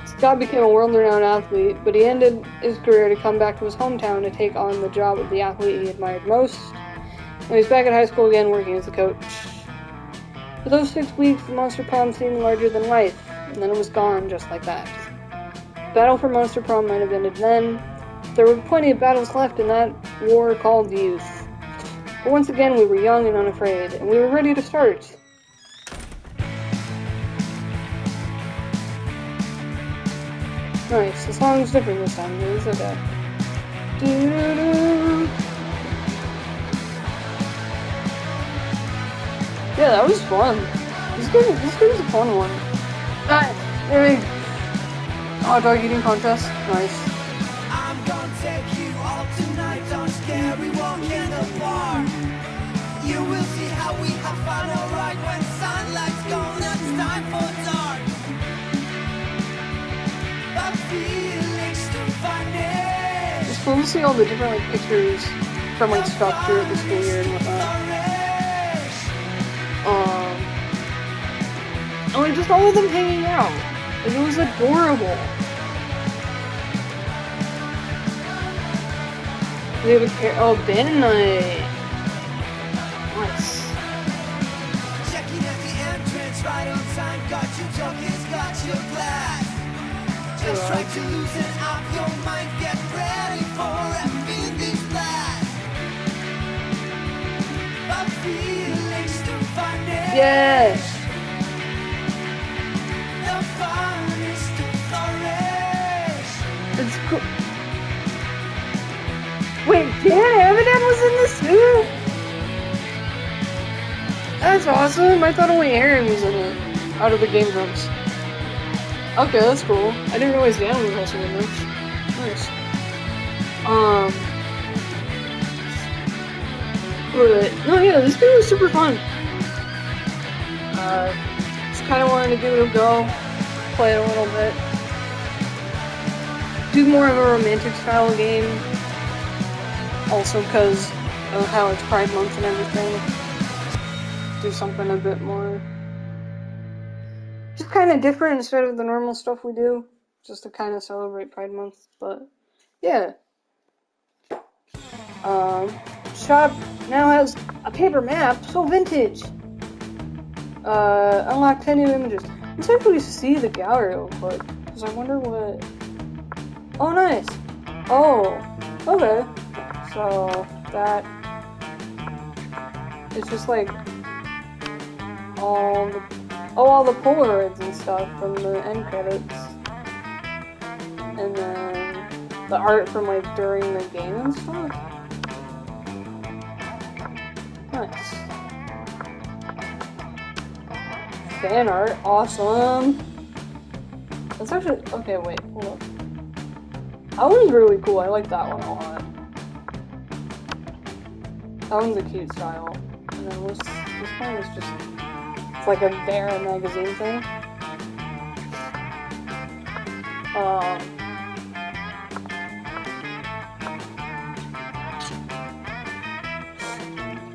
Scott became a world-renowned athlete, but he ended his career to come back to his hometown to take on the job of the athlete he admired most. And he's back at high school again working as a coach. For those 6 weeks, the Monster Prom seemed larger than life, and then it was gone just like that. The battle for Monster Prom might have ended then. There were plenty of battles left in that war called youth. But once again, we were young and unafraid, and we were ready to start. Nice, the song's different this time, but it's okay. Doo-doo-doo. Yeah, that was fun. This game was a fun one. Hot dog eating contest. Nice. I'm gonna take you all tonight on scary walk in the park. You will see how we have fun, alright, when sunlight's gone and it's time for dark. But feelings to find it. It's cool to see all the different pictures from stuff throughout the school year and whatnot. And just all of them hanging out. It was adorable. We have band night. Nice. Checking at the entrance right on time. Got your jockeys, got your glass. Just try to loosen up your mind. Get ready for everything this blast. But feelings to find it. Yes. The fun is to flourish. It's cool. Wait, Dan Avedon was in this too? That's awesome. I thought only Aaron was in it. Out of the Game Grumps. Okay, that's cool. I didn't realize Dan was also in this. Nice. But, no, yeah, this game was super fun. Just kind of wanted to give it a go. Play it a little bit. Do more of a romantic style game. Also because of how it's Pride Month and everything. Do something a bit more just kind of different instead of the normal stuff we do. Just to kind of celebrate Pride Month. But yeah. Shop now has a paper map, so vintage. Unlock 10 new images. Let's actually see the gallery real quick, because I wonder what... Oh, nice! Oh, okay. So, that... It's just like... all the Polaroids and stuff from the end credits. And then... the art from, during the game and stuff. Nice. fan art. Awesome. That's actually... Okay, wait. Hold up. That one's really cool. I like that one a lot. That one's a cute style. And then this one is just... It's like a Bear magazine thing.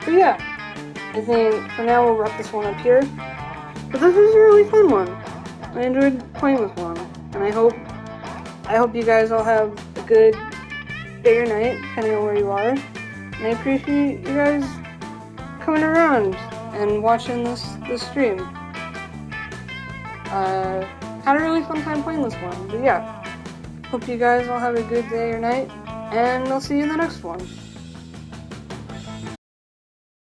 But yeah, I think for now we'll wrap this one up here. But this was a really fun one. I enjoyed playing this one, and I hope you guys all have a good day or night, depending on where you are. And I appreciate you guys coming around and watching this stream. Had a really fun time playing this one, but yeah. Hope you guys all have a good day or night, and I'll see you in the next one.